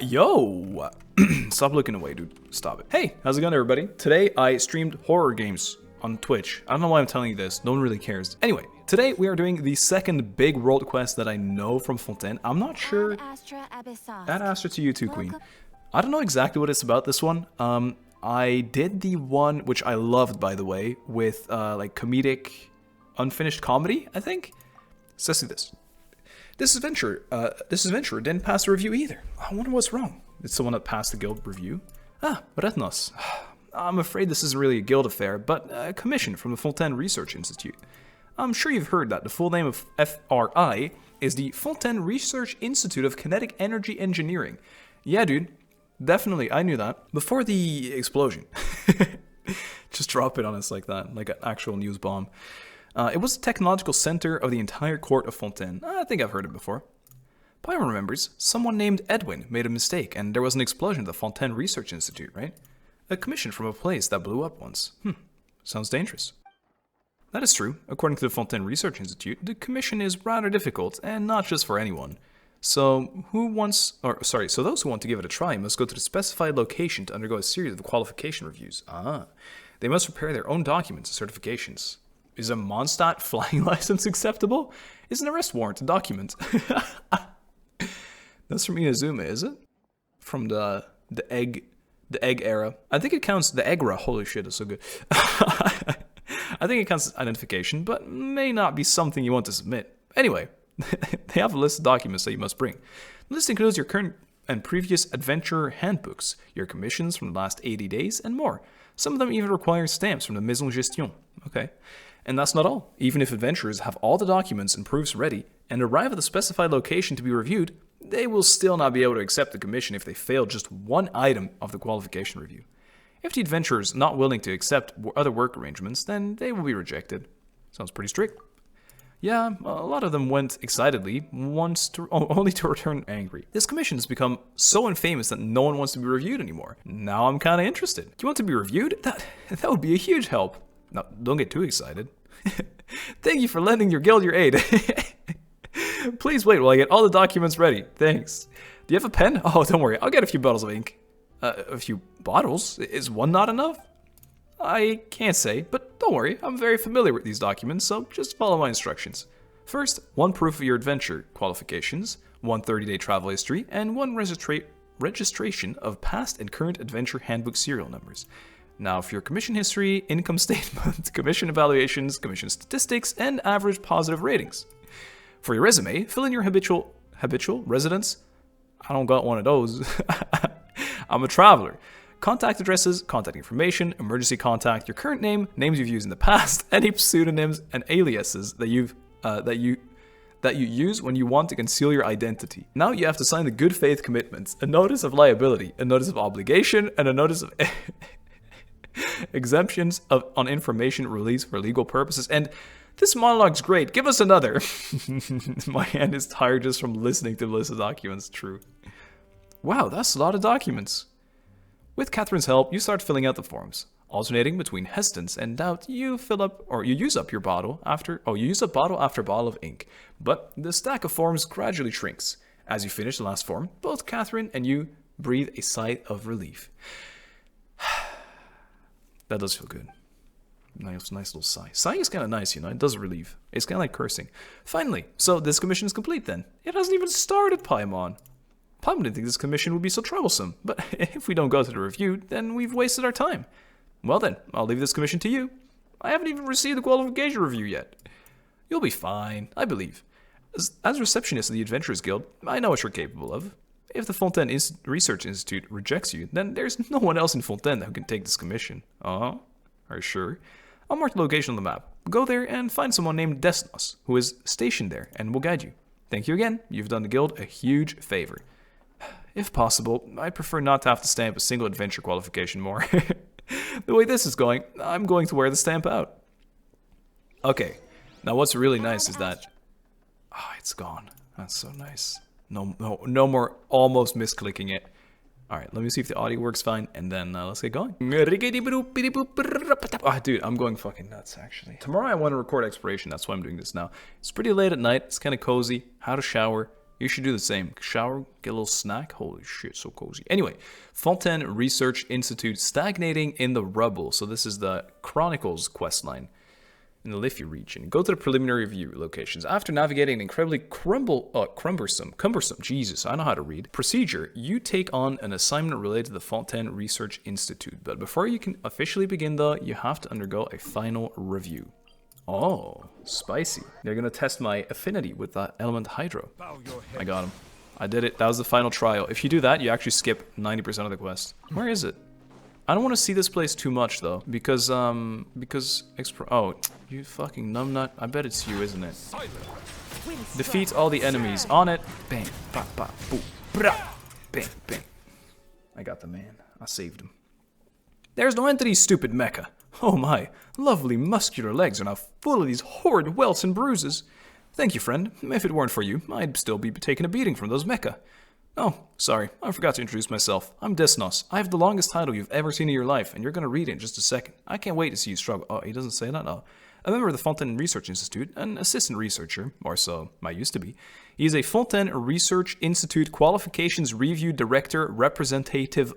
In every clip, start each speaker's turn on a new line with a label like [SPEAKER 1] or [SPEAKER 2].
[SPEAKER 1] Yo! Stop looking away, dude. Stop it. Hey, how's it going, everybody? Today, I streamed horror games on Twitch. I don't know why I'm telling you this. No one really cares. Anyway, today we are doing the second big world quest that I know from Fontaine. I'm not sure. Add Astra to you too, Queen. I don't know exactly what it's about, this one. I did the one, which I loved, by the way, with, like, comedic, unfinished comedy, I think? So let's do this. This adventurer didn't pass the review either. I wonder what's wrong. It's the one that passed the guild review. Erennyes. I'm afraid this isn't really a guild affair, but a commission from the Fontaine Research Institute. I'm sure you've heard that the full name of FRI is the Fontaine Research Institute of Kinetic Energy Engineering. Yeah, dude. Definitely, I knew that. Before the explosion. Just drop it on us like that, like an actual news bomb. It was the technological center of the entire court of Fontaine. I think I've heard it before. Pyron remembers, someone named Edwin made a mistake and there was an explosion at the Fontaine Research Institute, right? A commission from a place that blew up once. Sounds dangerous. That is true. According to the Fontaine Research Institute, the commission is rather difficult and not just for anyone. So those who want to give it a try must go to the specified location to undergo a series of qualification reviews. They must prepare their own documents and certifications. Is a Mondstadt flying license acceptable? Is an arrest warrant a document? That's from Inazuma, is it? From the egg era. I think it counts the egg era. Holy shit, it's so good. I think it counts as identification, but may not be something you want to submit. Anyway, they have a list of documents that you must bring. The list includes your current and previous adventurer handbooks, your commissions from the last 80 days, and more. Some of them even require stamps from the Maison Gestion. Okay. And that's not all. Even if adventurers have all the documents and proofs ready and arrive at the specified location to be reviewed, they will still not be able to accept the commission if they fail just one item of the qualification review. If the adventurer is not willing to accept other work arrangements, then they will be rejected. Sounds pretty strict. Yeah, a lot of them went excitedly, only to return angry. This commission has become so infamous that no one wants to be reviewed anymore. Now I'm kind of interested. Do you want to be reviewed? That would be a huge help. Now, don't get too excited. Thank you for lending your guild your aid. Please wait while I get all the documents ready. Thanks. Do you have a pen? Oh, don't worry. I'll get a few bottles of ink. A few bottles? Is one not enough? I can't say, but don't worry. I'm very familiar with these documents, so just follow my instructions. First, one proof of your adventure qualifications, one 30-day travel history, and one registration of past and current adventure handbook serial numbers. Now for your commission history, income statement, commission evaluations, commission statistics, and average positive ratings. For your resume, fill in your habitual residence. I don't got one of those. I'm a traveler. Contact addresses, contact information, emergency contact, your current name, names you've used in the past, any pseudonyms and aliases that you use when you want to conceal your identity. Now you have to sign the good faith commitments, a notice of liability, a notice of obligation, and a notice of exemptions on information released for legal purposes. And this monologue's great. Give us another. My hand is tired just from listening to the list of documents. True. Wow, that's a lot of documents. With Catherine's help, you start filling out the forms. Alternating between hesitance and doubt, you use up bottle after bottle of ink. But the stack of forms gradually shrinks. As you finish the last form, both Catherine and you breathe a sigh of relief. That does feel good. Nice little sigh. Sighing is kind of nice, you know. It does relieve. It's kind of like cursing. Finally, so this commission is complete then. It hasn't even started, Paimon. Paimon didn't think this commission would be so troublesome. But if we don't go to the review, then we've wasted our time. Well then, I'll leave this commission to you. I haven't even received the qualification review yet. You'll be fine, I believe. As receptionist of the Adventurers Guild, I know what you're capable of. If the Fontaine Research Institute rejects you, then there's no one else in Fontaine who can take this commission. Are you sure? I'll mark the location on the map. Go there and find someone named Desnos, who is stationed there, and will guide you. Thank you again. You've done the guild a huge favor. If possible, I'd prefer not to have to stamp a single adventure qualification more. The way this is going, I'm going to wear the stamp out. Okay, now what's really nice is that... it's gone. That's so nice. No more almost misclicking it. Alright, let me see if the audio works fine, and then let's get going. Dude, I'm going fucking nuts, actually. Tomorrow I want to record exploration, that's why I'm doing this now. It's pretty late at night, it's kind of cozy, had a shower, You should do the same. Shower, get a little snack. Holy shit, so cozy. Anyway, Fontaine Research Institute stagnating in the rubble. So this is the Chronicles questline in the Liffey region. Go to the preliminary review locations. After navigating an incredibly cumbersome, Jesus, I know how to read, procedure, you take on an assignment related to the Fontaine Research Institute. But before you can officially begin though, you have to undergo a final review. Oh, spicy. They're gonna test my affinity with that element hydro. I got him. I did it. That was the final trial. If you do that, you actually skip 90% of the quest. Where is it? I don't want to see this place too much though, because oh, you fucking numbnut. I bet it's you, isn't it? Defeat all the enemies on it. Bang, ba, ba, boo, bra, bang, bang. I got the man. I saved him. There's no end to these stupid mecha. Oh my, lovely muscular legs are now full of these horrid welts and bruises. Thank you, friend. If it weren't for you, I'd still be taking a beating from those mecha. Oh, sorry, I forgot to introduce myself. I'm Desnos. I have the longest title you've ever seen in your life, and you're going to read it in just a second. I can't wait to see you struggle. Oh, he doesn't say that? Oh. A member of the Fontaine Research Institute, an assistant researcher, or so I used to be. He is a Fontaine Research Institute Qualifications Review Director Representative.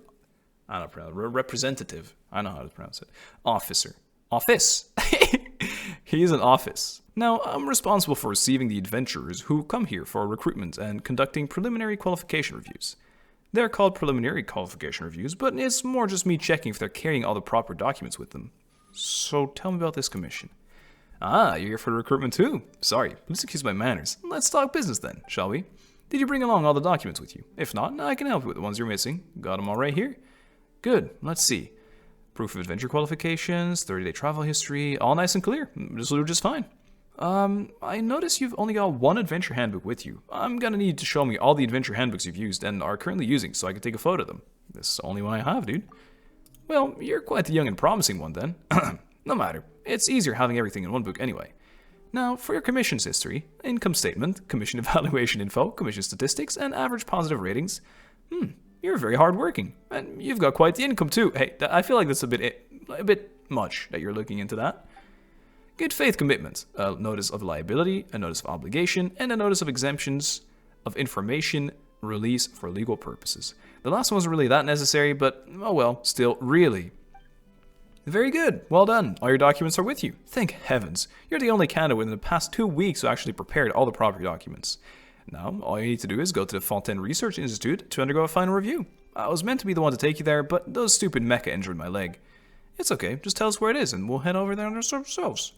[SPEAKER 1] I don't know, representative. I know how to pronounce it. Officer. Office. He is an office. Now, I'm responsible for receiving the adventurers who come here for recruitment and conducting preliminary qualification reviews. They're called preliminary qualification reviews, but it's more just me checking if they're carrying all the proper documents with them. So tell me about this commission. Ah, you're here for the recruitment too? Sorry, please excuse my manners. Let's talk business then, shall we? Did you bring along all the documents with you? If not, I can help you with the ones you're missing. Got them all right here? Good, let's see. Proof of adventure qualifications, 30-day travel history, all nice and clear. This will do just fine. I notice you've only got one adventure handbook with you. I'm gonna need to show me all the adventure handbooks you've used and are currently using so I can take a photo of them. This is the only one I have, dude. Well, you're quite the young and promising one then. No matter. It's easier having everything in one book anyway. Now, for your commissions history, income statement, commission evaluation info, commission statistics, and average positive ratings. You're very hardworking, and you've got quite the income too. Hey, I feel like that's a bit much that you're looking into that. Good faith commitment, a notice of liability, a notice of obligation, and a notice of exemptions of information release for legal purposes. The last one wasn't really that necessary, but oh well, still, really. Very good, well done. All your documents are with you. Thank heavens. You're the only candidate within the past 2 weeks who actually prepared all the proper documents. Now, all you need to do is go to the Fontaine Research Institute to undergo a final review. I was meant to be the one to take you there, but those stupid mecha injured my leg. It's okay, just tell us where it is and we'll head over there ourselves.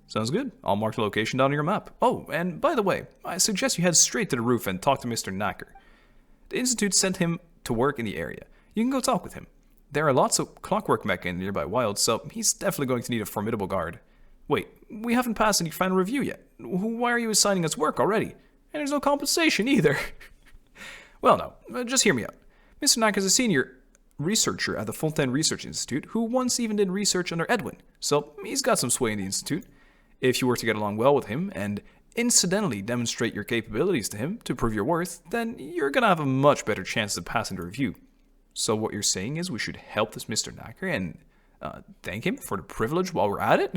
[SPEAKER 1] Sounds good. I'll mark the location down on your map. Oh, and by the way, I suggest you head straight to the roof and talk to Mr. Knacker. The Institute sent him to work in the area. You can go talk with him. There are lots of clockwork mecha in nearby wilds, so he's definitely going to need a formidable guard. Wait, we haven't passed any final review yet. Why are you assigning us work already? And there's no compensation either. Well, no, just hear me out. Mr. Knacker is a senior researcher at the Fontaine Research Institute who once even did research under Edwin, so he's got some sway in the Institute. If you were to get along well with him and incidentally demonstrate your capabilities to him to prove your worth, then you're gonna have a much better chance of passing the review. So what you're saying is we should help this Mr. Knacker and thank him for the privilege while we're at it?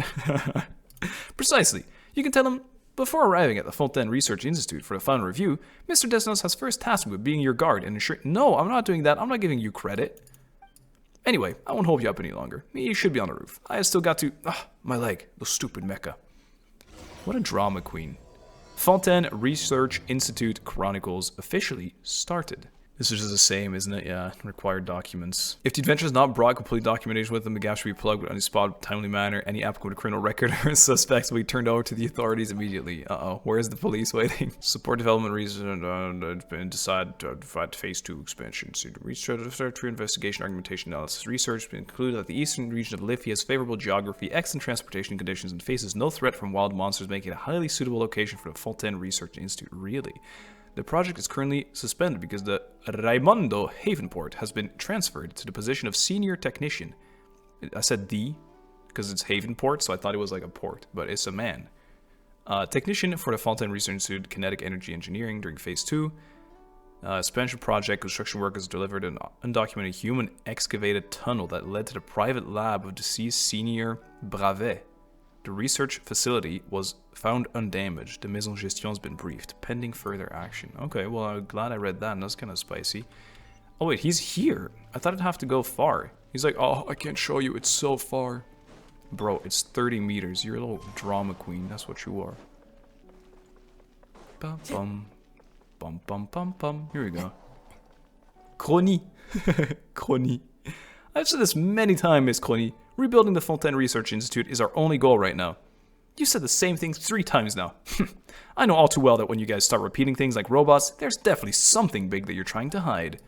[SPEAKER 1] Precisely. You can tell him, before arriving at the Fontaine Research Institute for the final review, Mr. Desnos has first tasked me with being your guard and ensuring— No, I'm not doing that. I'm not giving you credit. Anyway, I won't hold you up any longer. You should be on the roof. I have still got to— my leg. Those stupid mecha. What a drama queen. Fontaine Research Institute Chronicles officially started. This is just the same, isn't it? Yeah, required documents. If the adventure has not brought complete documentation with them, the gap should be plugged with any spot timely manner. Any applicant with a criminal record or suspects will be turned over to the authorities immediately. Where's the police waiting? Support development reason and decide to fight phase 2 expansion. So research, investigation, argumentation, analysis, research concluded that the eastern region of Liffey has favorable geography, excellent transportation conditions, and faces no threat from wild monsters, making it a highly suitable location for the Fontaine Research Institute. Really? The project is currently suspended because the Raimondo Havenport has been transferred to the position of senior technician. I said the because it's Havenport, so I thought it was like a port, but it's a man. Technician for the Fontaine Research Institute Kinetic Energy Engineering during Phase 2. Expansion project construction workers delivered an undocumented human excavated tunnel that led to the private lab of deceased senior Bravet. The research facility was found undamaged. The Maison Gestion has been briefed, pending further action. Okay, well, I'm glad I read that, and that's kind of spicy. Oh, wait, he's here. I thought I'd have to go far. He's like, oh, I can't show you, it's so far. Bro, it's 30 meters. You're a little drama queen, that's what you are. Bum, bum. Bum, bum, bum, bum. Here we go. Chrony. Chrony. I've said this many times, Miss Chrony. Rebuilding the Fontaine Research Institute is our only goal right now. You said the same thing 3 times now. I know all too well that when you guys start repeating things like robots, there's definitely something big that you're trying to hide.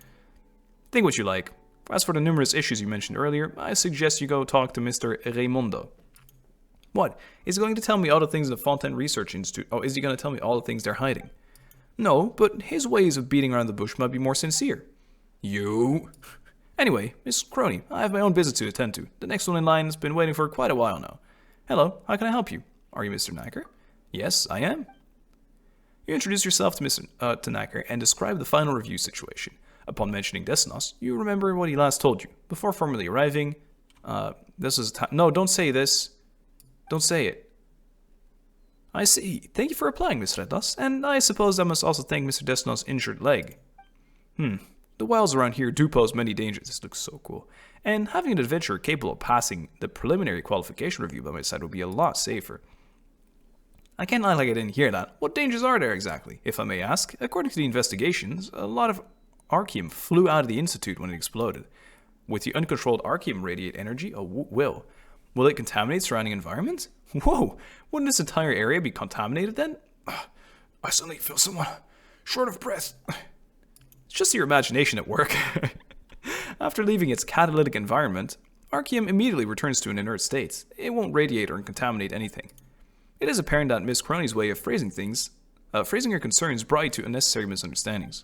[SPEAKER 1] Think what you like. As for the numerous issues you mentioned earlier, I suggest you go talk to Mr. Raimondo. What? Is he going to tell me all the things in the Fontaine Research Institute? Oh, is he going to tell me all the things they're hiding? No, but his ways of beating around the bush might be more sincere. You? Anyway, Miss Chrony, I have my own business to attend to. The next one in line has been waiting for quite a while now. Hello, how can I help you? Are you Mr. Knacker? Yes, I am. You introduce yourself to Mr. Knacker and describe the final review situation. Upon mentioning Destinos, you remember what he last told you. Before formally arriving, this is no, don't say this. Don't say it. I see. Thank you for replying, Mr. Redos, and I suppose I must also thank Mr. Destinos' injured leg. The wilds around here do pose many dangers. This looks so cool. And having an adventurer capable of passing the preliminary qualification review by my side would be a lot safer. I can't lie like I didn't hear that. What dangers are there exactly, if I may ask? According to the investigations, a lot of archaeum flew out of the Institute when it exploded. With the uncontrolled archaeum radiate energy, will it contaminate surrounding environment? Whoa! Wouldn't this entire area be contaminated then? I suddenly feel somewhat short of breath. It's just your imagination at work. After leaving its catalytic environment, archaeum immediately returns to an inert state. It won't radiate or contaminate anything. It is apparent that Miss Chrony's way of phrasing her concerns brought you to unnecessary misunderstandings.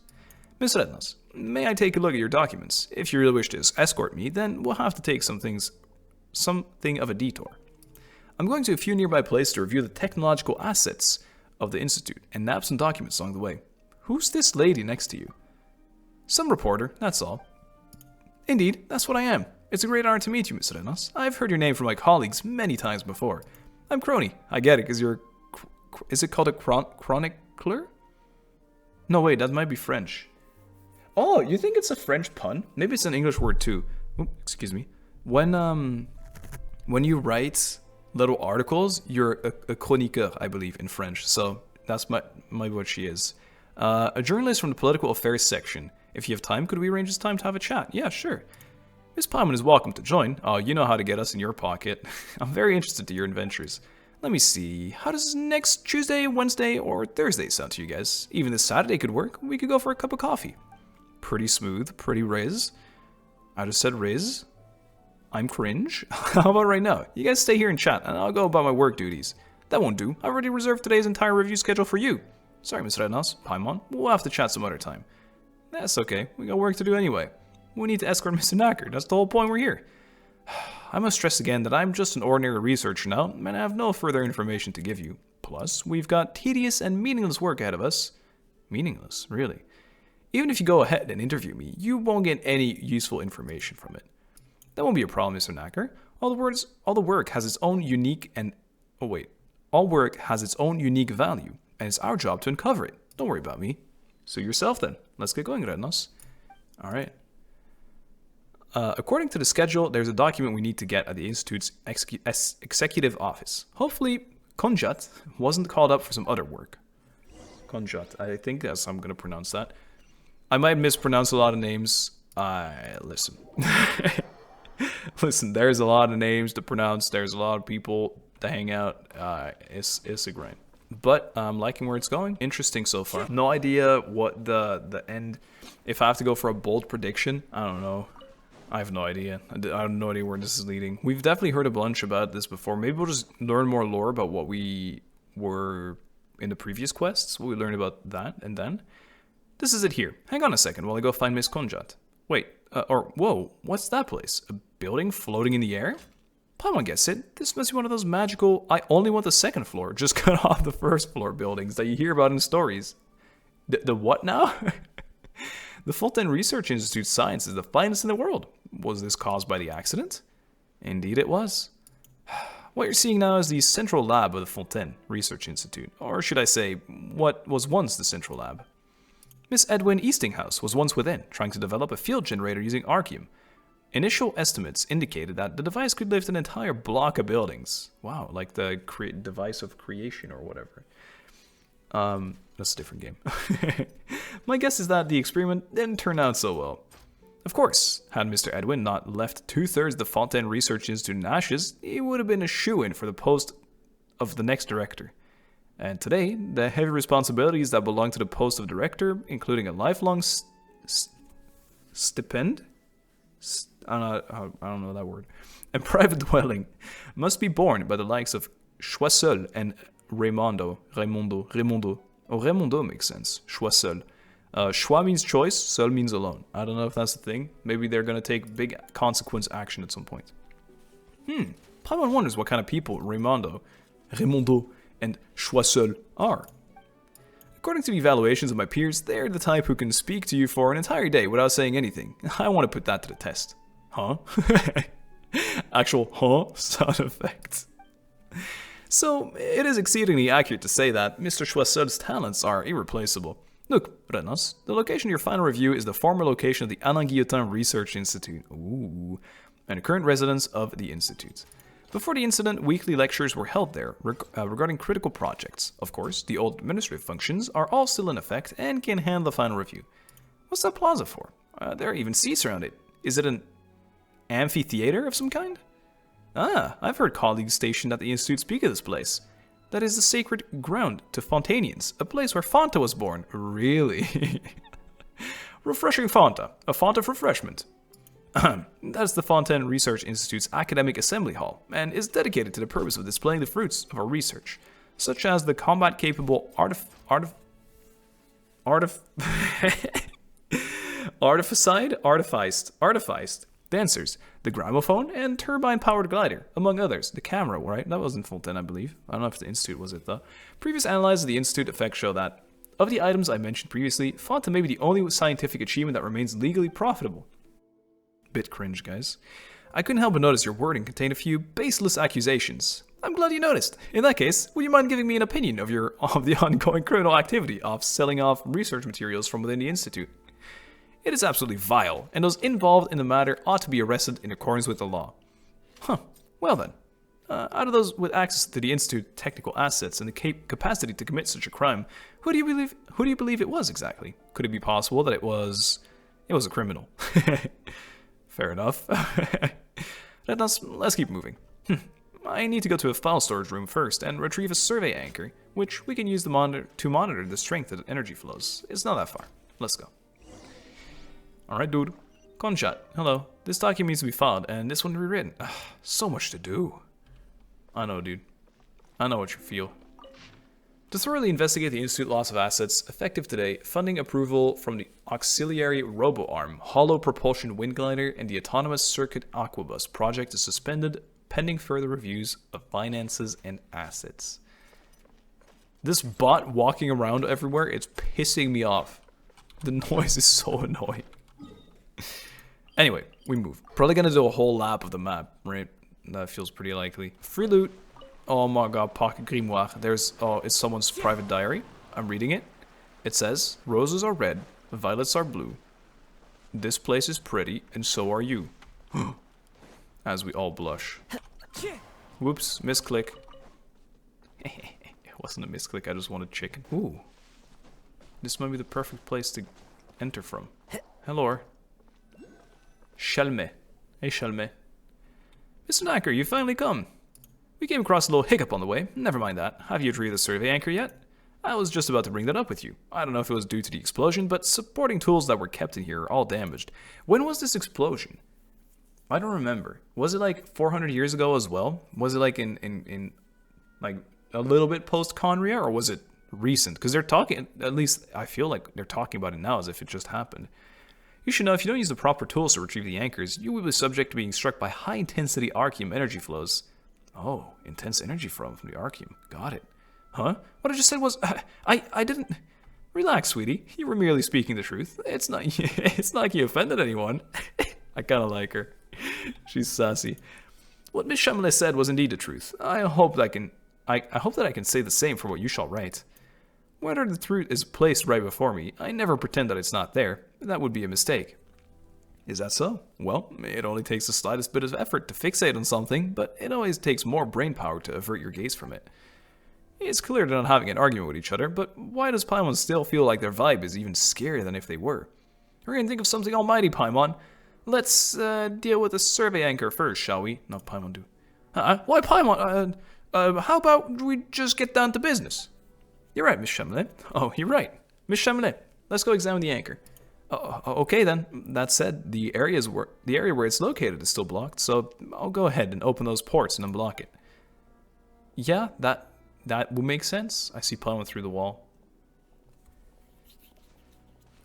[SPEAKER 1] Miss Rednos, may I take a look at your documents? If you really wish to escort me, then we'll have to take something of a detour. I'm going to a few nearby places to review the technological assets of the Institute and nab some documents along the way. Who's this lady next to you? Some reporter, that's all. Indeed, that's what I am. It's a great honor to meet you, Miss Renos. I've heard your name from my colleagues many times before. I'm Chrony. I get it, because you're... Is it called a chronicler? No, wait, that might be French. Oh, you think it's a French pun? Maybe it's an English word too. Oops, excuse me. When you write little articles, you're a chroniqueur, I believe, in French. So that's my what she is. A journalist from the political affairs section. If you have time, could we arrange this time to have a chat? Yeah, sure. Miss Palman is welcome to join. Oh, you know how to get us in your pocket. I'm very interested to your adventures. Let me see. How does next Tuesday, Wednesday, or Thursday sound to you guys? Even this Saturday could work. We could go for a cup of coffee. Pretty smooth, pretty riz. I just said riz. I'm cringe. How about right now? You guys stay here and chat, and I'll go about my work duties. That won't do. I've already reserved today's entire review schedule for you. Sorry, Miss Rednos. Paimon. We'll have to chat some other time. That's okay. We got work to do anyway. We need to escort Mr. Knacker. That's the whole point we're here. I must stress again that I'm just an ordinary researcher now, and I have no further information to give you. Plus, we've got tedious and meaningless work ahead of us. Meaningless, really. Even if you go ahead and interview me, you won't get any useful information from it. That won't be a problem, Mr. Knacker. All the work has its own unique all work has its own unique value, and it's our job to uncover it. Don't worry about me. Suit yourself then. Let's get going, Rednos. All right. According to the schedule, there's a document we need to get at the Institute's executive office. Hopefully, Konjat wasn't called up for some other work. Konjat, I think that's how I'm going to pronounce that. I might mispronounce a lot of names. Listen. Listen, there's a lot of names to pronounce. There's a lot of people to hang out. It's a grind. But I'm liking where it's going. Interesting so far. No idea what the end... If I have to go for a bold prediction, I don't know. I have no idea. I have no idea where this is leading. We've definitely heard a bunch about this before. Maybe we'll just learn more lore about what we were in the previous quests. What we learned about that, and then... This is it here. Hang on a second while I go find Miss Konjat. Wait, whoa, what's that place? A building floating in the air? Paimon gets it. This must be one of those magical, I only want the second floor, just cut off the first floor buildings that you hear about in stories. The what now? The Fontaine Research Institute science is the finest in the world. Was this caused by the accident? Indeed it was. What you're seeing now is the central lab of the Fontaine Research Institute, or should I say, what was once the central lab. Miss Edwin Eastinghouse was once within, trying to develop a field generator using archium. Initial estimates indicated that the device could lift an entire block of buildings. Wow, like the device of creation or whatever. That's a different game. My guess is that the experiment didn't turn out so well. Of course, had Mr. Edwin not left 2/3 of the Fontaine Research Institute in ashes, he would have been a shoo-in for the post of the next director. And today, the heavy responsibilities that belong to the post of director, including a lifelong stipend? I don't know that word. And private dwelling, must be borne by the likes of Choiseul and Raimondo. Oh, Raimondo makes sense. Choiseul. Choix means choice, seul means alone. I don't know if that's the thing. Maybe they're going to take big consequence action at some point. Paimon wonders what kind of people Raimondo, and Choiseul are. According to the evaluations of my peers, they're the type who can speak to you for an entire day without saying anything. I want to put that to the test. Huh? Actual huh sound effects. So, it is exceedingly accurate to say that Mr. Choiseul's talents are irreplaceable. Look, Erennyes, the location of your final review is the former location of the Alain Guillotin Research Institute. Ooh. And a current residence of the Institute. Before the incident, weekly lectures were held there regarding critical projects. Of course, the old administrative functions are all still in effect and can handle the final review. What's that plaza for? There are even seats around it. Is it an amphitheater of some kind? Ah, I've heard colleagues stationed at the Institute speak of this place. That is the sacred ground to Fontainians, a place where Fanta was born. Really? Refreshing Fanta, a font of refreshment. That's the Fontaine Research Institute's academic assembly hall, and is dedicated to the purpose of displaying the fruits of our research, such as the combat-capable artificed dancers, the gramophone, and turbine-powered glider, among others. The camera, right? That wasn't Fontaine, I believe. I don't know if the Institute was it, though. Previous analyses of the Institute effects show that, of the items I mentioned previously, Fontaine may be the only scientific achievement that remains legally profitable. Bit cringe, guys. I couldn't help but notice your wording contained a few baseless accusations. I'm glad you noticed. In that case, would you mind giving me an opinion of the ongoing criminal activity of selling off research materials from within the Institute? It is absolutely vile, and those involved in the matter ought to be arrested in accordance with the law. Huh. Well then, out of those with access to the Institute technical assets and the capacity to commit such a crime, who do you believe it was exactly? Could it be possible that it was a criminal? Fair enough. Let's keep moving. I need to go to a file storage room first and retrieve a survey anchor, which we can use to monitor the strength of the energy flows. It's not that far. Let's go. Alright, dude. Conchat, hello. This document needs to be filed, and this one to be written. Ugh, so much to do. I know, dude. I know what you feel. To thoroughly investigate the Institute loss of assets, effective today, funding approval from the Auxiliary Robo-Arm, Hollow Propulsion Wind Glider, and the Autonomous Circuit Aquabus project is suspended pending further reviews of finances and assets. This bot walking around everywhere, it's pissing me off. The noise is so annoying. Anyway, we move. Probably gonna do a whole lap of the map, right? That feels pretty likely. Free loot. Oh my god, pocket grimoire. It's someone's private diary. I'm reading it. It says, roses are red, violets are blue. This place is pretty, and so are you. As we all blush. Whoops, misclick. It wasn't a misclick, I just wanted chicken. Ooh. This might be the perfect place to enter from. Hello. Chalmet. Hey, Chalmet. Mr. Knacker, you finally come. We came across a little hiccup on the way. Never mind that. Have you retrieved the survey anchor yet? I was just about to bring that up with you. I don't know if it was due to the explosion, but supporting tools that were kept in here are all damaged. When was this explosion? I don't remember. Was it like 400 years ago as well? Was it like in like a little bit post khaenri'ah, or was it recent? Because they're talking, at least I feel like they're talking about it now as if it just happened. You should know if you don't use the proper tools to retrieve the anchors, you will be subject to being struck by high intensity archium energy flows. Oh, intense energy from the archium. Got it. Huh? What I just said was, I didn't... Relax, sweetie. You were merely speaking the truth. It's not like you offended anyone. I kind of like her. She's sassy. What Miss Chamelet said was indeed the truth. I hope that I can say the same for what you shall write. Whether the truth is placed right before me, I never pretend that it's not there. That would be a mistake. Is that so? Well, it only takes the slightest bit of effort to fixate on something, but it always takes more brain power to avert your gaze from it. It's clear they're not having an argument with each other, but why does Paimon still feel like their vibe is even scarier than if they were? We're gonna think of something almighty, Paimon. Let's deal with the survey anchor first, shall we? No, Paimon do. Why, Paimon? How about we just get down to business? You're right, Miss Chamelet. Oh, you're right. Miss Chamelet, let's go examine the anchor. Okay then. That said, the area where it's located is still blocked, so I'll go ahead and open those ports and unblock it. Yeah, that will make sense. I see Paimon through the wall.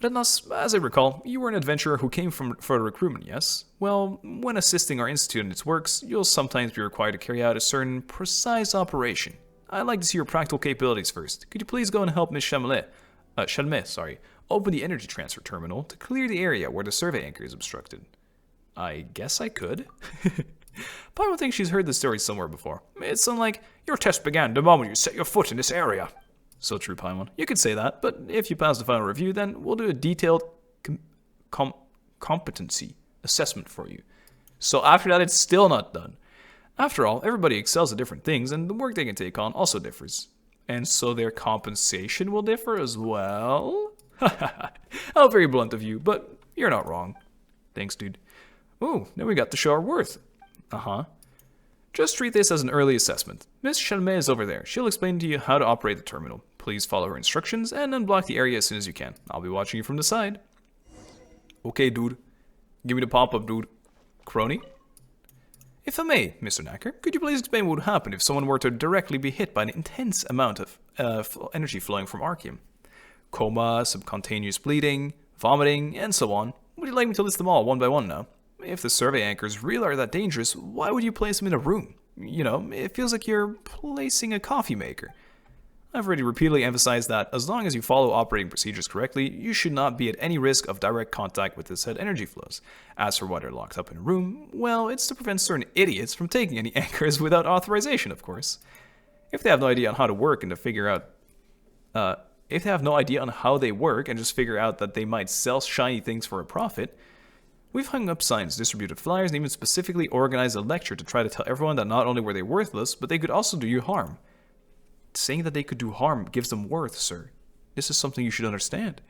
[SPEAKER 1] Erennyes, as I recall, you were an adventurer who came for a recruitment, yes? Well, when assisting our institute in its works, you'll sometimes be required to carry out a certain precise operation. I'd like to see your practical capabilities first. Could you please go and help Miss Chamelet, open the energy transfer terminal to clear the area where the survey anchor is obstructed? I guess I could. Paimon thinks she's heard this story somewhere before. It's something like, your test began the moment you set your foot in this area. So true, Paimon. You could say that, but if you pass the final review, then we'll do a detailed competency assessment for you. So after that, it's still not done. After all, everybody excels at different things, and the work they can take on also differs. And so their compensation will differ as well? How very blunt of you, but you're not wrong. Thanks, dude. Ooh, now we got to show our worth. Uh-huh. Just treat this as an early assessment. Miss Chamelet is over there. She'll explain to you how to operate the terminal. Please follow her instructions and unblock the area as soon as you can. I'll be watching you from the side. Okay, dude. Give me the pop-up, dude. Crony? If I may, Mr. Knacker, could you please explain what would happen if someone were to directly be hit by an intense amount of energy flowing from Arceum? Coma, subcutaneous bleeding, vomiting, and so on. Would you like me to list them all one by one now? If the survey anchors really are that dangerous, why would you place them in a room? You know, it feels like you're placing a coffee maker. I've already repeatedly emphasized that as long as you follow operating procedures correctly, you should not be at any risk of direct contact with the said energy flows. As for why they're locked up in a room, well, it's to prevent certain idiots from taking any anchors without authorization, of course. If they have no idea on how to work and to figure out, if they have no idea on how they work and just figure out that they might sell shiny things for a profit, we've hung up signs, distributed flyers, and even specifically organized a lecture to try to tell everyone that not only were they worthless, but they could also do you harm. Saying that they could do harm gives them worth, sir. This is something you should understand.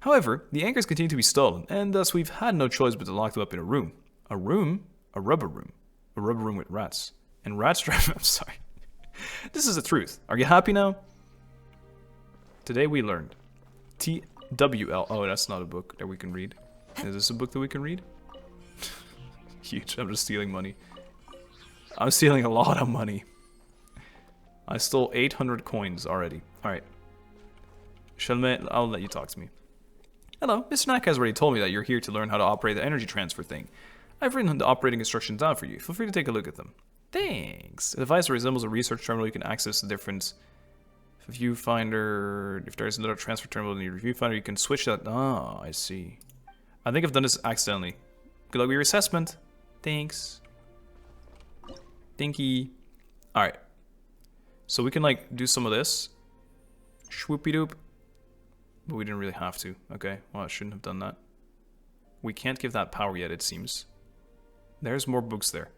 [SPEAKER 1] However, the anchors continue to be stolen, and thus we've had no choice but to lock them up in a room. A room? A rubber room. A rubber room with rats. And rats drive... I'm sorry. This is the truth. Are you happy now? Today we learned. TWL. Oh, that's not a book that we can read. Is this a book that we can read? Huge. I'm just stealing money. I'm stealing a lot of money. I stole 800 coins already. Alright. Chamelet, I'll let you talk to me. Hello, Mr. Knack has already told me that you're here to learn how to operate the energy transfer thing. I've written the operating instructions down for you. Feel free to take a look at them. Thanks. The device resembles a research terminal. You can access the different viewfinder. If there's another transfer terminal in your viewfinder, you can switch that. Oh, I see. I think I've done this accidentally. Good luck with your assessment. Thanks. Thanky. Alright. So we can, like, do some of this. Swoopy-doop. But we didn't really have to. Okay, well, I shouldn't have done that. We can't give that power yet, it seems. There's more books there.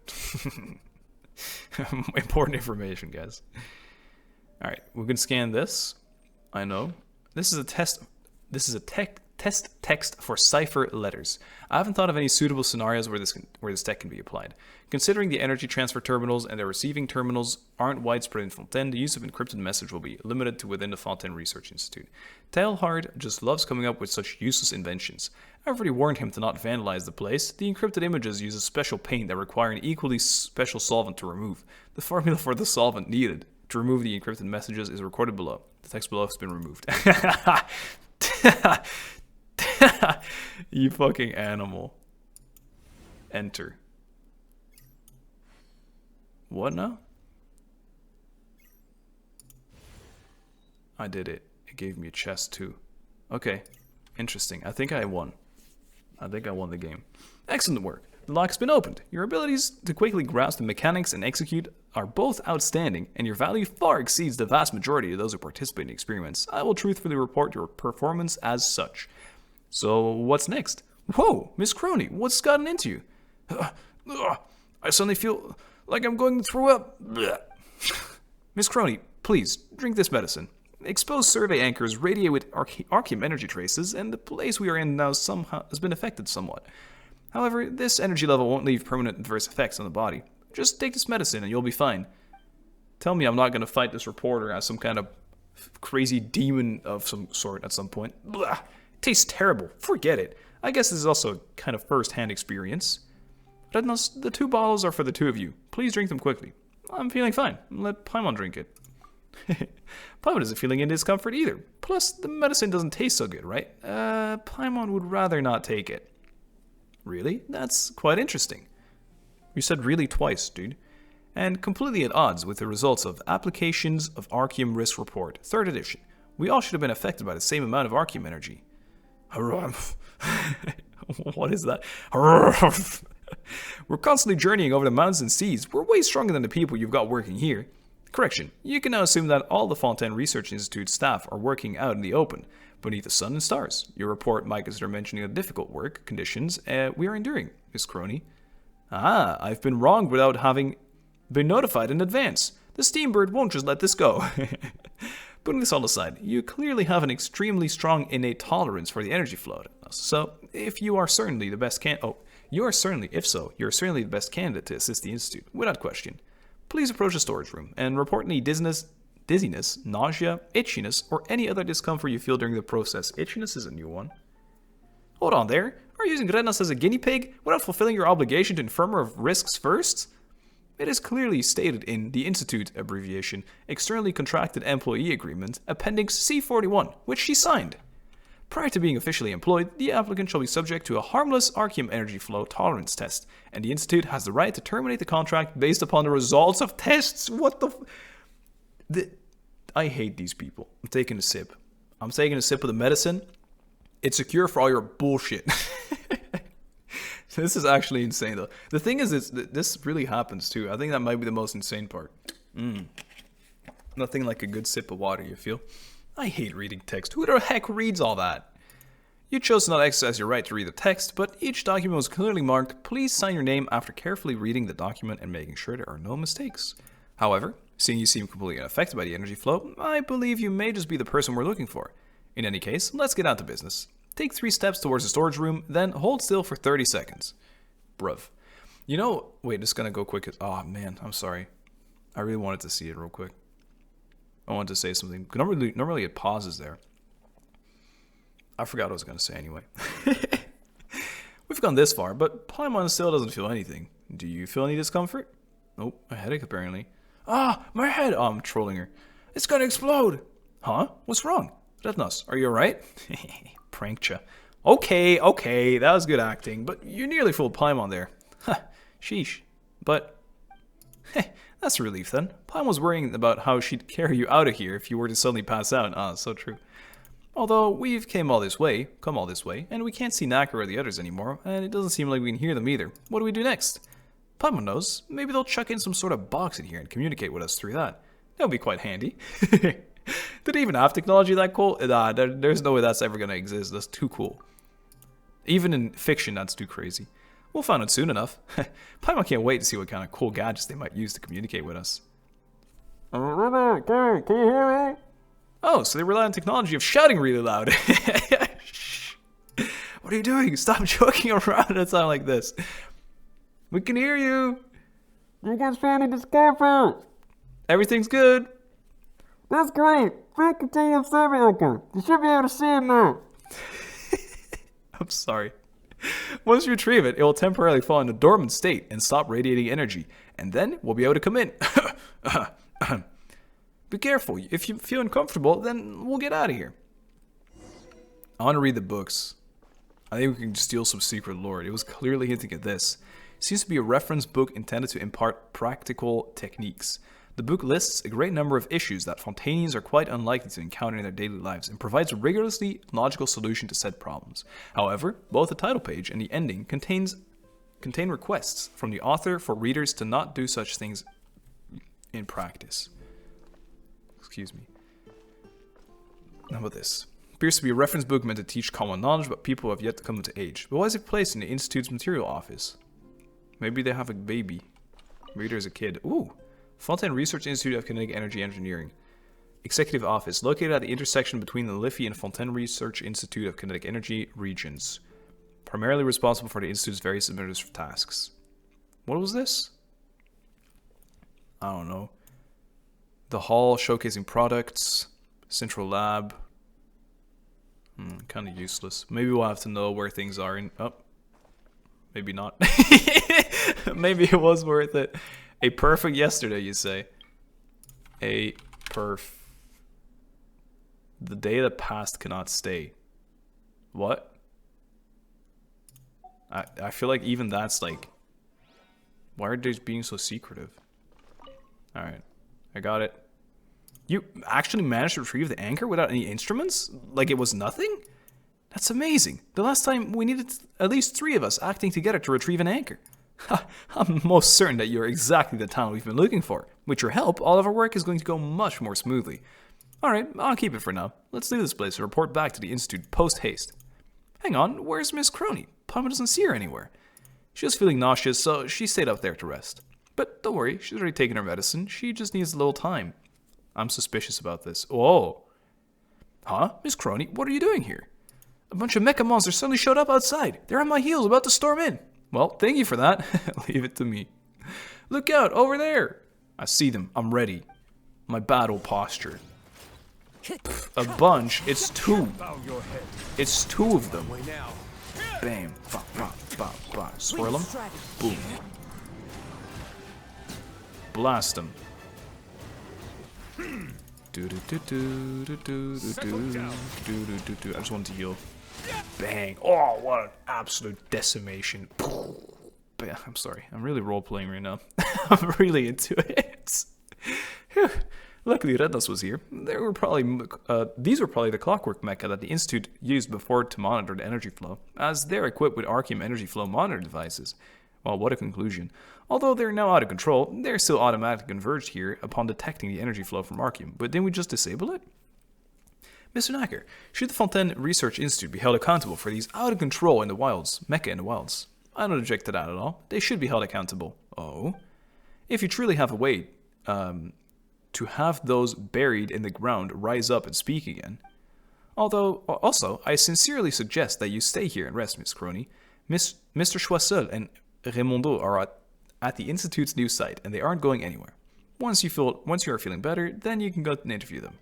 [SPEAKER 1] Important information, guys. Alright, we can scan this. I know. This is a test. This is a test text for cipher letters. I haven't thought of any suitable scenarios where this tech can be applied. Considering the energy transfer terminals and their receiving terminals aren't widespread in Fontaine, the use of encrypted message will be limited to within the Fontaine Research Institute. Teilhard just loves coming up with such useless inventions. I've already warned him to not vandalize the place. The encrypted images use a special paint that require an equally special solvent to remove. The formula for the solvent needed to remove the encrypted messages is recorded below. The text below has been removed. You fucking animal. Enter. What now? I did it. It gave me a chest too. Okay. Interesting. I think I won. I think I won the game. Excellent work. The lock's been opened. Your abilities to quickly grasp the mechanics and execute are both outstanding, and your value far exceeds the vast majority of those who participate in the experiments. I will truthfully report your performance as such. So, what's next? Whoa, Miss Crony, what's gotten into you? I suddenly feel like I'm going to throw up. Miss Crony, please, drink this medicine. Exposed survey anchors radiate with arcane energy traces, and the place we are in now somehow has been affected somewhat. However, this energy level won't leave permanent adverse effects on the body. Just take this medicine and you'll be fine. Tell me I'm not going to fight this reporter as some kind of crazy demon of some sort at some point. Blah. It tastes terrible. Forget it. I guess this is also a kind of first-hand experience. Erennyes, the 2 bottles are for the 2 of you. Please drink them quickly. I'm feeling fine. Let Paimon drink it. Paimon isn't feeling any discomfort either. Plus, the medicine doesn't taste so good, right? Paimon would rather not take it. Really? That's quite interesting. You said really twice, dude. And completely at odds with the results of Applications of Arceum Risk Report, 3rd edition. We all should have been affected by the same amount of Arceum energy. What is that? We're constantly journeying over the mountains and seas. We're way stronger than the people you've got working here. Correction, you can now assume that all the Fontaine Research Institute staff are working out in the open, beneath the sun and stars. Your report might consider mentioning the difficult work conditions we are enduring, Miss Crony. Ah, I've been wrong without having been notified in advance. The Steambird won't just let this go. Putting this all aside, you clearly have an extremely strong innate tolerance for the energy flow. So, if you are certainly the best you're certainly the best candidate to assist the Institute, without question. Please approach the storage room and report any dizziness, nausea, itchiness, or any other discomfort you feel during the process. Itchiness is a new one. Hold on there. Are you using Erennyes as a guinea pig without fulfilling your obligation to inform her of risks first? It is clearly stated in the Institute abbreviation, Externally Contracted Employee Agreement, Appendix C41, which she signed. Prior to being officially employed, the applicant shall be subject to a harmless Arceum energy flow tolerance test, and the Institute has the right to terminate the contract based upon the results of tests. What the I hate these people. I'm taking a sip of the medicine. It's a cure for all your bullshit. This is actually insane, though. The thing is, this really happens, too. I think that might be the most insane part. Nothing like a good sip of water, you feel? I hate reading text. Who the heck reads all that? You chose to not exercise your right to read the text, but each document was clearly marked. Please sign your name after carefully reading the document and making sure there are no mistakes. However, seeing you seem completely unaffected by the energy flow, I believe you may just be the person we're looking for. In any case, let's get down to business. Take 3 steps towards the storage room, then hold still for 30 seconds. Bruv. You know, wait, this is gonna go quick. Oh man, I'm sorry. I really wanted to see it real quick. I wanted to say something. Normally it pauses there. I forgot what I was gonna say anyway. We've gone this far, but Paimon still doesn't feel anything. Do you feel any discomfort? Nope, a headache apparently. Ah, my head! Oh, I'm trolling her. It's gonna explode! Huh? What's wrong? Erennyes, are you alright? Prankcha. Okay, that was good acting, but you nearly fooled Paimon there. Ha, sheesh. But, hey, that's a relief then. Paimon was worrying about how she'd carry you out of here if you were to suddenly pass out. Ah, so true. Although, we've come all this way, and we can't see Naka or the others anymore, and it doesn't seem like we can hear them either. What do we do next? Paimon knows. Maybe they'll chuck in some sort of box in here and communicate with us through that. That would be quite handy. Did they even have technology that cool? Nah, there's no way that's ever going to exist. That's too cool. Even in fiction, that's too crazy. We'll find out soon enough. Paimon can't wait to see what kind of cool gadgets they might use to communicate with us.
[SPEAKER 2] Can you hear me?
[SPEAKER 1] Oh, so they rely on technology of shouting really loud. What are you doing? Stop joking around at a time like this. We can hear you.
[SPEAKER 2] You guys found any discomfort?
[SPEAKER 1] Everything's good.
[SPEAKER 2] That's great. Frank continuum survey icon. You should be able to see it now.
[SPEAKER 1] I'm sorry. Once you retrieve it, it will temporarily fall in a dormant state and stop radiating energy, and then we'll be able to come in. Be careful. If you feel uncomfortable, then we'll get out of here. I want to read the books. I think we can steal some secret lore. It was clearly hinting at this. It seems to be a reference book intended to impart practical techniques. The book lists a great number of issues that Fontainians are quite unlikely to encounter in their daily lives and provides a rigorously logical solution to said problems. However, both the title page and the ending contain requests from the author for readers to not do such things in practice. Excuse me. How about this? Appears to be a reference book meant to teach common knowledge about people who have yet to come to age. But why is it placed in the Institute's material office? Maybe they have a baby. Maybe there's a kid. Ooh. Fontaine Research Institute of Kinetic Energy Engineering. Executive Office, located at the intersection between the Liffey and Fontaine Research Institute of Kinetic Energy regions. Primarily responsible for the Institute's various administrative tasks. What was this? I don't know. The hall showcasing products. Central lab. Kind of useless. Maybe we'll have to know where things are in... Oh. Maybe not. Maybe it was worth it. A perfect yesterday, you say. The day that passed cannot stay. What? I feel like even that's like... Why are they being so secretive? Alright. I got it. You actually managed to retrieve the anchor without any instruments? Like it was nothing? That's amazing. The last time we needed at least 3 of us acting together to retrieve an anchor. I'm most certain that you're exactly the talent we've been looking for. With your help, all of our work is going to go much more smoothly. Alright, I'll keep it for now. Let's leave this place and report back to the Institute post-haste. Hang on, where's Miss Crony? Palmer doesn't see her anywhere. She was feeling nauseous, so she stayed out there to rest. But don't worry, she's already taken her medicine. She just needs a little time. I'm suspicious about this. Oh. Huh? Miss Crony, what are you doing here? A bunch of mecha monsters suddenly showed up outside. They're on my heels, about to storm in. Well, thank you for that. Leave it to me. Look out, over there. I see them. I'm ready. My battle posture. A bunch. It's 2. It's 2 of them. Bam. Bam, bam, bam, bam. Swirl them. Boom. Blast them. I just wanted to heal. Bang. Oh, what an absolute decimation. I'm sorry. I'm really role-playing right now. I'm really into it. Luckily, Erennyes was here. These were probably the clockwork mecha that the Institute used before to monitor the energy flow, as they're equipped with Archeum energy flow monitor devices. Well, what a conclusion. Although they're now out of control, they're still automatically converged here upon detecting the energy flow from Archeum. But didn't we just disable it? Mr. Nacker, should the Fontaine Research Institute be held accountable for these out of control in the wilds, mecha in the wilds? I don't object to that at all. They should be held accountable. Oh? If you truly have a way to have those buried in the ground rise up and speak again. Also, I sincerely suggest that you stay here and rest, Miss Crony. Mr. Choiseul and Raimondo are at the Institute's new site, and they aren't going anywhere. Once you are feeling better, then you can go and interview them.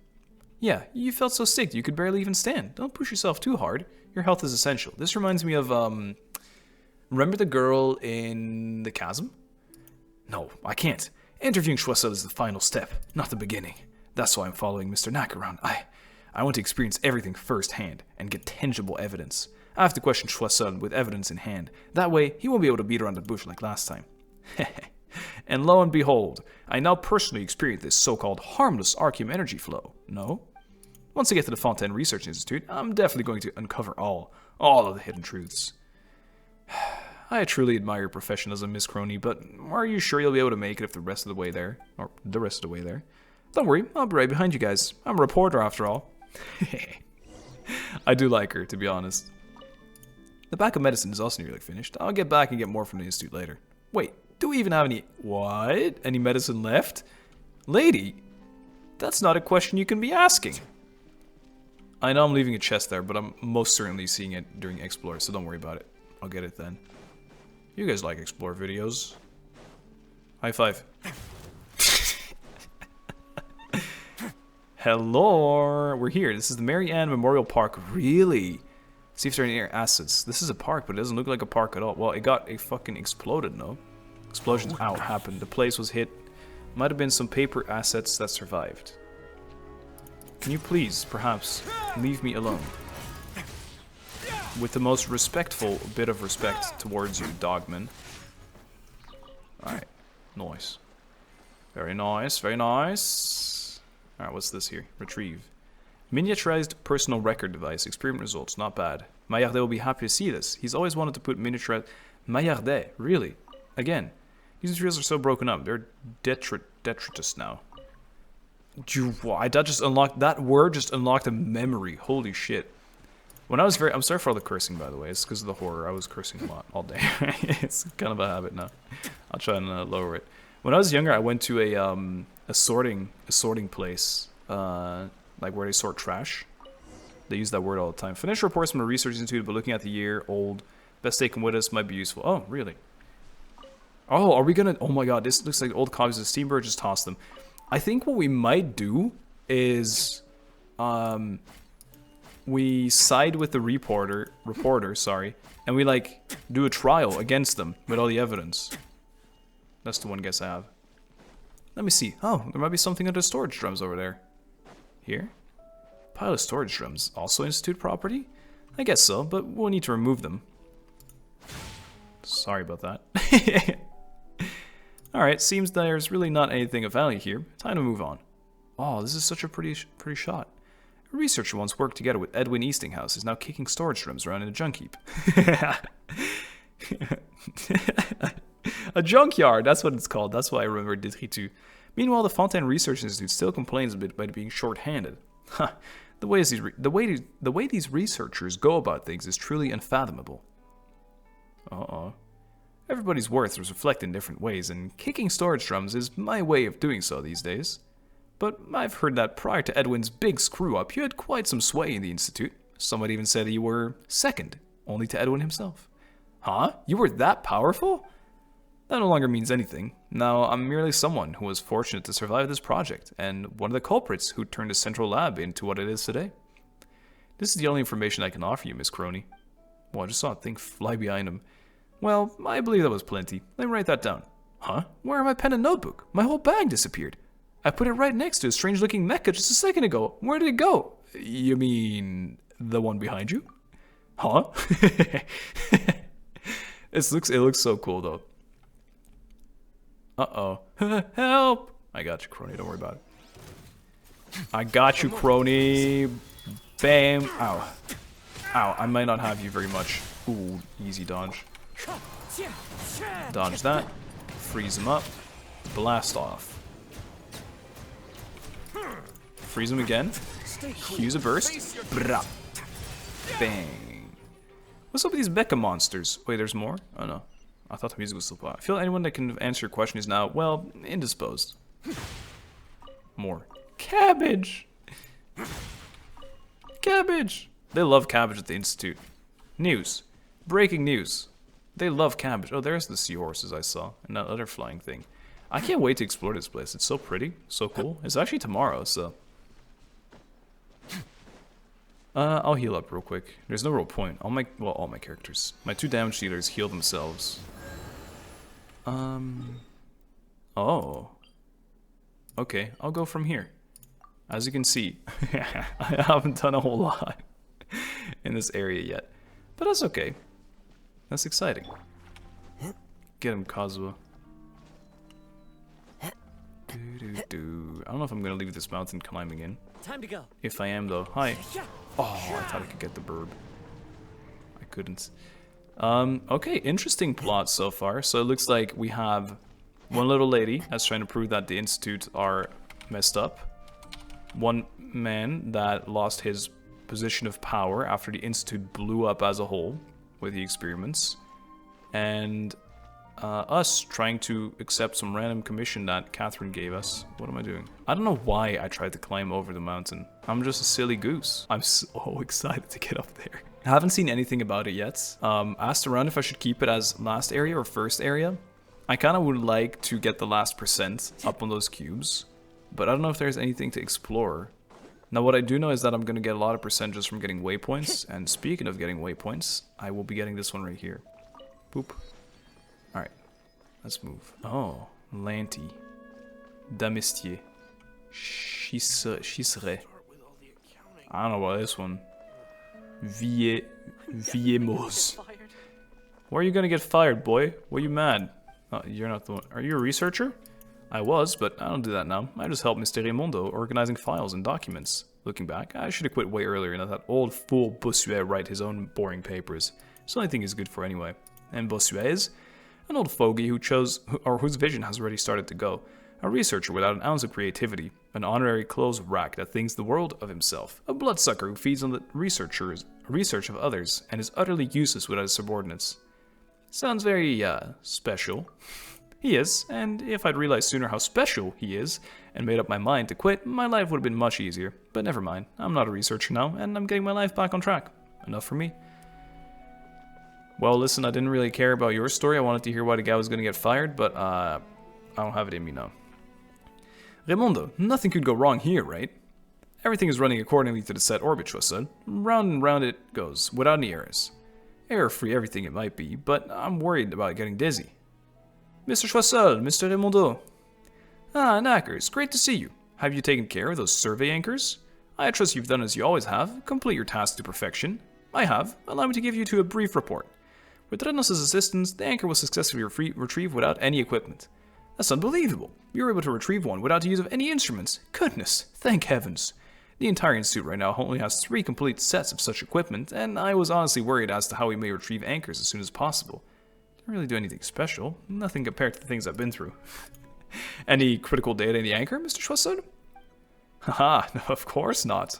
[SPEAKER 1] Yeah, you felt so sick you could barely even stand. Don't push yourself too hard. Your health is essential. This reminds me of, remember the girl in the chasm? No, I can't. Interviewing Choiseul is the final step, not the beginning. That's why I'm following Mr. Nack around. I want to experience everything firsthand and get tangible evidence. I have to question Choiseul with evidence in hand. That way, he won't be able to beat around the bush like last time. And lo and behold, I now personally experience this so-called harmless Archeum energy flow. No? Once I get to the Fontaine Research Institute, I'm definitely going to uncover all of the hidden truths. I truly admire your professionalism, Miss Crony, but are you sure you'll be able to make it the rest of the way there? Don't worry, I'll be right behind you guys. I'm a reporter after all. I do like her, to be honest. The pack of medicine is also nearly finished. I'll get back and get more from the Institute later. Wait, do we even have any... What? Any medicine left? Lady, that's not a question you can be asking. I know I'm leaving a chest there, but I'm most certainly seeing it during Explore, so don't worry about it. I'll get it then. You guys like Explore videos. High five. Hello, we're here. This is the Mary Ann Memorial Park. Really? See if there are any assets. This is a park, but it doesn't look like a park at all. Well, it got fucking exploded, no? Explosions out happened. The place was hit. Might have been some paper assets that survived. Can you please, perhaps, leave me alone? With the most respectful bit of respect towards you, dogman. Alright. Nice. Very nice, very nice. Alright, what's this here? Retrieve. Miniaturized personal record device. Experiment results. Not bad. Maillardet will be happy to see this. He's always wanted to put miniaturized... Maillardet? Really? Again. These materials are so broken up. They're detritus now. That just unlocked... That word just unlocked a memory. Holy shit. When I was very... I'm sorry for all the cursing, by the way. It's because of the horror. I was cursing a lot all day. It's kind of a habit now. I'll try and lower it. When I was younger, I went to a sorting place. Like where they sort trash. They use that word all the time. Financial reports from a research institute, but looking at the year old, best taken with us might be useful. Oh, really? Oh, are we gonna... Oh my god, this looks like old copies of Steamberg. Just toss them. I think what we might do is... we side with the reporter, sorry, and we like do a trial against them with all the evidence. That's the one guess I have. Let me see. Oh, there might be something under storage drums over there. Here? Pile of storage drums. Also Institute property? I guess so, but we'll need to remove them. Sorry about that. Alright, seems there's really not anything of value here. Time to move on. Oh, this is such a pretty shot. A researcher once worked together with Edwin Eastinghouse is now kicking storage drums around in a junk heap. A junkyard, that's what it's called. That's why I remember Detritus. Meanwhile, the Fontaine Research Institute still complains a bit about being short-handed. Huh. The way these researchers go about things is truly unfathomable. Uh-oh. Everybody's worth is reflected in different ways, and kicking storage drums is my way of doing so these days. But I've heard that prior to Edwin's big screw-up, you had quite some sway in the Institute. Some might even say that you were second, only to Edwin himself. Huh? You were that powerful? That no longer means anything. Now, I'm merely someone who was fortunate to survive this project, and one of the culprits who turned the central lab into what it is today. This is the only information I can offer you, Miss Crony. Well, I just saw a thing fly behind him. Well, I believe that was plenty. Let me write that down. Huh? Where are my pen and notebook? My whole bag disappeared. I put it right next to a strange-looking mecha just a second ago. Where did it go? You mean the one behind you? Huh? It looks so cool, though. Uh-oh. Help! I got you, Crony. Don't worry about it. I got you, Crony. Bam. Ow. Ow. I might not have you very much. Ooh, easy dodge. Dodge that. Freeze him up. Blast off. Freeze him again. Use a burst. Bra. Bang. What's up with these mecha monsters? Wait, there's more? Oh no. I thought the music was still playing. I feel anyone that can answer your question is now, well, indisposed. More. Cabbage! Cabbage! They love cabbage at the Institute. News. Breaking news. They love cabbage. Oh, there's the seahorses I saw. And that other flying thing. I can't wait to explore this place. It's so pretty. So cool. It's actually tomorrow, so... I'll heal up real quick. There's no real point. All my characters. My 2 damage dealers heal themselves. Oh. Okay, I'll go from here. As you can see, I haven't done a whole lot in this area yet. But that's okay. That's exciting. Get him, Kazuha. I don't know if I'm gonna leave this mountain climbing in.
[SPEAKER 3] Time to go.
[SPEAKER 1] If I am, though. Hi. Oh, I thought I could get the burb. I couldn't. Okay, interesting plot so far. So it looks like we have one little lady that's trying to prove that the Institute are messed up. One man that lost his position of power after the Institute blew up as a whole with the experiments. And us trying to accept some random commission that Catherine gave us. What am I doing? I don't know why I tried to climb over the mountain. I'm just a silly goose. I'm so excited to get up there. I haven't seen anything about it yet. Asked around if I should keep it as last area or first area. I kind of would like to get the last percent up on those cubes, but I don't know if there's anything to explore. Now what I do know is that I'm going to get a lot of percentages from getting waypoints, and speaking of getting waypoints, I will be getting this one right here. Boop. Alright, let's move. Oh, Lanty. Damistier. Chisseray. I don't know about this one. Viemos. Why are you gonna get fired, boy? What are you mad? Oh, you're not the one. Are you a researcher? I was, but I don't do that now. I just help Mr. Raimondo organizing files and documents. Looking back, I should have quit way earlier and let that old fool Bossuet write his own boring papers. It's the only thing he's good for anyway. And Bossuet is an old fogey whose vision has already started to go. A researcher without an ounce of creativity. An honorary clothes rack that thinks the world of himself. A bloodsucker who feeds on the research of others and is utterly useless without his subordinates. Sounds very, special. He is, and if I'd realized sooner how special he is, and made up my mind to quit, my life would have been much easier. But never mind, I'm not a researcher now, and I'm getting my life back on track. Enough for me. Well, listen, I didn't really care about your story. I wanted to hear why the guy was going to get fired, but, I don't have it in me now. Raimondo, nothing could go wrong here, right? Everything is running accordingly to the set orbit, Choiseul. Round and round it goes, without any errors. Error-free everything it might be, but I'm worried about getting dizzy. Mr. Choiseul, Mr. Raimondo. Ah, Knackers, great to see you. Have you taken care of those survey anchors? I trust you've done as you always have, complete your task to perfection. I have. Allow me to give you a brief report. With Erennyes' assistance, the anchor was successfully retrieved without any equipment. That's unbelievable. You were able to retrieve one without the use of any instruments. Goodness, thank heavens. The entire institute right now only has 3 complete sets of such equipment, and I was honestly worried as to how we may retrieve anchors as soon as possible. Didn't really do anything special. Nothing compared to the things I've been through. Any critical data in the anchor, Mr. Choiseul? Haha, no, of course not.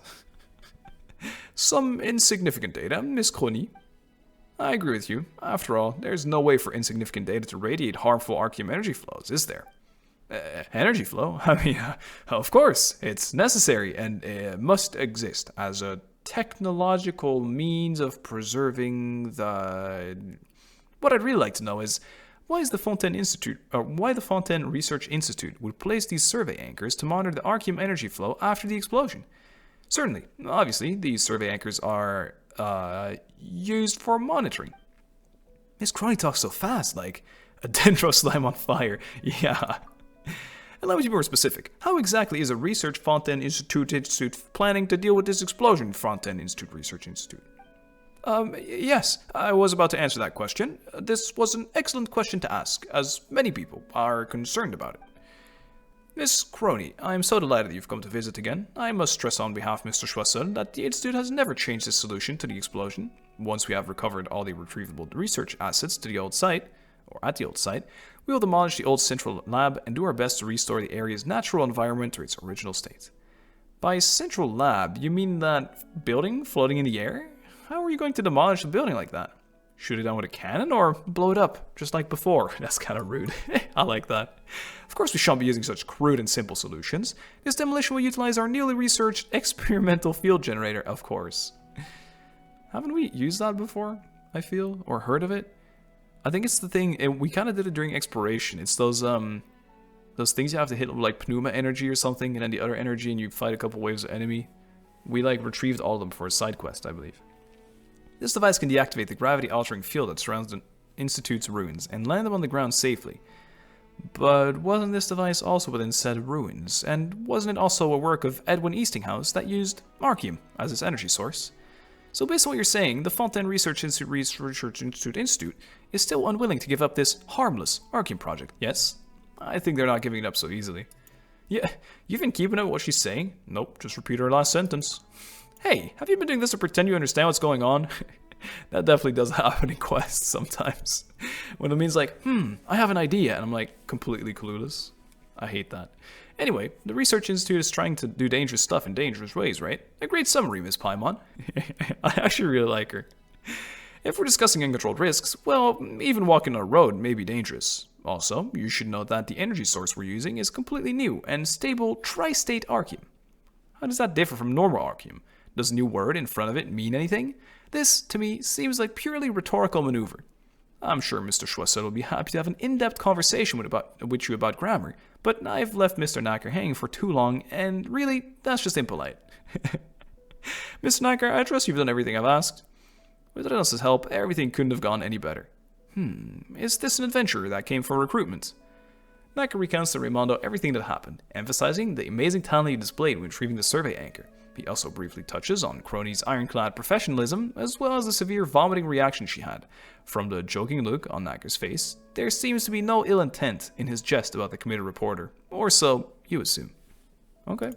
[SPEAKER 1] Some insignificant data, Miss Erennyes. I agree with you. After all, there's no way for insignificant data to radiate harmful arcane energy flows, is there? Energy flow? I mean, of course, it's necessary and must exist as a technological means of preserving the... What I'd really like to know is, why the Fontaine Research Institute would place these survey anchors to monitor the arcane energy flow after the explosion? Certainly, obviously, these survey anchors are used for monitoring. Miss Erennyes talks so fast, like a dendro slime on fire. Yeah. Allow me to be more specific. How exactly is a Research Fontaine Institute planning to deal with this explosion, Fontaine Institute Research Institute? Yes, I was about to answer that question. This was an excellent question to ask, as many people are concerned about it. Miss Erennyes, I am so delighted that you've come to visit again. I must stress on behalf of Mr. Choiseul that the Institute has never changed its solution to the explosion. Once we have recovered all the retrievable research assets to the old site, or at the old site, we will demolish the old central lab and do our best to restore the area's natural environment to its original state. By central lab, you mean that building floating in the air? How are you going to demolish a building like that? Shoot it down with a cannon or blow it up, just like before? That's kind of rude. I like that. Of course we shan't be using such crude and simple solutions. This demolition will utilize our newly researched experimental field generator, of course. Haven't we used that before, I feel? Or heard of it? I think it's the thing, we kind of did it during exploration. It's those things you have to hit with like pneuma energy or something, and then the other energy, and you fight a couple waves of enemy. We like retrieved all of them for a side quest, I believe. This device can deactivate the gravity-altering field that surrounds the Institute's ruins and land them on the ground safely. But wasn't this device also within said ruins? And wasn't it also a work of Edwin Eastinghouse that used arcane as its energy source? So based on what you're saying, the Fontaine Research Institute is still unwilling to give up this harmless arcane project, yes? I think they're not giving it up so easily. Yeah, you've been keeping up with what she's saying? Nope, just repeat her last sentence. Hey, have you been doing this to pretend you understand what's going on? That definitely does happen in quests sometimes. When it means like, I have an idea, and I'm like completely clueless. I hate that. Anyway, the Research Institute is trying to do dangerous stuff in dangerous ways, right? A great summary, Miss Paimon. I actually really like her. If we're discussing uncontrolled risks, well, even walking on a road may be dangerous. Also, you should know that the energy source we're using is completely new and stable tri-state arcane. How does that differ from normal arcane? Does a new word in front of it mean anything? This, to me, seems like purely rhetorical maneuver. I'm sure Mr. Choiseul will be happy to have an in-depth conversation with you about grammar, but I've left Mr. Knacker hanging for too long, and really, that's just impolite. Mr. Knacker, I trust you've done everything I've asked. With Erennyes' help, everything couldn't have gone any better. Is this an adventure that came from recruitment? Knacker recounts to Raimondo everything that happened, emphasizing the amazing talent he displayed when retrieving the survey anchor. He also briefly touches on Crony's ironclad professionalism, as well as the severe vomiting reaction she had. From the joking look on Nacker's face, there seems to be no ill intent in his jest about the committed reporter. Or so you assume. Okay.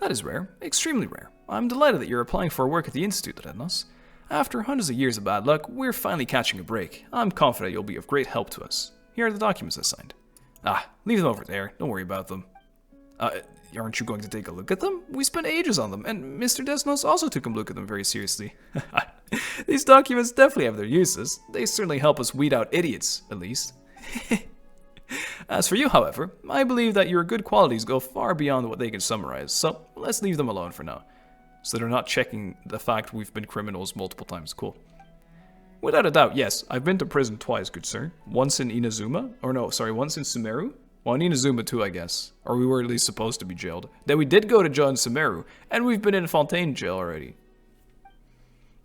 [SPEAKER 1] That is rare. Extremely rare. I'm delighted that you're applying for work at the Institute, Erennyes. After hundreds of years of bad luck, we're finally catching a break. I'm confident you'll be of great help to us. Here are the documents I signed. Ah, leave them over there. Don't worry about them. Aren't you going to take a look at them? We spent ages on them, and Mr. Desnos also took a look at them very seriously. These documents definitely have their uses. They certainly help us weed out idiots, at least. As for you, however, I believe that your good qualities go far beyond what they can summarize, so let's leave them alone for now. So they're not checking the fact we've been criminals multiple times. Cool. Without a doubt, yes, I've been to prison twice, good sir. Once in Inazuma, once in Sumeru. Well, in Inazuma too, I guess. Or we were at least supposed to be jailed. Then we did go to jail in Sumeru, and we've been in Fontaine jail already.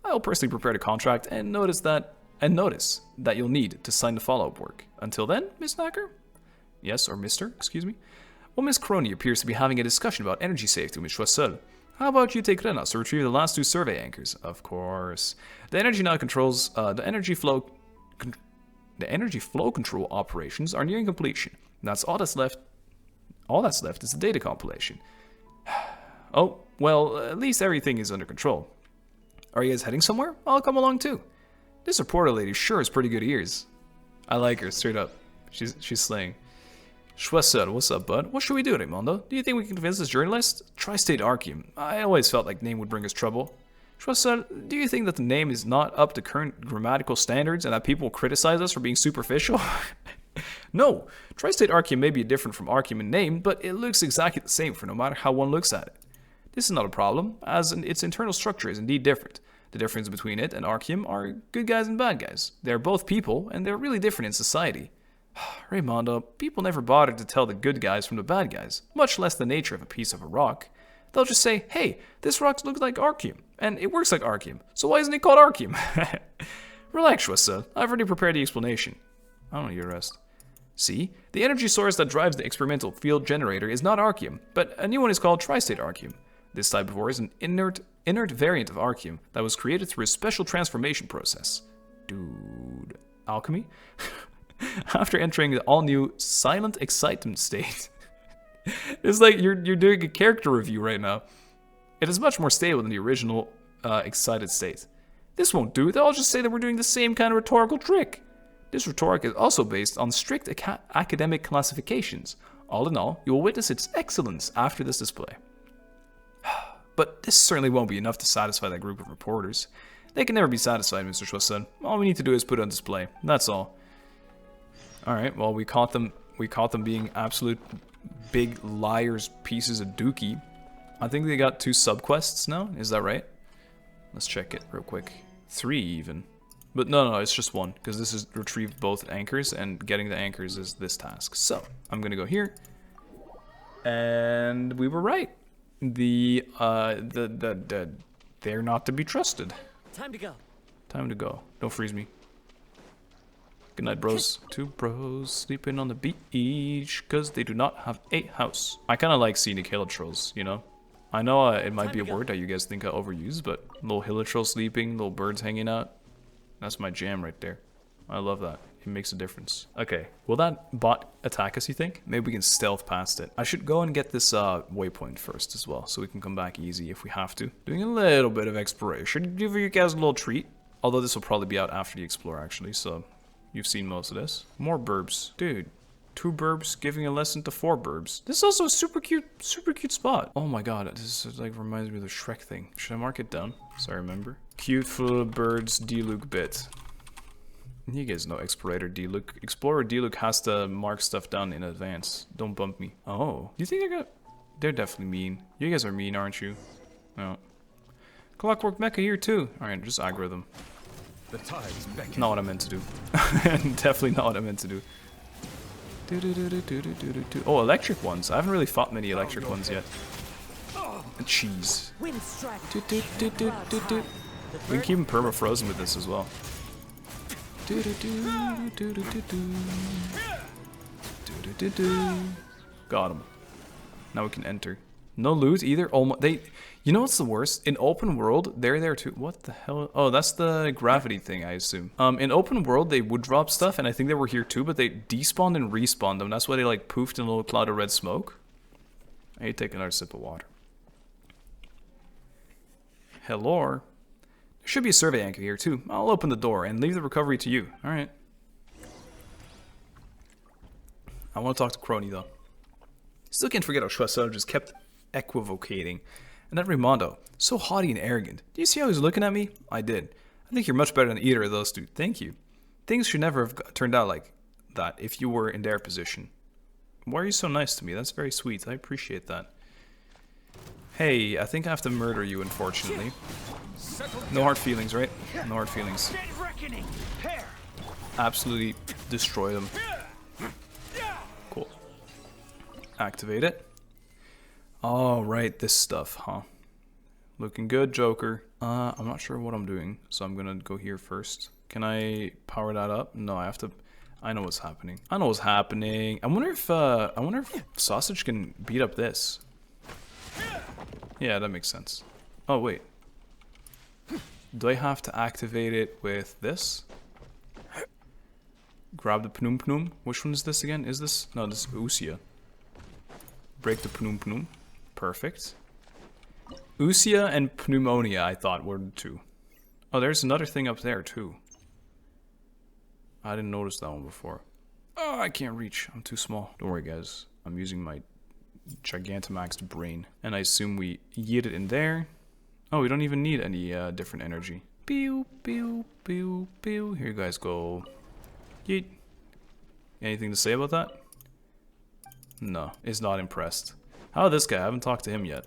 [SPEAKER 1] I'll personally prepare the contract and notice that you'll need to sign the follow-up work. Until then, Miss Nacker? Yes, or Mr., excuse me. Well, Miss Crony appears to be having a discussion about energy safety with Choiseul. How about you take Renas to retrieve the last 2 survey anchors? Of course. The energy now controls the energy flow control operations are nearing completion. That's all that's left. All that's left is the data compilation. Oh, well, at least everything is under control. Are you guys heading somewhere? I'll come along too. This reporter lady sure has pretty good ears. I like her, straight up. She's slaying. Choiseul, what's up, bud? What should we do, Raimondo? Do you think we can convince this journalist? Tri-State Archium. I always felt like name would bring us trouble. Choiseul, do you think that the name is not up to current grammatical standards and that people will criticize us for being superficial? No, Tri-State Archium may be different from Archium in name, but it looks exactly the same for no matter how one looks at it. This is not a problem, as its internal structure is indeed different. The difference between it and Archium are good guys and bad guys. They're both people, and they're really different in society. Raimondo, people never bothered to tell the good guys from the bad guys, much less the nature of a piece of a rock. They'll just say, hey, this rock looks like Archium, and it works like Archium, so why isn't it called Archium? Relax, Choiseul. I've already prepared the explanation. I don't know your rest. See, the energy source that drives the experimental field generator is not Archium, but a new one is called Tri-State Archium. This type of ore is an inert variant of Archium that was created through a special transformation process. Dude, alchemy? After entering the all-new silent excitement state. It's like you're doing a character review right now. It is much more stable than the original excited state. This won't do. They'll all just say that we're doing the same kind of rhetorical trick. This rhetoric is also based on strict academic classifications. All in all, you will witness its excellence after this display. But this certainly won't be enough to satisfy that group of reporters. They can never be satisfied, Mr. Choiseul. All we need to do is put it on display. That's all. Alright, well, we caught them being absolute big liars, pieces of dookie. I think they got 2 subquests now, is that right? Let's check it real quick. 3 even. But no, it's just 1, because this is retrieve both anchors, and getting the anchors is this task. So, I'm gonna go here. And we were right. They're not to be trusted.
[SPEAKER 3] Time to go.
[SPEAKER 1] Time to go. Don't freeze me. Good night, bros. 2 bros sleeping on the beach because they do not have a house. I kind of like scenic hilitrolls, you know? I know it might be a word that you guys think I overuse, but little hilitroll sleeping, little birds hanging out. That's my jam right there. I love that. It makes a difference. Okay, will that bot attack us, you think? Maybe we can stealth past it. I should go and get this waypoint first as well, so we can come back easy if we have to. Doing a little bit of exploration. Give you guys a little treat. Although this will probably be out after the explore, actually, so you've seen most of this. More burbs. Dude, 2 burbs giving a lesson to 4 burbs. This is also a super cute spot. Oh my god, this is, like reminds me of the Shrek thing. Should I mark it down so I remember? Cute full of birds, D-Luke bit. You guys know Explorer D-Luke. Explorer D-Luke has to mark stuff down in advance. Don't bump me. Oh, do you think they're definitely mean. You guys are mean, aren't you? No. Clockwork Mecha here too. Alright, just aggro them.
[SPEAKER 4] The tides beckon.
[SPEAKER 1] Not what I meant to do. Definitely not what I meant to do. Oh, electric ones. I haven't really fought many electric ones yet. Cheese. We can keep him perma-frozen with this as well. Got him. Now we can enter. No loot either. Almost they. You know what's the worst? In open world, they're there too. What the hell? Oh, that's the gravity thing, I assume. In open world, they would drop stuff, and I think they were here too, but they despawned and respawned them. That's why they like poofed in a little cloud of red smoke. I need to take another sip of water. Hello. There should be a survey anchor here too. I'll open the door and leave the recovery to you. All right. I want to talk to Crony though. Still can't forget how Schwester just kept equivocating. And that Raimondo, so haughty and arrogant. Do you see how he's looking at me? I did. I think you're much better than either of those two. Thank you. Things should never have turned out like that if you were in their position. Why are you so nice to me? That's very sweet. I appreciate that. Hey, I think I have to murder you, unfortunately. No hard feelings, right? No hard feelings. Absolutely destroy them. Cool. Activate it. Oh, right, this stuff, huh? Looking good, Joker. I'm not sure what I'm doing, so I'm gonna go here first. Can I power that up? No, I have to. I know what's happening. I know what's happening. I wonder if Sausage can beat up this. Yeah, that makes sense. Oh wait. Do I have to activate it with this? Grab the Pnoom Pnoom. Which one is this again? Is this? No, this is Usia. Break the Pnoom Pnoom. Perfect. Usia and Pneumonia, I thought, were the two. Oh, there's another thing up there, too. I didn't notice that one before. Oh, I can't reach. I'm too small. Don't worry, guys. I'm using my Gigantamaxed brain. And I assume we yeet it in there. Oh, we don't even need any different energy. Pew, pew, pew, pew. Here you guys go. Yeet. Anything to say about that? No, is not impressed. How about this guy? I haven't talked to him yet.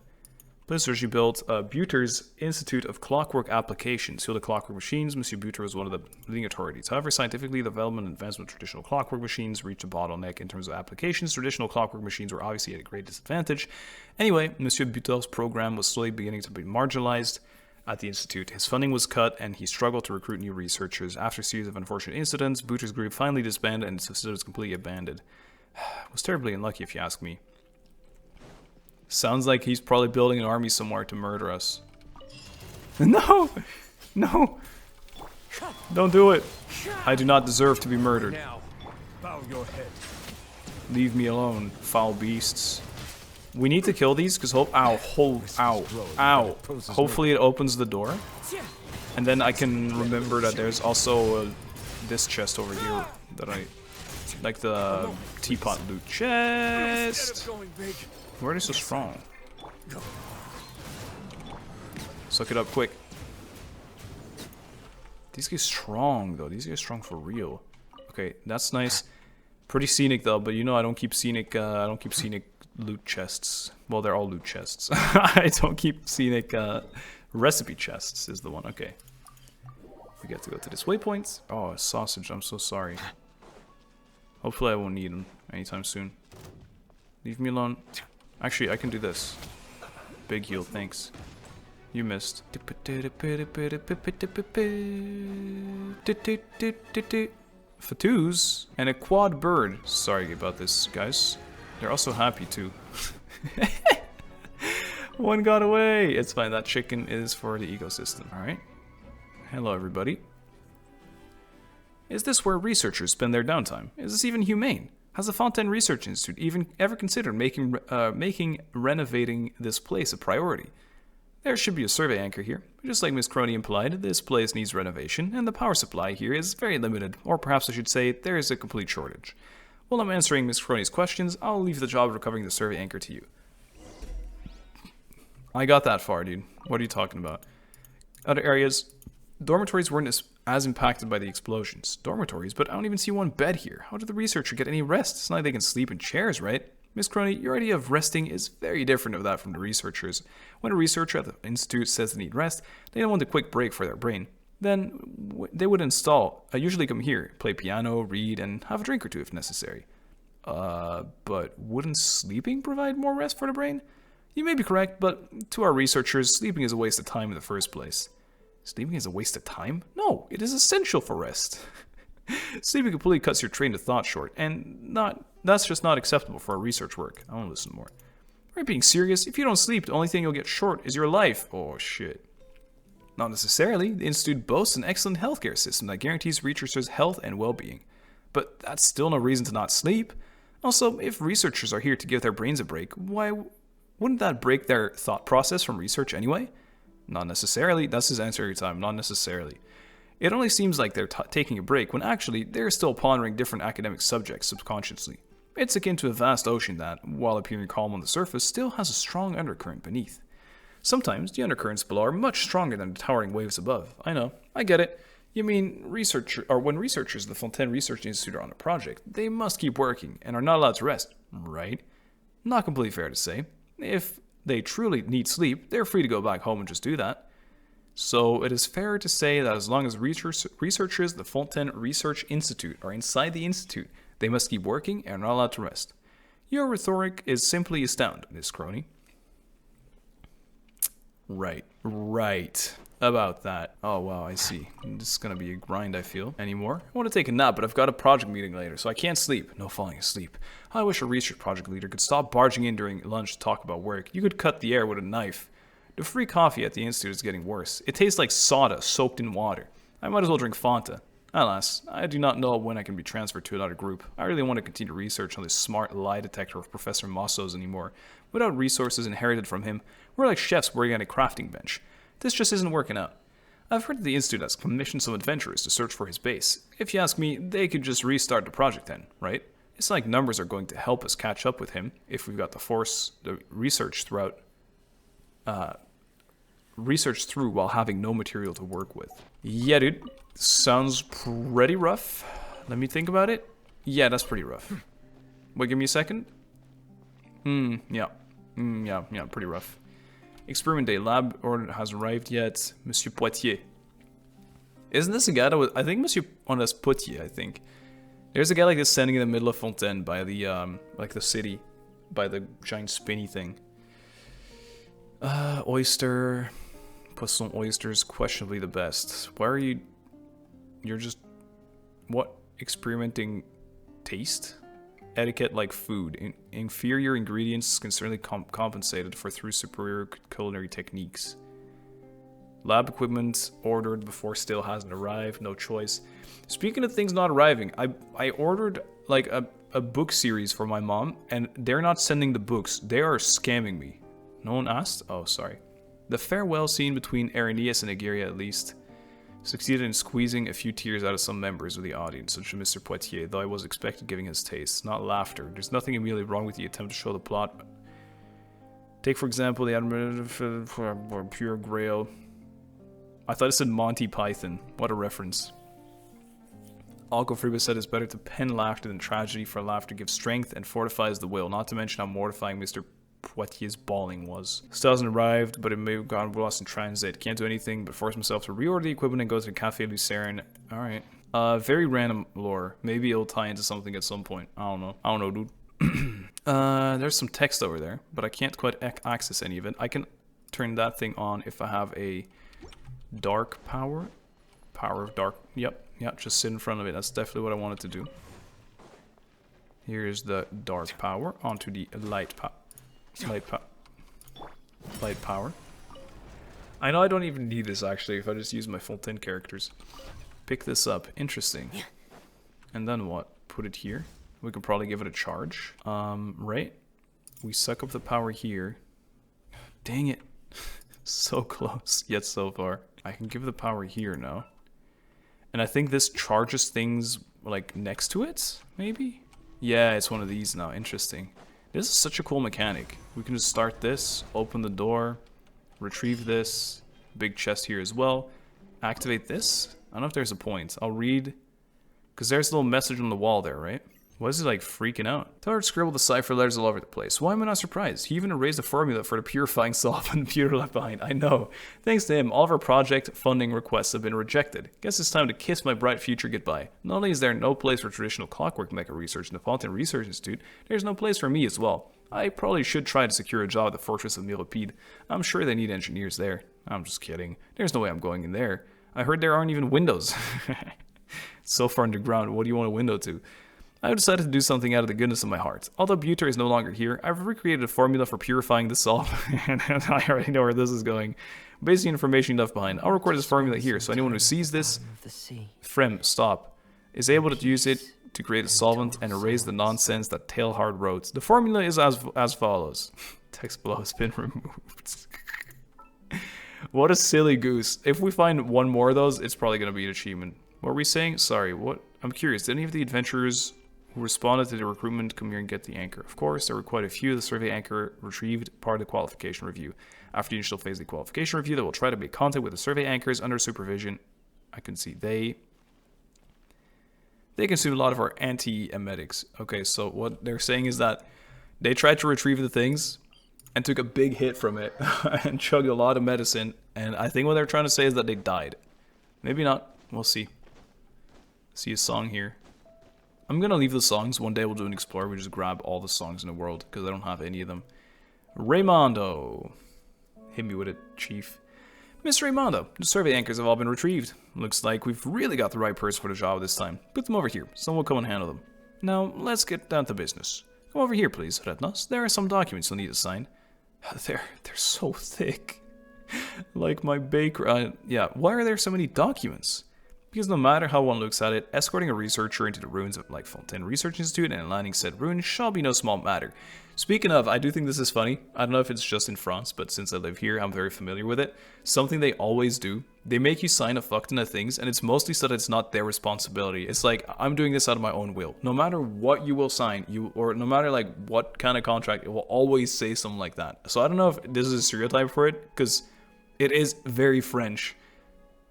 [SPEAKER 1] Blizzard, you built Buter's Institute of Clockwork Applications. Field of clockwork machines, Monsieur Buter was one of the leading authorities. However, scientifically, the development and advancement of traditional clockwork machines reached a bottleneck in terms of applications. Traditional clockwork machines were obviously at a great disadvantage. Anyway, Monsieur Buter's program was slowly beginning to be marginalized at the Institute. His funding was cut, and he struggled to recruit new researchers. After a series of unfortunate incidents, Buter's group finally disbanded, and its facility was completely abandoned. It was terribly unlucky, if you ask me. Sounds like he's probably building an army somewhere to murder us. No! No! Don't do it! I do not deserve to be murdered.
[SPEAKER 4] Now, bow your head.
[SPEAKER 1] Leave me alone, foul beasts. We need to kill these because ow. Hopefully it opens the door. And then I can remember that there's also this chest over here that I... Like the teapot loot chest. Why are they so strong? Suck it up quick. These guys strong though. These guys strong for real. Okay, that's nice. Pretty scenic though, but you know I don't keep scenic. I don't keep scenic loot chests. Well, they're all loot chests. I don't keep scenic recipe chests. Is the one. Okay. We get to go to this waypoint. Oh, sausage. I'm so sorry. Hopefully I won't need them anytime soon. Leave me alone. Actually, I can do this. Big heal, thanks. You missed. Fatous and a quad bird. Sorry about this, guys. They're also happy too. One got away. It's fine. That chicken is for the ecosystem. All right. Hello, everybody. Is this where researchers spend their downtime? Is this even humane? Has the Fontaine Research Institute even ever considered making renovating this place a priority? There should be a survey anchor here. Just like Miss Crony implied, this place needs renovation, and the power supply here is very limited, or perhaps I should say there is a complete shortage. While I'm answering Miss Crony's questions, I'll leave the job of recovering the survey anchor to you. I got that far, dude. What are you talking about? Other areas... Dormitories weren't as impacted by the explosions. Dormitories? But I don't even see one bed here. How did the researcher get any rest? It's not like they can sleep in chairs, right? Miss Crony, your idea of resting is very different of that from the researchers. When a researcher at the institute says they need rest, they don't want a quick break for their brain. Then they would usually come here, play piano, read, and have a drink or two if necessary. But wouldn't sleeping provide more rest for the brain? You may be correct, but to our researchers, sleeping is a waste of time in the first place. Sleeping is a waste of time? No, it is essential for rest. Sleeping completely cuts your train of thought short, and that's just not acceptable for our research work. I want to listen more. Are you being serious? If you don't sleep, the only thing you'll get short is your life. Oh, shit. Not necessarily. The Institute boasts an excellent healthcare system that guarantees researchers' health and well-being. But that's still no reason to not sleep. Also, if researchers are here to give their brains a break, why wouldn't that break their thought process from research anyway? Not necessarily. That's his answer every time. Not necessarily. It only seems like they're taking a break when actually they're still pondering different academic subjects subconsciously. It's akin to a vast ocean that, while appearing calm on the surface, still has a strong undercurrent beneath. Sometimes the undercurrents below are much stronger than the towering waves above. I know, I get it. You mean when researchers at the Fontaine Research Institute are on a project, they must keep working and are not allowed to rest, right? Not completely fair to say. If they truly need sleep, they're free to go back home and just do that. So it is fair to say that as long as researchers at the Fontaine Research Institute are inside the institute, they must keep working and are not allowed to rest. Your rhetoric is simply astounding, Miss Crony. Right. About that. Oh, wow, I see. This is gonna be a grind, I feel. Anymore? I want to take a nap, but I've got a project meeting later, so I can't sleep. No falling asleep. I wish a research project leader could stop barging in during lunch to talk about work. You could cut the air with a knife. The free coffee at the institute is getting worse. It tastes like soda soaked in water. I might as well drink Fanta. Alas, I do not know when I can be transferred to another group. I really want to continue research on this smart lie detector of Professor Mosso's anymore. Without resources inherited from him, we're like chefs working at a crafting bench. This just isn't working out. I've heard that the Institute has commissioned some adventurers to search for his base. If you ask me, they could just restart the project then, right? It's like numbers are going to help us catch up with him if we've got the research through while having no material to work with. Yeah, dude. Sounds pretty rough. Let me think about it. Yeah, that's pretty rough. Wait, give me a second. Yeah, pretty rough. Experiment Day. Lab order has arrived yet. Monsieur Poitier. Isn't this a guy that was... I think Monsieur Honest Poitier, I think. There's a guy like this standing in the middle of Fontaine by the, like the city. By the giant spinny thing. Oyster... Poisson oysters, questionably the best. Why are you... You're just... What? Experimenting taste? Etiquette like food. Inferior ingredients can certainly compensated for through superior culinary techniques. Lab equipment ordered before still hasn't arrived. No choice. Speaking of things not arriving, I ordered like a book series for my mom, and they're not sending the books. They are scamming me. No one asked? Oh, sorry. The farewell scene between Erennyes and Egeria, at least, succeeded in squeezing a few tears out of some members of the audience, such as Mr. Poitier, though I was expected giving his taste, not laughter. There's nothing immediately wrong with the attempt to show the plot. Take, for example, the admirable Pure Grail. I thought it said Monty Python. What a reference. Alco Friba said it's better to pen laughter than tragedy, for laughter gives strength and fortifies the will, not to mention how mortifying Mr. Poitier's bawling was. Still hasn't arrived, but it may have gotten lost in transit. Can't do anything but force himself to reorder the equipment and go to the Café Lucerne. Alright. Very random lore. Maybe it'll tie into something at some point. I don't know, dude. There's some text over there, but I can't quite access any of it. I can turn that thing on if I have a dark power. Power of dark. Yep, just sit in front of it. That's definitely what I wanted to do. Here's the dark power onto the light power. Light power. I know I don't even need this actually if I just use my Fontaine characters. Pick this up. Interesting. And then what? Put it here. We can probably give it a charge. Right? We suck up the power here. Dang it. So close, yet so far. I can give the power here now. And I think this charges things like next to it, maybe? Yeah, it's one of these now. Interesting. This is such a cool mechanic. We can just start this, open the door, retrieve this, big chest here as well, activate this. I don't know if there's a point. I'll read, because there's a little message on the wall there, right? What is it like freaking out? Tellard scribbled the cipher letters all over the place. Why am I not surprised? He even erased the formula for the purifying salt on the computer left behind. I know. Thanks to him, all of our project funding requests have been rejected. Guess it's time to kiss my bright future goodbye. Not only is there no place for traditional clockwork mecha research in the Fontaine Research Institute, there's no place for me as well. I probably should try to secure a job at the Fortress of Millipede. I'm sure they need engineers there. I'm just kidding. There's no way I'm going in there. I heard there aren't even windows. It's so far underground. What do you want a window to? I've decided to do something out of the goodness of my heart. Although butyr is no longer here, I've recreated a formula for purifying the solvent, and I already know where this is going. Based on the information left behind, I'll record this formula here, so anyone who sees this, Frem, stop, is able to use it to create a solvent and erase the nonsense that Tailhard wrote. The formula is as follows. Text below has been removed. What a silly goose. If we find one more of those, it's probably going to be an achievement. What were we saying? Sorry, what? I'm curious. Did any of the adventurers who responded to the recruitment come here and get the anchor? Of course, there were quite a few. The survey anchor retrieved part of the qualification review. After the initial phase of the qualification review, they will try to make contact with the survey anchors under supervision. I can see they consume a lot of our anti-emetics. Okay, so what they're saying is that they tried to retrieve the things and took a big hit from it and chugged a lot of medicine. And I think what they're trying to say is that they died. Maybe not. We'll see. See a song here. I'm gonna leave the songs. One day we'll do an explore. We just grab all the songs in the world because I don't have any of them. Raymondo. Hit me with it, Chief. Mr. Raymondo, the survey anchors have all been retrieved. Looks like we've really got the right person for the job this time. Put them over here. Someone will come and handle them. Now, let's get down to business. Come over here, please, Erennyes. There are some documents you'll need to sign. They're so thick. Like my baker. Yeah, why are there so many documents? Because no matter how one looks at it, escorting a researcher into the ruins of like Fontaine Research Institute and aligning said ruins shall be no small matter. Speaking of, I do think this is funny. I don't know if it's just in France, but since I live here, I'm very familiar with it. Something they always do, they make you sign a fuck ton of things, and it's mostly so that it's not their responsibility. It's like, I'm doing this out of my own will. No matter what you will sign, or no matter like what kind of contract, it will always say something like that. So I don't know if this is a stereotype for it, because it is very French.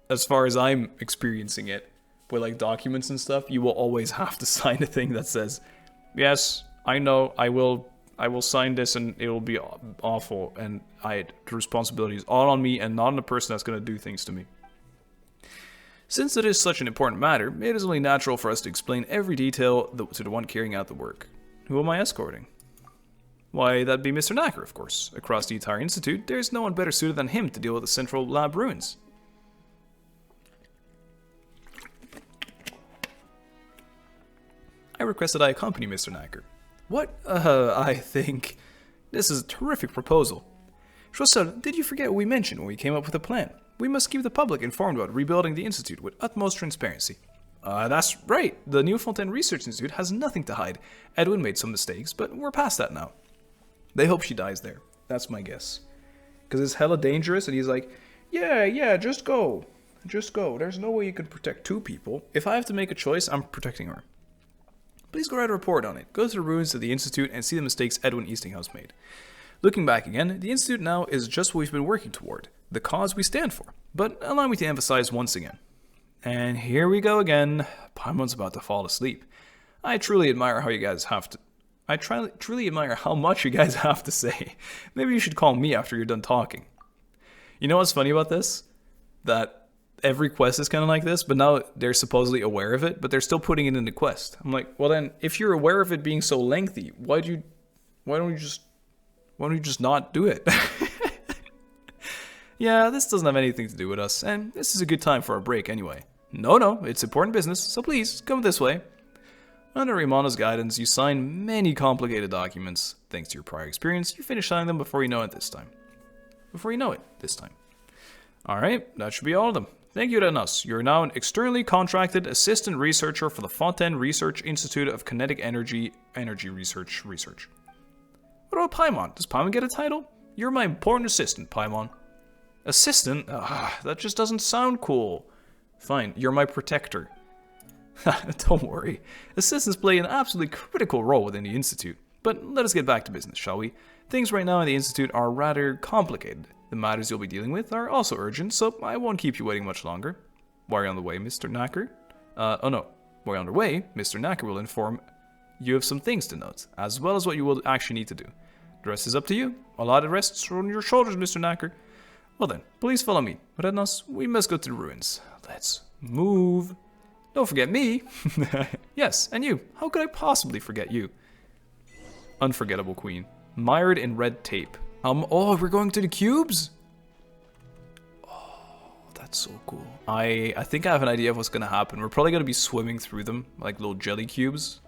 [SPEAKER 1] As far as I'm experiencing it, with like documents and stuff, you will always have to sign a thing that says, yes, I know, I will sign this and it will be awful, and the responsibility is all on me and not on the person that's going to do things to me. Since it is such an important matter, it is only natural for us to explain every detail to the one carrying out the work. Who am I escorting? Why, that'd be Mr. Knacker, of course. Across the entire institute, there's no one better suited than him to deal with the central lab ruins. I request that I accompany Mr. Knacker. What? I think this is a terrific proposal. Schwester, did you forget what we mentioned when we came up with a plan? We must keep the public informed about rebuilding the institute with utmost transparency. That's right. The new Fontaine Research Institute has nothing to hide. Edwin made some mistakes, but we're past that now. They hope she dies there. That's my guess. Because it's hella dangerous, and he's like, yeah, just go. Just go. There's no way you can protect two people. If I have to make a choice, I'm protecting her. Please go write a report on it. Go to the ruins of the Institute and see the mistakes Edwin Eastinghouse made. Looking back again, the Institute now is just what we've been working toward, the cause we stand for. But allow me to emphasize once again. And here we go again. Paimon's about to fall asleep. I truly admire how much you guys have to say. Maybe you should call me after you're done talking. You know what's funny about this? That every quest is kind of like this, but now they're supposedly aware of it, but they're still putting it in the quest. I'm like, well then, if you're aware of it being so lengthy, why don't you just not do it? Yeah, this doesn't have anything to do with us, and this is a good time for a break anyway. No, it's important business, so please, come this way. Under Raymondo's guidance, you sign many complicated documents. Thanks to your prior experience, you finish signing them before you know it this time. Alright, that should be all of them. Thank you, Erennyes. You're now an externally contracted assistant researcher for the Fontaine Research Institute of Kinetic Energy Research. What about Paimon? Does Paimon get a title? You're my important assistant, Paimon. Assistant? That just doesn't sound cool. Fine, you're my protector. Don't worry. Assistants play an absolutely critical role within the Institute. But let us get back to business, shall we? Things right now in the Institute are rather complicated. The matters you'll be dealing with are also urgent, so I won't keep you waiting much longer. While you're on the way, Mr. Knacker? While you're on the way, Mr. Knacker will inform you of some things to note, as well as what you will actually need to do. The rest is up to you. A lot of rests on your shoulders, Mr. Knacker. Well then, please follow me. Erennyes, we must go to the ruins. Let's move. Don't forget me. Yes, and you. How could I possibly forget you? Unforgettable queen. Mired in red tape. Oh, we're going to the cubes? Oh, that's so cool. I think I have an idea of what's going to happen. We're probably going to be swimming through them, like little jelly cubes.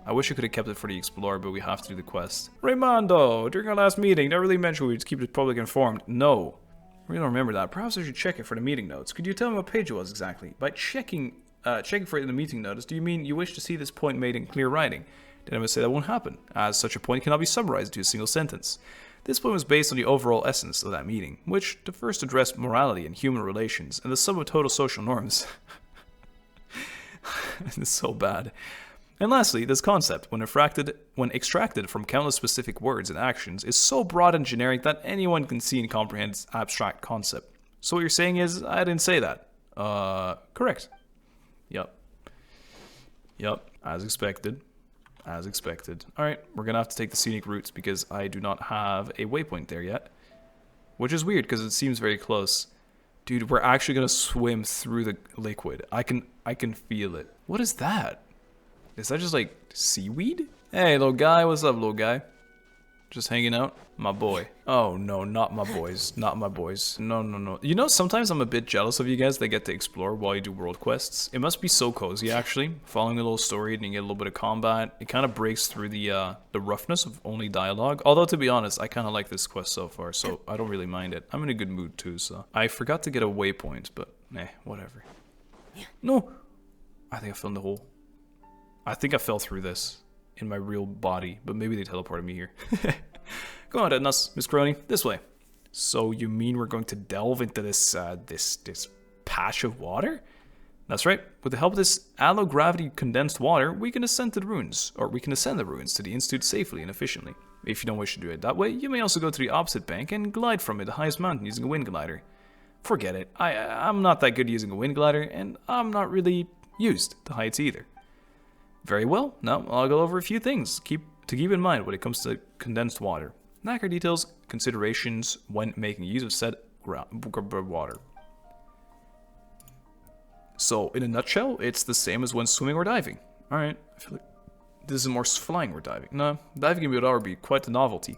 [SPEAKER 1] I wish I could have kept it for the Explorer, but we have to do the quest. Raimondo, during our last meeting, they really mentioned we'd keep the public informed. No. We don't remember that. Perhaps I should check it for the meeting notes. Could you tell me what page it was exactly? By checking for it in the meeting notice, do you mean you wish to see this point made in clear writing? Then I must say that won't happen, as such a point cannot be summarized into a single sentence. This point was based on the overall essence of that meeting, which the first addressed morality and human relations, and the sum of total social norms. It's so bad. And lastly, this concept, when extracted from countless specific words and actions, is so broad and generic that anyone can see and comprehend its abstract concept. So what you're saying is, I didn't say that. Correct. Yep. As expected. Alright, we're gonna have to take the scenic routes because I do not have a waypoint there yet. Which is weird because it seems very close. Dude, we're actually gonna swim through the liquid. I can feel it. What is that? Is that just like seaweed? Hey, little guy, what's up, little guy? Just hanging out? My boy. Oh no, not my boys. Not my boys. No. You know, sometimes I'm a bit jealous of you guys that get to explore while you do world quests. It must be so cozy, actually. Following a little story and you get a little bit of combat. It kind of breaks through the roughness of only dialogue. Although, to be honest, I kind of like this quest so far, so I don't really mind it. I'm in a good mood too, so. I forgot to get a waypoint, but whatever. No! I think I fell in the hole. I think I fell through this in my real body, but maybe they teleported me here. Go on, Erennyes, Miss Crony, this way. So you mean we're going to delve into this this patch of water? That's right. With the help of this allo-gravity condensed water, we can ascend to the ruins, or we can ascend the ruins to the Institute safely and efficiently. If you don't wish to do it that way, you may also go to the opposite bank and glide from it to the highest mountain using a wind glider. Forget it. I'm not that good using a wind glider, and I'm not really used to heights either. Very well, now I'll go over a few things to keep in mind when it comes to condensed water. Knacker details considerations when making use of said water. So, in a nutshell, it's the same as when swimming or diving. Alright, I feel like this is more flying or diving. No, diving would be quite the novelty.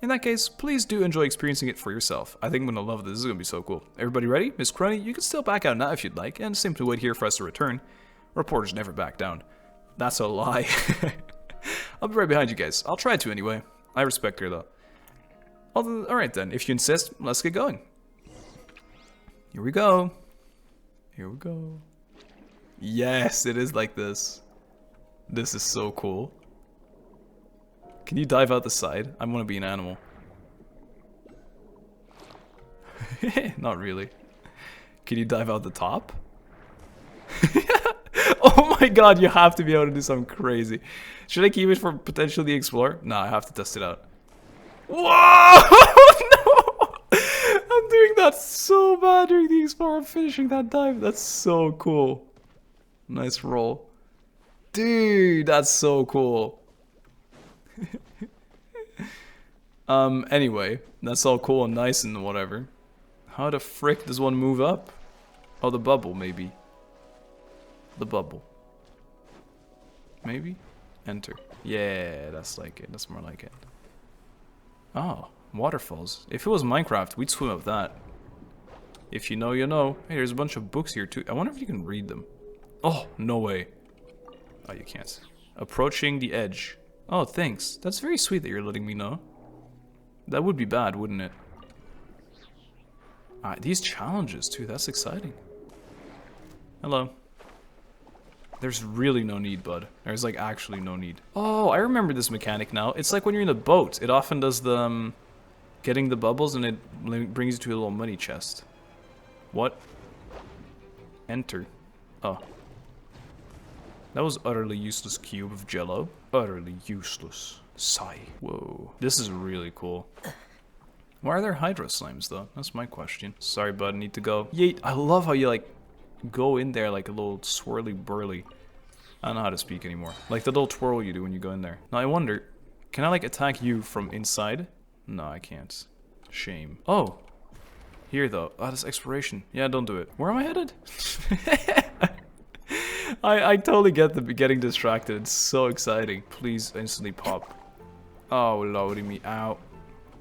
[SPEAKER 1] In that case, please do enjoy experiencing it for yourself. I think I'm gonna love this. This is gonna be so cool. Everybody ready? Miss Crony, you can still back out now if you'd like, and simply wait here for us to return. Reporters never back down. That's a lie. I'll be right behind you guys. I'll try to anyway. I respect her though. Alright then, if you insist, let's get going. Here we go. Yes, it is like this. This is so cool. Can you dive out the side? I want to be an animal. Not really. Can you dive out the top? Oh my god, you have to be able to do something crazy. Should I keep it for potentially the Explorer? No, I have to test it out. Whoa! No! I'm doing that so bad during the Explorer. I'm finishing that dive. That's so cool. Nice roll. Dude, that's so cool. Anyway, that's all cool and nice and whatever. How the frick does one move up? Oh, the bubble, maybe. The bubble. Maybe? Enter. Yeah, that's like it. That's more like it. Oh, waterfalls. If it was Minecraft, we'd swim up that. If you know, you know. Hey, there's a bunch of books here too. I wonder if you can read them. Oh, no way. Oh, you can't. Approaching the edge. Oh, thanks. That's very sweet that you're letting me know. That would be bad, wouldn't it? These challenges too, that's exciting. Hello. There's really no need, bud. There's like actually no need. Oh, I remember this mechanic now. It's like when you're in a boat. It often does the getting the bubbles and it brings you to a little money chest. What? Enter. Oh. That was utterly useless cube of jello. Utterly useless. Sigh. Whoa. This is really cool. Why are there hydro slimes though? That's my question. Sorry, bud. Need to go. Yeet. I love how you like go in there like a little swirly burly. I don't know how to speak anymore. Like the little twirl you do when you go in there. Now I wonder, can I like attack you from inside? No, I can't. Shame. Oh. Here though. Oh, that's exploration. Yeah, don't do it. Where am I headed? I totally get the getting distracted. It's so exciting. Please instantly pop. Oh, loading me out.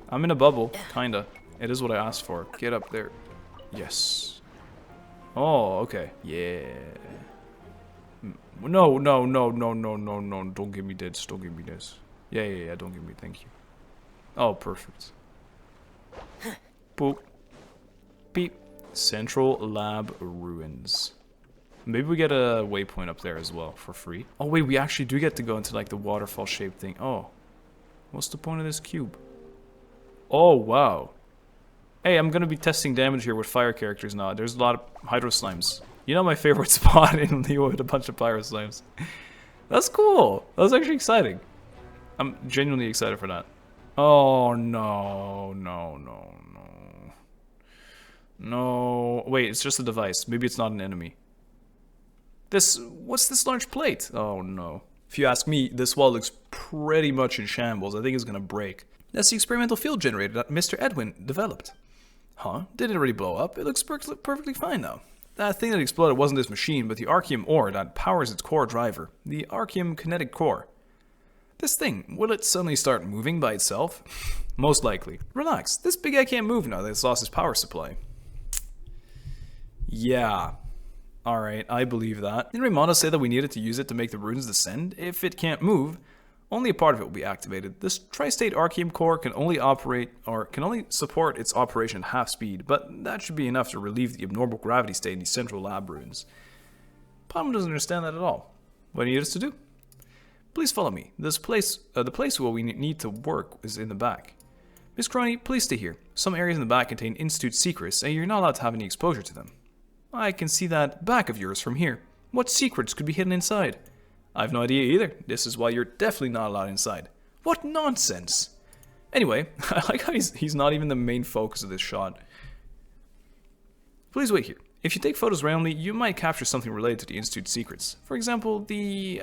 [SPEAKER 1] I'm in a bubble, kinda. It is what I asked for. Get up there. Yes. Oh, okay. Yeah. No, no, no, no, no, no, no. Don't give me this. Don't give me this. Yeah. Don't give me. Thank you. Oh, perfect. Boop. Beep. Central Lab Ruins. Maybe we get a waypoint up there as well for free. Oh, wait. We actually do get to go into, like, the waterfall shaped thing. Oh. What's the point of this cube? Oh, wow. Hey, I'm gonna be testing damage here with fire characters now. There's a lot of hydro slimes. You know my favorite spot in Leo with a bunch of pyro slimes. That's cool. That was actually exciting. I'm genuinely excited for that. Oh, no. No. Wait, it's just a device. Maybe it's not an enemy. What's this large plate? Oh, no. If you ask me, this wall looks pretty much in shambles. I think it's gonna break. That's the experimental field generator that Mr. Edwin developed. Huh? Did it already blow up? It looks perfectly fine now. That thing that exploded wasn't this machine, but the Archeum ore that powers its core driver. The Archeum kinetic core. This thing, will it suddenly start moving by itself? Most likely. Relax, this big guy can't move now that it's lost its power supply. Yeah. Alright, I believe that. Didn't Raimondo say that we needed to use it to make the runes descend? If it can't move, only a part of it will be activated. This tri-state Archeum core can only support its operation at half speed, but that should be enough to relieve the abnormal gravity state in the central lab ruins. Palmer doesn't understand that at all. What do you need us to do? Please follow me. The place where we need to work is in the back. Miss Crony, please stay here. Some areas in the back contain Institute secrets, and you're not allowed to have any exposure to them. I can see that back of yours from here. What secrets could be hidden inside? I have no idea either. This is why you're definitely not allowed inside. What nonsense! Anyway, I like how he's not even the main focus of this shot. Please wait here. If you take photos randomly, you might capture something related to the Institute's secrets. For example, the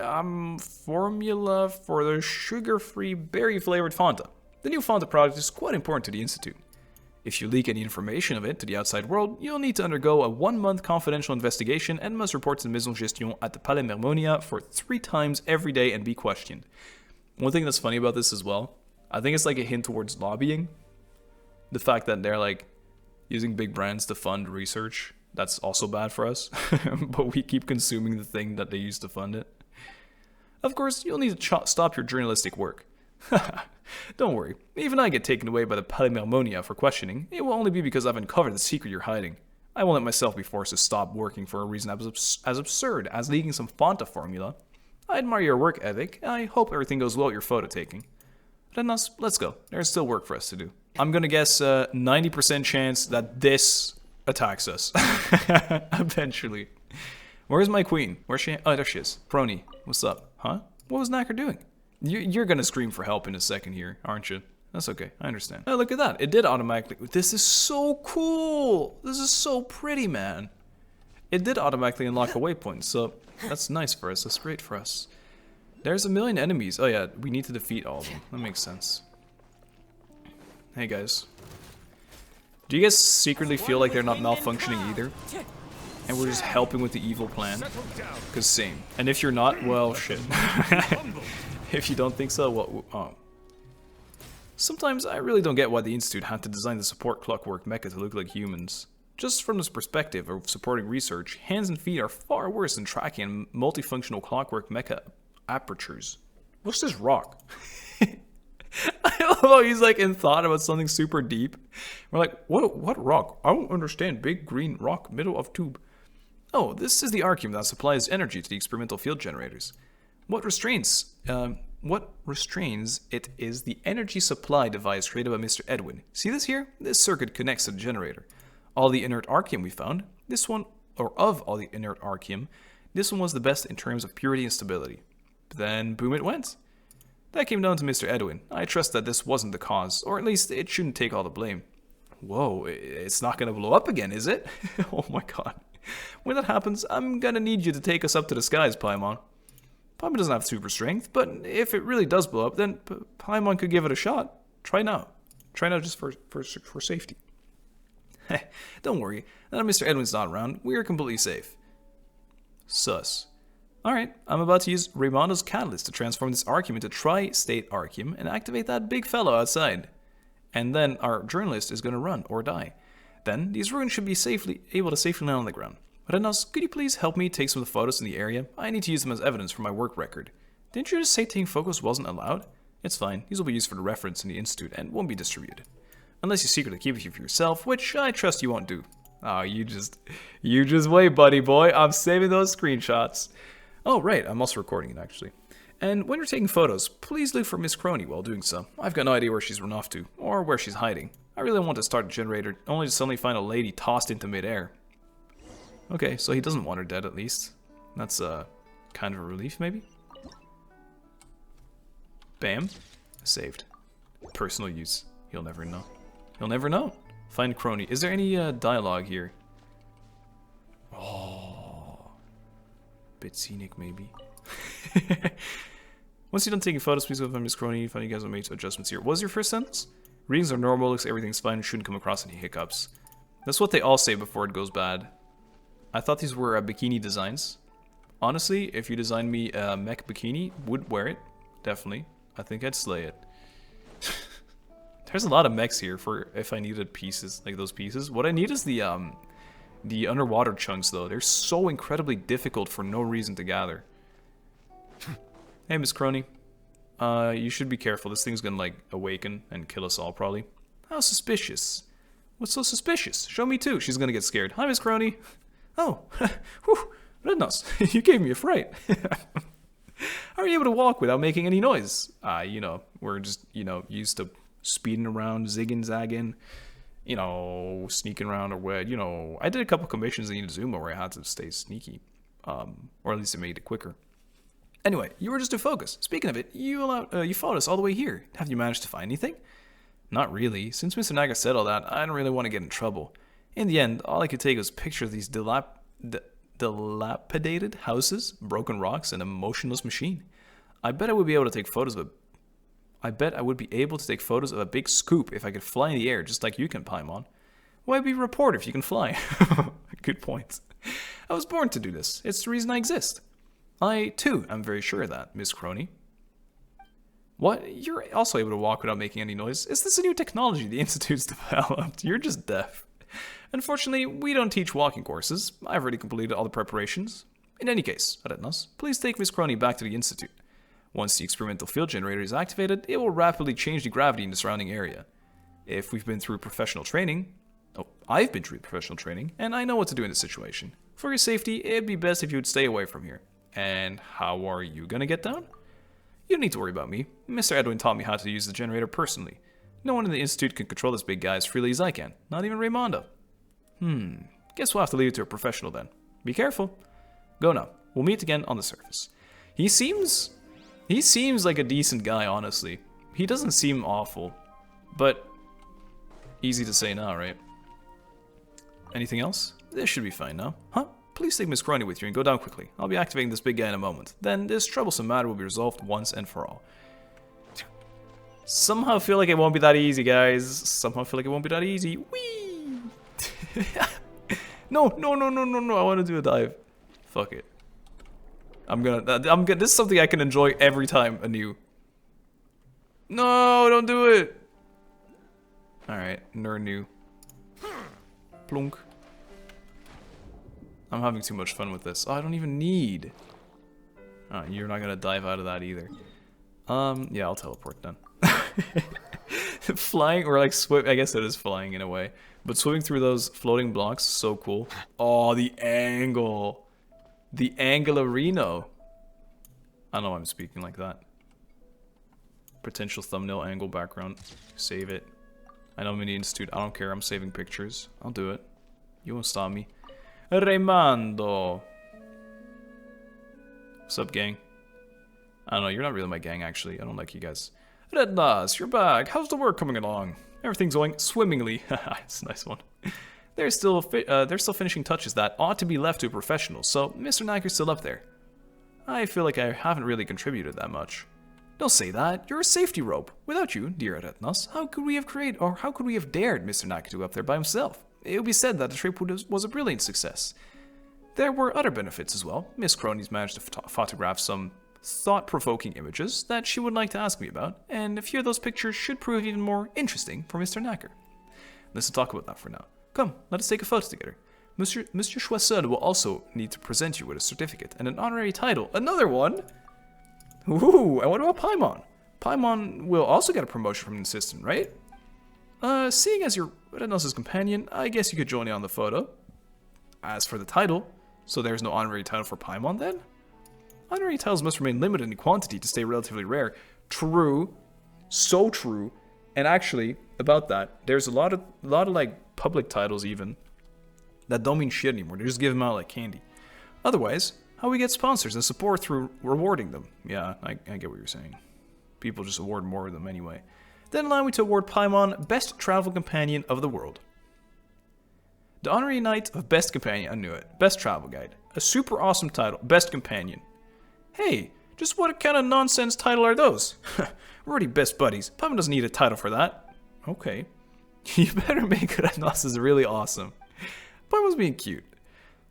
[SPEAKER 1] formula for the sugar-free berry-flavored Fanta. The new Fanta product is quite important to the Institute. If you leak any information of it to the outside world, you'll need to undergo a 1-month confidential investigation and must report to the Maison Gestion at the Palais Mermonia for 3 times every day and be questioned. One thing that's funny about this as well, I think it's like a hint towards lobbying. The fact that they're like using big brands to fund research, that's also bad for us. But we keep consuming the thing that they use to fund it. Of course, you'll need to stop your journalistic work. Don't worry, even I get taken away by the Palais Mermonia for questioning. It will only be because I've uncovered the secret you're hiding. I won't let myself be forced to stop working for a reason as absurd as leaking some Fanta formula. I admire your work ethic, and I hope everything goes well at your photo taking. Erennyes, let's go. There's still work for us to do. I'm gonna guess 90% chance that this attacks us. Eventually. Where's my queen? Where's she? Oh, there she is. Prony, what's up? Huh? What was Knacker doing? You're gonna scream for help in a second here, aren't you? That's okay, I understand. Oh, look at that. It did automatically. This is so cool. This is so pretty, man. It did automatically unlock a waypoint, so that's nice for us. That's great for us. There's a million enemies. Oh yeah, we need to defeat all of them. That makes sense. Hey guys. Do you guys secretly feel like they're not malfunctioning either? And we're just helping with the evil plan? Because same. And if you're not, well, shit. If you don't think so, well, oh. Sometimes I really don't get why the Institute had to design the support clockwork mecha to look like humans. Just from this perspective of supporting research, hands and feet are far worse than tracking multifunctional clockwork mecha apertures. What's this rock? I love how he's like in thought about something super deep. We're like, what rock? I don't understand. Big green rock, middle of tube. Oh, this is the Archeum that supplies energy to the experimental field generators. What restrains it is the energy supply device created by Mr. Edwin. See this here? This circuit connects to the generator. All the inert Archeum we found, this one was the best in terms of purity and stability. But then, boom it went. That came down to Mr. Edwin. I trust that this wasn't the cause, or at least it shouldn't take all the blame. Whoa, it's not gonna blow up again, is it? Oh my god. When that happens, I'm gonna need you to take us up to the skies, Paimon. Paimon doesn't have super strength, but if it really does blow up, then Paimon could give it a shot. Try now. Try now just for safety. Don't worry, now that Mr. Edwin's not around, we are completely safe. Sus. Alright, I'm about to use Raimondo's catalyst to transform this Archeum into tri-state Archeum and activate that big fellow outside. And then our journalist is going to run or die. Then these ruins should be able to safely land on the ground. Erennyes, could you please help me take some of the photos in the area? I need to use them as evidence for my work record. Didn't you just say taking photos wasn't allowed? It's fine. These will be used for the reference in the institute and won't be distributed. Unless you secretly keep it for yourself, which I trust you won't do. Oh, you just wait, buddy boy. I'm saving those screenshots. Oh, right. I'm also recording it, actually. And when you're taking photos, please look for Miss Crony while doing so. I've got no idea where she's run off to, or where she's hiding. I really want to start a generator, only to suddenly find a lady tossed into midair. Okay, so he doesn't want her dead, at least. That's, kind of a relief, maybe? Bam. Saved. Personal use. He'll never know. He'll never know. Find Crony. Is there any, dialogue here? Oh. Bit scenic, maybe. Once you're done taking photos, please go find Miss Crony. Find you guys have made some adjustments here. What was your first sentence? Readings are normal, looks everything's fine, shouldn't come across any hiccups. That's what they all say before it goes bad. I thought these were bikini designs. Honestly, if you designed me a mech bikini, would wear it. Definitely. I think I'd slay it. There's a lot of mechs here for if I needed pieces, like those pieces. What I need is the underwater chunks, though. They're so incredibly difficult for no reason to gather. Hey, Miss Crony. You should be careful. This thing's gonna, like, awaken and kill us all, probably. How suspicious. What's so suspicious? Show me, too. She's gonna get scared. Hi, Miss Crony. Oh, whew, Erennyes, you gave me a fright. How are you able to walk without making any noise? You know, we're just, you know, used to speeding around, zigging, zagging, you know, sneaking around or what, you know. I did a couple commissions in Inazuma where I had to stay sneaky, or at least it made it quicker. Anyway, you were just in focus. Speaking of it, you followed us all the way here. Have you managed to find anything? Not really. Since Mr. Naga said all that, I don't really want to get in trouble. In the end, all I could take was pictures of these dilapidated houses, broken rocks, and a motionless machine. I bet I would be able to take photos of a big scoop if I could fly in the air, just like you can, Paimon. Why be a reporter if you can fly? Good point. I was born to do this. It's the reason I exist. I, too, am very sure of that, Miss Crony. What? You're also able to walk without making any noise? Is this a new technology the Institute's developed? You're just deaf. Unfortunately, we don't teach walking courses. I've already completed all the preparations. In any case, Erennyes, please take Miss Crony back to the Institute. Once the experimental field generator is activated, it will rapidly change the gravity in the surrounding area. If we've been through professional training... Oh, I've been through professional training, and I know what to do in this situation. For your safety, it'd be best if you would stay away from here. And how are you gonna get down? You don't need to worry about me. Mr. Edwin taught me how to use the generator personally. No one in the Institute can control this big guy as freely as I can. Not even Raymondo. Guess we'll have to leave it to a professional then. Be careful. Go now. We'll meet again on the surface. He seems like a decent guy, honestly. He doesn't seem awful. But easy to say now, right? Anything else? This should be fine now. Huh? Please take Miss Crony with you and go down quickly. I'll be activating this big guy in a moment. Then this troublesome matter will be resolved once and for all. Somehow feel like it won't be that easy, guys. Somehow feel like it won't be that easy. Whee! No. I want to do a dive. Fuck it. This is something I can enjoy every time anew. No, don't do it. Alright, new. Plunk. I'm having too much fun with this. Oh, I don't even need. Oh, you're not gonna dive out of that either. Yeah, I'll teleport then. Flying or like swim, I guess it is flying in a way. But swimming through those floating blocks, so cool. Oh, the angle. The angle-arino. I don't know why I'm speaking like that. Potential thumbnail angle background. Save it. I know I'm in the Institute. I don't care. I'm saving pictures. I'll do it. You won't stop me. Raimondo. What's up, gang? I don't know. You're not really my gang, actually. I don't like you guys. Erennyes, you're back. How's the work coming along? Everything's going swimmingly. It's a nice one. They're still finishing touches that ought to be left to a professional, so Mr. Nager's still up there. I feel like I haven't really contributed that much. Don't say that. You're a safety rope. Without you, dear Erennyes, how could we have dared Mr. Nager to go up there by himself? It would be said that the trip was a brilliant success. There were other benefits as well. Miss Crony's managed to photograph some thought-provoking images that she would like to ask me about, and a few of those pictures should prove even more interesting for Mr. Nager. Let's talk about that for now. Come, let us take a photo together. Monsieur Choiseul will also need to present you with a certificate and an honorary title. Another one? Ooh, and what about Paimon? Paimon will also get a promotion from an assistant, right? Seeing as you're Erennyes' companion, I guess you could join in on the photo. As for the title, so there's no honorary title for Paimon then? Honorary titles must remain limited in quantity to stay relatively rare. True. So true. And actually, about that, there's a lot of like public titles even that don't mean shit anymore. They just give them out like candy. Otherwise, how we get sponsors and support through rewarding them. Yeah, I get what you're saying. People just award more of them anyway. Then allow me to award Paimon Best Travel Companion of the World. The Honorary Knight of Best Companion, I knew it. Best Travel Guide. A super awesome title, Best Companion. Hey, just what kind of nonsense title are those? We're already best buddies. Paimon doesn't need a title for that. Okay. You better make Erennyes really awesome. Paimon's being cute.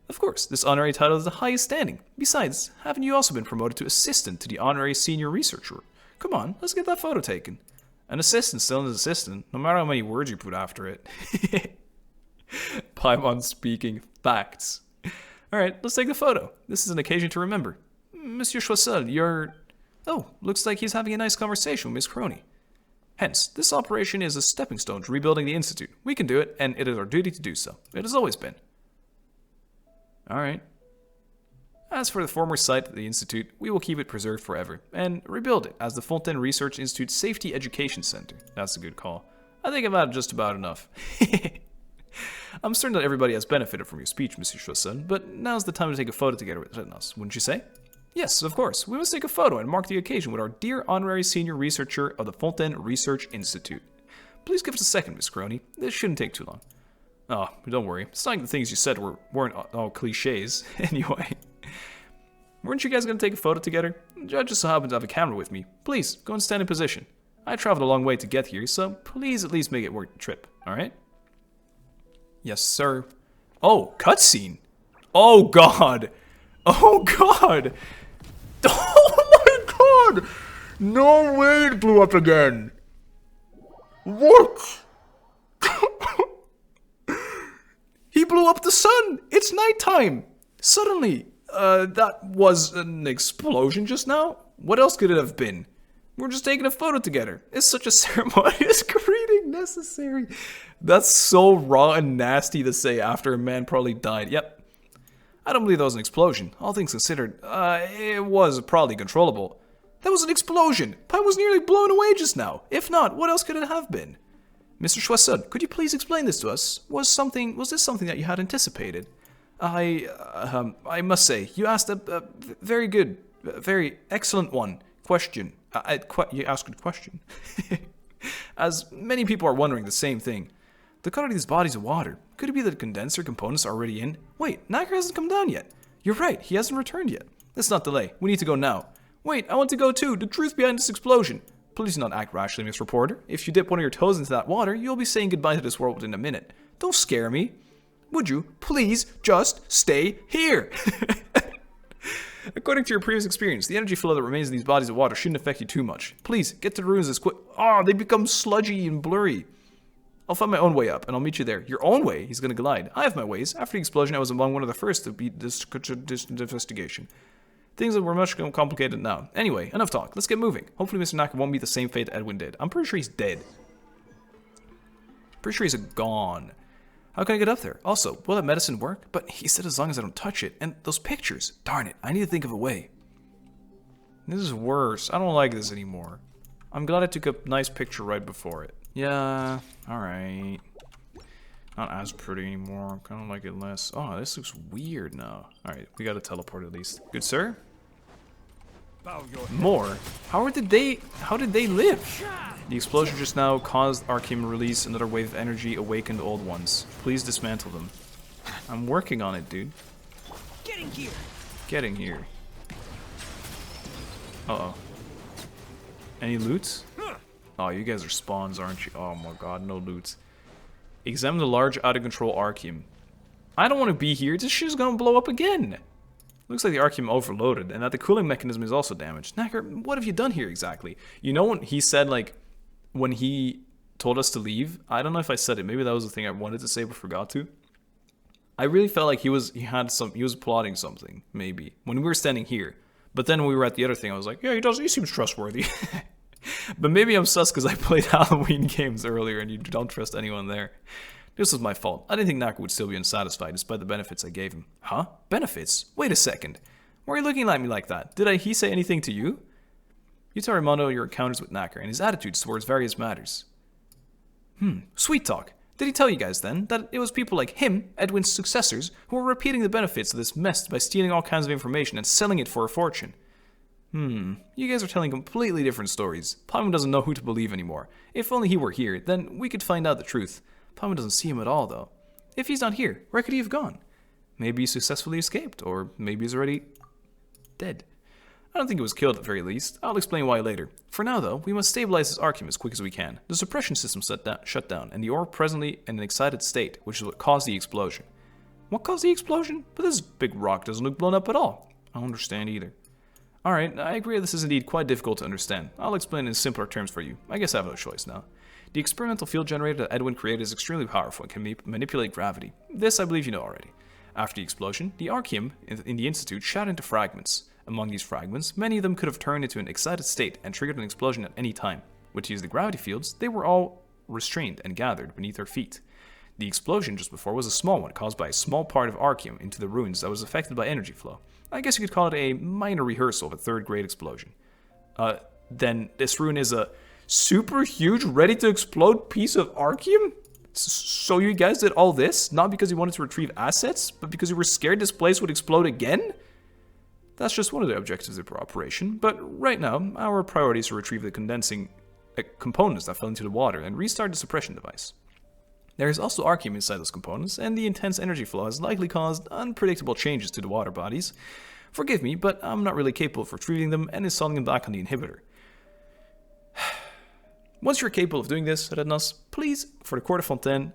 [SPEAKER 1] Of course, this honorary title is the highest standing. Besides, haven't you also been promoted to assistant to the honorary senior researcher? Come on, let's get that photo taken. An assistant still an assistant, no matter how many words you put after it. Paimon speaking facts. Alright, let's take the photo. This is an occasion to remember. Monsieur Choiseul, you're... Oh, looks like he's having a nice conversation with Miss Crony. Hence, this operation is a stepping stone to rebuilding the Institute. We can do it, and it is our duty to do so. It has always been. Alright. As for the former site of the Institute, we will keep it preserved forever, and rebuild it as the Fontaine Research Institute Safety Education Center. That's a good call. I think I've had just about enough. I'm certain that everybody has benefited from your speech, Monsieur Choiseul, but now's the time to take a photo together with Erennyes, wouldn't you say? Yes, of course. We must take a photo and mark the occasion with our dear honorary senior researcher of the Fontaine Research Institute. Please give us a second, Miss Crony. This shouldn't take too long. Oh, don't worry. It's not like the things you said weren't all cliches. Anyway. Weren't you guys going to take a photo together? I just so happen to have a camera with me. Please, go and stand in position. I traveled a long way to get here, so please at least make it worth the trip, alright? Yes, sir. Oh, cutscene! Oh, God! Oh, God! Oh, my God! No way it blew up again! What? He blew up the sun! It's nighttime! Suddenly! That was an explosion just now? What else could it have been? We're just taking a photo together. Is such a ceremonious greeting necessary? That's so raw and nasty to say after a man probably died. Yep. I don't believe that was an explosion. All things considered, it was probably controllable. That was an explosion! Pine was nearly blown away just now. If not, what else could it have been? Mr. Choiseul, could you please explain this to us? Was this something that you had anticipated? I must say, you asked a very good, very excellent question. You asked a question. As many people are wondering the same thing. The color of these bodies of water. Could it be that the condenser components are already in? Wait, Nagger hasn't come down yet. You're right, he hasn't returned yet. Let's not delay. We need to go now. Wait, I want to go too. The truth behind this explosion. Please do not act rashly, Miss Reporter. If you dip one of your toes into that water, you'll be saying goodbye to this world within a minute. Don't scare me. Would you please just stay here? According to your previous experience, the energy flow that remains in these bodies of water shouldn't affect you too much. Please, get to the ruins as quick. Oh, they become sludgy and blurry. I'll find my own way up, and I'll meet you there. Your own way? He's gonna glide. I have my ways. After the explosion, I was among one of the first to beat this investigation. Things were much more complicated now. Anyway, enough talk. Let's get moving. Hopefully Mr. Naka won't meet the same fate Edwin did. I'm pretty sure he's dead. Pretty sure he's gone. How can I get up there? Also, will that medicine work? But he said as long as I don't touch it. And those pictures. Darn it, I need to think of a way. This is worse. I don't like this anymore. I'm glad I took a nice picture right before it. Yeah, alright. Not as pretty anymore. I kind of like it less. Oh, this looks weird now. Alright, we gotta teleport at least. Good sir?
[SPEAKER 4] Bow your head.
[SPEAKER 1] More? How did they live? The explosion just now caused Arcane release another wave of energy, awakened old ones. Please dismantle them. I'm working on it, dude.
[SPEAKER 3] Getting here.
[SPEAKER 1] Getting here. Uh-oh. Any loot? Oh, you guys are spawns, aren't you? Oh my god, no loot. Examine the large out-of-control Arceum. I don't want to be here. This shit's gonna blow up again. Looks like the Arceum overloaded, and that the cooling mechanism is also damaged. Knacker, what have you done here exactly? You know when he said, like, when he told us to leave? I don't know if I said it. Maybe that was the thing I wanted to say but forgot to. I really felt like he was plotting something, maybe, when we were standing here. But then when we were at the other thing, I was like, yeah, he seems trustworthy. But maybe I'm sus because I played Halloween games earlier and you don't trust anyone there. This was my fault. I didn't think Naka would still be unsatisfied despite the benefits I gave him. Huh? Benefits? Wait a second. Why are you looking at me like that? Did he say anything to you? You tell Raimondo your encounters with Naka and his attitudes towards various matters. Sweet talk. Did he tell you guys then that it was people like him, Edwin's successors, who were repeating the benefits of this mess by stealing all kinds of information and selling it for a fortune? You guys are telling completely different stories. Paimon doesn't know who to believe anymore. If only he were here, then we could find out the truth. Paimon doesn't see him at all, though. If he's not here, where could he have gone? Maybe he successfully escaped, or maybe he's already dead. I don't think he was killed at the very least. I'll explain why later. For now, though, we must stabilize this Archeum as quick as we can. The suppression system shut down, and the ore presently in an excited state, which is what caused the explosion. What caused the explosion? But this big rock doesn't look blown up at all. I don't understand either. Alright, I agree this is indeed quite difficult to understand. I'll explain in simpler terms for you. I guess I have no choice now. The experimental field generator that Edwin created is extremely powerful and can manipulate gravity. This I believe you know already. After the explosion, the Archeum in the Institute shattered into fragments. Among these fragments, many of them could have turned into an excited state and triggered an explosion at any time. With the use of the gravity fields, they were all restrained and gathered beneath our feet. The explosion just before was a small one caused by a small part of Archeum into the ruins that was affected by energy flow. I guess you could call it a minor rehearsal of a third-grade explosion. Then this ruin is a super huge, ready-to-explode piece of Archeum? So you guys did all this, not because you wanted to retrieve assets, but because you were scared this place would explode again? That's just one of the objectives of the operation, but right now, our priority is to retrieve the condensing components that fell into the water and restart the suppression device. There is also Archeum inside those components, and the intense energy flow has likely caused unpredictable changes to the water bodies. Forgive me, but I'm not really capable of retrieving them and installing them back on the inhibitor. Once you're capable of doing this, Erennyes, please, for the court of Fontaine,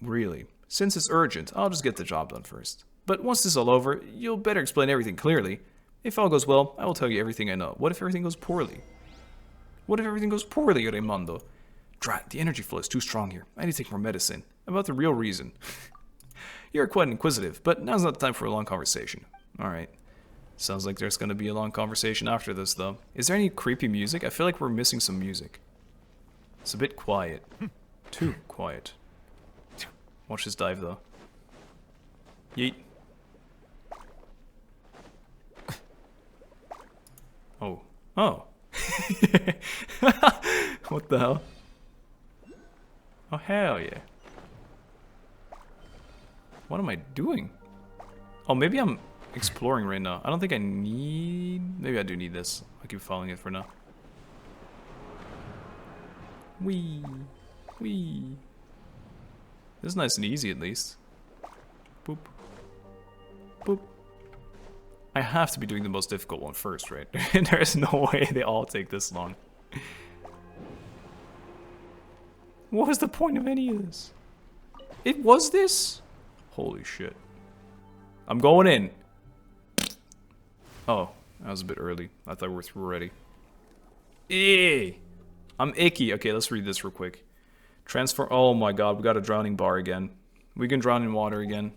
[SPEAKER 1] really, since it's urgent, I'll just get the job done first. But once this is all over, you'll better explain everything clearly. If all goes well, I will tell you everything I know. What if everything goes poorly? What if everything goes poorly, Raimondo? Drat, the energy flow is too strong here. I need to take more medicine. About the real reason. You're quite inquisitive, but now's not the time for a long conversation. Alright. Sounds like there's gonna be a long conversation after this, though. Is there any creepy music? I feel like we're missing some music. It's a bit quiet. Too quiet. Watch this dive, though. Yeet. Oh. Oh. What the hell? Oh, hell yeah. What am I doing? Oh, maybe I'm exploring right now. I don't think I need... Maybe I do need this. I'll keep following it for now. Whee. Whee. This is nice and easy, at least. Boop. Boop. I have to be doing the most difficult one first, right? There is no way they all take this long. What was the point of any of this? It was this? Holy shit. I'm going in. Oh, that was a bit early. I thought we were through already. Eee! I'm icky. Okay, let's read this real quick. Transfer. Oh my god, we got a drowning bar again. We can drown in water again.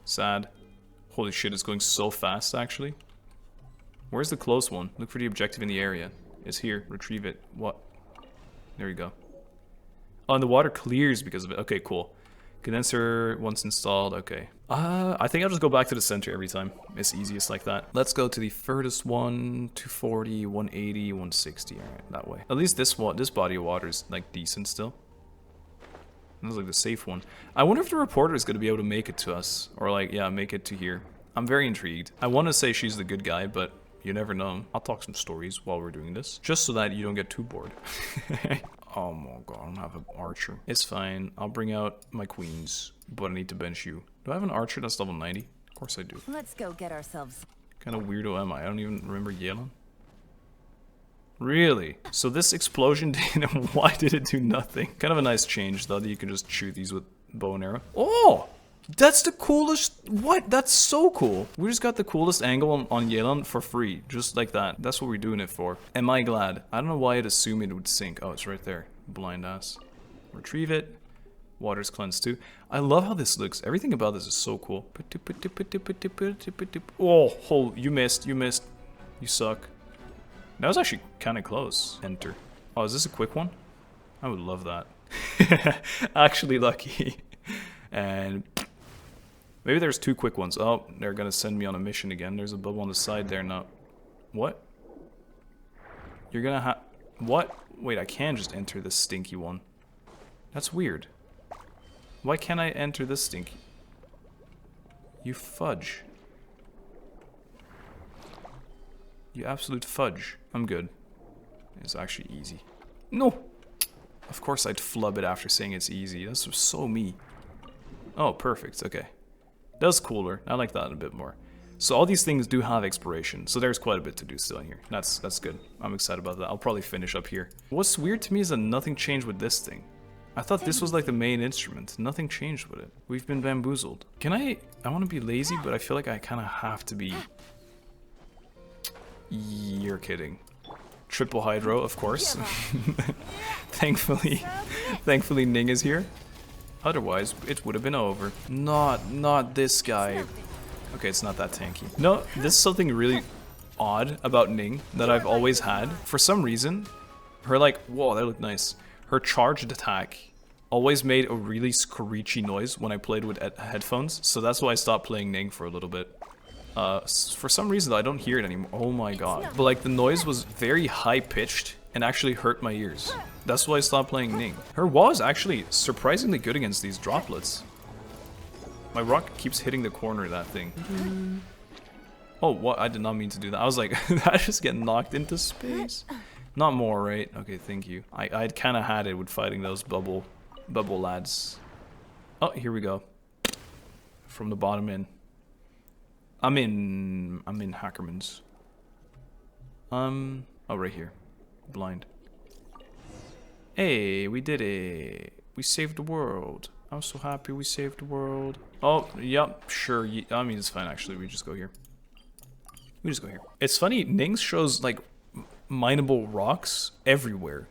[SPEAKER 1] Sad. Holy shit, it's going so fast, actually. Where's the close one? Look for the objective in the area. It's here. Retrieve it. What? There you go. Oh, and the water clears because of it. Okay, cool. Condenser once installed. Okay. I think I'll just go back to the center every time. It's easiest like that. Let's go to the furthest one. 240, 180, 160. Alright, that way. At least this body of water is like decent still. This is like the safe one. I wonder if the reporter is going to be able to make it to us. Or like, yeah, make it to here. I'm very intrigued. I want to say she's the good guy, but you never know. I'll talk some stories while we're doing this. Just so that you don't get too bored. Oh my god, I don't have an archer. It's fine. I'll bring out my queens. But I need to bench you. Do I have an archer that's level 90? Of course I do.
[SPEAKER 3] Let's go get ourselves.
[SPEAKER 1] Kind of weirdo am I? I don't even remember Yelan. Really? So this explosion didn't... Why did it do nothing? Kind of a nice change, though, that you can just shoot these with bow and arrow. Oh! That's the coolest... What? That's so cool. We just got the coolest angle on Yelan for free. Just like that. That's what we're doing it for. Am I glad? I don't know why I'd assume it would sink. Oh, it's right there. Blind ass. Retrieve it. Water's cleansed too. I love how this looks. Everything about this is so cool. Oh, you missed. You suck. That was actually kind of close. Enter. Oh, is this a quick one? I would love that. Actually lucky. And maybe there's 2 quick ones. Oh, they're gonna send me on a mission again. There's a bubble on the side there now. What? You're gonna have... What? Wait, I can just enter this stinky one. That's weird. Why can't I enter this stinky? You fudge. You absolute fudge. I'm good. It's actually easy. No! Of course I'd flub it after saying it's easy. That's so me. Oh, perfect. Okay. That's cooler. I like that a bit more. So all these things do have expiration. So there's quite a bit to do still in here. That's good. I'm excited about that. I'll probably finish up here. What's weird to me is that nothing changed with this thing. I thought this was like the main instrument. Nothing changed with it. We've been bamboozled. Can I want to be lazy, but I feel like I kind of have to be... You're kidding. Triple hydro, of course. Thankfully Ning is here. Otherwise, it would have been over. Not this guy. Okay, it's not that tanky. No, this is something really odd about Ning that I've always had. For some reason, her like, whoa, that looked nice. Her charged attack always made a really screechy noise when I played with headphones. So that's why I stopped playing Ning for a little bit. For some reason though, I don't hear it anymore. Oh my god. But like the noise was very high pitched and actually hurt my ears. That's why I stopped playing Ning. Her wall is actually surprisingly good against these droplets. My rock keeps hitting the corner of that thing. Oh, what? I did not mean to do that. I was like, I just get knocked into space. Not more, right? Okay, thank you. I'd kind of had it with fighting those bubble lads. Oh, here we go. From the bottom in. I'm in Hackerman's. Oh, right here. Blind. Hey, we did it. We saved the world. I'm so happy we saved the world. Oh, yep, sure. I mean, it's fine, actually. We just go here. We just go here. It's funny, Ning's shows, like, mineable rocks everywhere.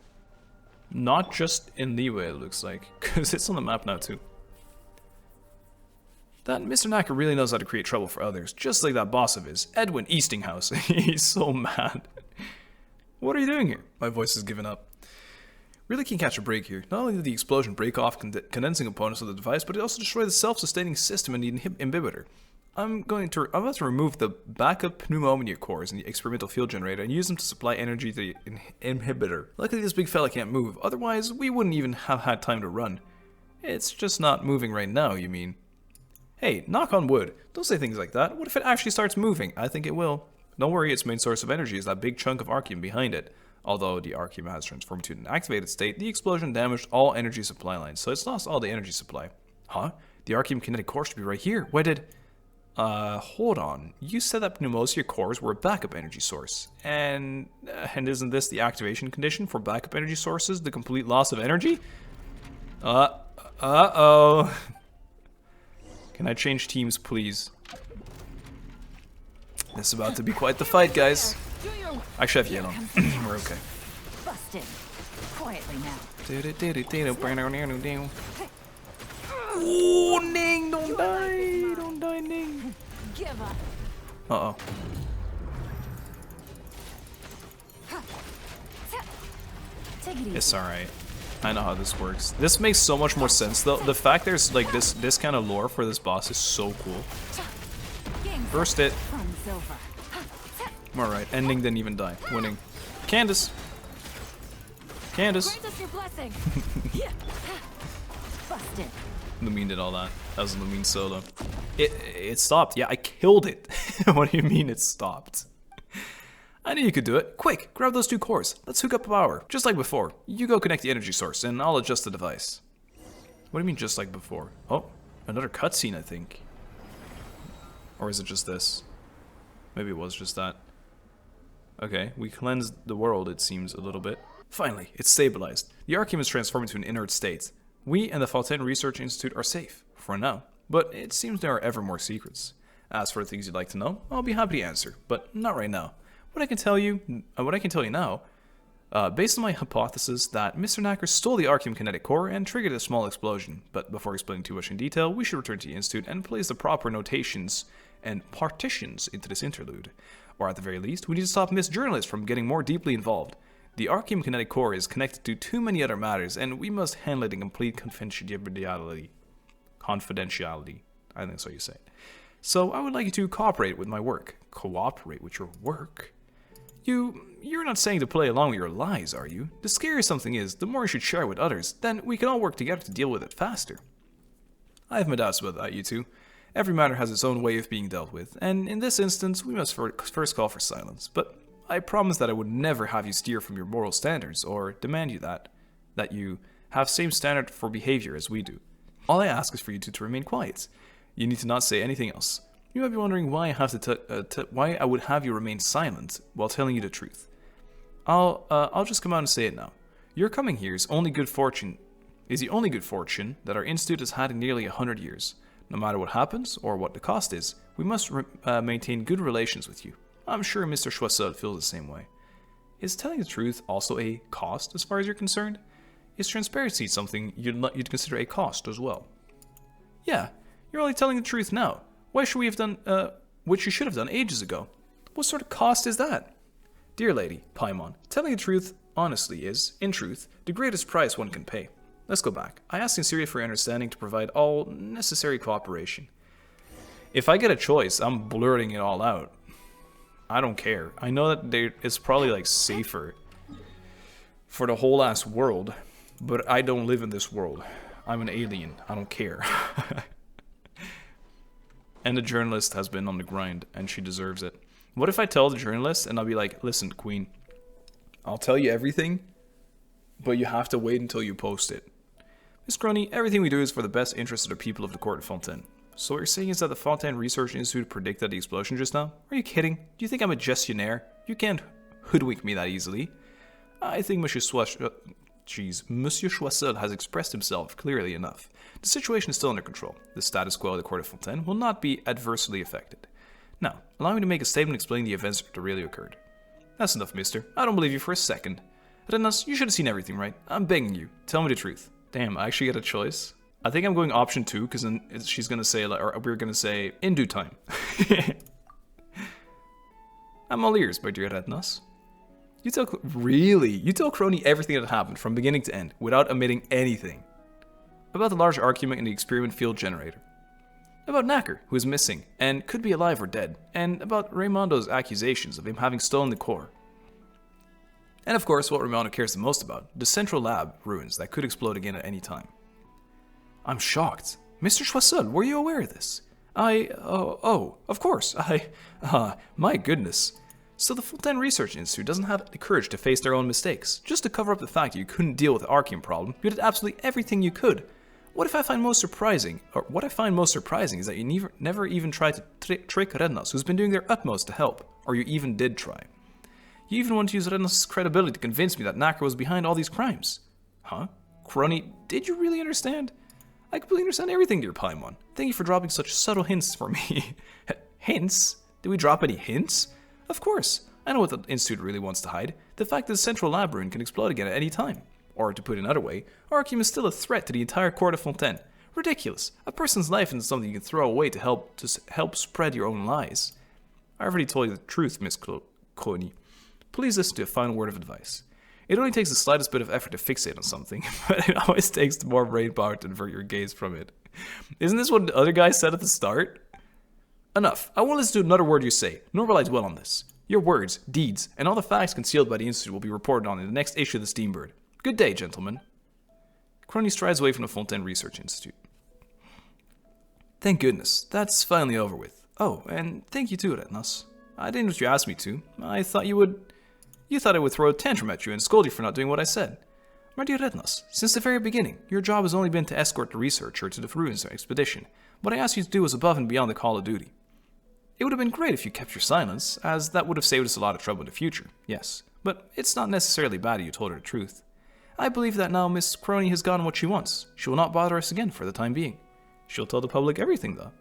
[SPEAKER 1] Not just in Liyue, it looks like. Because it's on the map now, too. That Mr. Knacker really knows how to create trouble for others. Just like that boss of his, Edwin Eastinghouse. He's so mad. What are you doing here? My voice has given up. Really can't catch a break here. Not only did the explosion break off condensing components of the device, but it also destroyed the self-sustaining system and the inhibitor. I'm about to remove the backup pneumonia cores in the experimental field generator and use them to supply energy to the inhibitor. Luckily this big fella can't move, otherwise we wouldn't even have had time to run. It's just not moving right now, you mean? Hey, knock on wood. Don't say things like that. What if it actually starts moving? I think it will. Don't worry, its main source of energy is that big chunk of archium behind it. Although the archium has transformed to an activated state, the explosion damaged all energy supply lines, so it's lost all the energy supply. Huh? The archium kinetic core should be right here. Where did... hold on. You said that pneumosia cores were a backup energy source. And isn't this the activation condition for backup energy sources? The complete loss of energy? Uh-oh. Can I change teams, please? This is about to be quite the fight, guys. Actually, I have yellow. We're okay.
[SPEAKER 3] Busted. Quietly now.
[SPEAKER 1] Oh, Ning, don't die. Don't die, Ning.
[SPEAKER 3] Give up.
[SPEAKER 1] Uh-oh.
[SPEAKER 3] Take it easy.
[SPEAKER 1] It's alright. I know how this works. This makes so much more sense, though. The fact there's, like, this kind of lore for this boss is so cool. Burst it. Alright, ending didn't even die. Winning. Candace! Candace!
[SPEAKER 3] Grant us your blessing. Busted.
[SPEAKER 1] Lumine did all that. That was a Lumine solo. It stopped. Yeah, I killed it. What do you mean it stopped? I knew you could do it. Quick, grab those 2 cores. Let's hook up power. Just like before. You go connect the energy source, and I'll adjust the device. What do you mean just like before? Oh, another cutscene, I think. Or is it just this? Maybe it was just that. Okay, we cleansed the world, it seems, a little bit. Finally, it's stabilized. The archium is transformed into an inert state. We and the Fontaine Research Institute are safe, for now. But it seems there are ever more secrets. As for things you'd like to know, I'll be happy to answer, but not right now. What I can tell you now Based on my hypothesis that Mr. Knacker stole the Archeum kinetic core and triggered a small explosion. But before explaining too much in detail, we should return to the Institute and place the proper notations and partitions into this interlude. Or at the very least, we need to stop Miss Journalist from getting more deeply involved. The Archeum kinetic core is connected to too many other matters, and we must handle it in complete confidentiality. Confidentiality. I think that's what you say. So I would like you to cooperate with my work. Cooperate with your work? You're not saying to play along with your lies, are you? The scarier something is, the more you should share with others, then we can all work together to deal with it faster. I have my doubts about that, you two. Every matter has its own way of being dealt with, and in this instance, we must first call for silence. But I promise that I would never have you steer from your moral standards, or demand you that you have same standard for behavior as we do. All I ask is for you two to remain quiet. You need to not say anything else. You might be wondering why why I would have you remain silent while telling you the truth. I'll just come out and say it now. Your coming here is the only good fortune that our institute has had in nearly 100 years. No matter what happens or what the cost is, we must maintain good relations with you. I'm sure Mr. Choiseul feels the same way. Is telling the truth also a cost as far as you're concerned? Is transparency something you'd consider a cost as well? Yeah, you're only telling the truth now. Why should we have done which you should have done ages ago? What sort of cost is that? Dear lady, Paimon, telling the truth honestly is, in truth, the greatest price one can pay. Let's go back. I ask sincerely for your understanding to provide all necessary cooperation. If I get a choice, I'm blurting it all out. I don't care. I know that it's probably like safer for the whole ass world, but I don't live in this world. I'm an alien. I don't care. And the journalist has been on the grind, and she deserves it. What if I tell the journalist, and I'll be like, listen, Queen, I'll tell you everything, but you have to wait until you post it. Miss Crony, everything we do is for the best interest of the people of the court of Fontaine. So what you're saying is that the Fontaine Research Institute predicted the explosion just now? Are you kidding? Do you think I'm a gestionnaire? You can't hoodwink me that easily. I think Monsieur Choiseul has expressed himself clearly enough. The situation is still under control. The status quo of the court of Fontaine will not be adversely affected. Now, allow me to make a statement explaining the events that really occurred. That's enough, mister. I don't believe you for a second. Erennyes, you should have seen everything, right? I'm begging you. Tell me the truth. Damn, I actually get a choice. I think I'm going option 2, because then she's going to say, or we're going to say, in due time. I'm all ears, my dear Erennyes. You tell Crony everything that happened from beginning to end, without omitting anything. About the large argument in the experiment field generator. About Knacker, who is missing, and could be alive or dead. And about Raimondo's accusations of him having stolen the core. And of course, what Raimondo cares the most about, the central lab ruins that could explode again at any time. I'm shocked. Mr. Choiseul, were you aware of this? Of course. My goodness. So the Fontaine Research Institute doesn't have the courage to face their own mistakes. Just to cover up the fact that you couldn't deal with the Archeum problem, you did absolutely everything you could. What I find most surprising is that you never even tried to trick Erennyes, who's been doing their utmost to help. Or you even did try. You even wanted to use Erennyes' credibility to convince me that Knacker was behind all these crimes. Huh? Crony, did you really understand? I completely understand everything, dear Paimon. Thank you for dropping such subtle hints for me. Hints? Did we drop any hints? Of course. I know what the Institute really wants to hide. The fact that the central lab ruin can explode again at any time. Or, to put it another way, Archeum is still a threat to the entire court of Fontaine. Ridiculous. A person's life isn't something you can throw away to help spread your own lies. I already told you the truth, Miss Crony. Please listen to a final word of advice. It only takes the slightest bit of effort to fixate on something, but it always takes more brain power to divert your gaze from it. Isn't this what the other guy said at the start? Enough. I won't listen to another word you say, nor will I dwell on this. Your words, deeds, and all the facts concealed by the Institute will be reported on in the next issue of the Steambird. Good day, gentlemen. Crony strides away from the Fontaine Research Institute. Thank goodness, that's finally over with. Oh, and thank you too, Erennyes. I didn't know what you asked me to. I thought you would... You thought I would throw a tantrum at you and scold you for not doing what I said. My dear Erennyes, since the very beginning, your job has only been to escort the researcher to the ruins expedition. What I asked you to do was above and beyond the call of duty. It would have been great if you kept your silence, as that would have saved us a lot of trouble in the future, yes. But it's not necessarily bad that you told her the truth. I believe that now Miss Crony has gotten what she wants. She will not bother us again for the time being. She'll tell the public everything, though.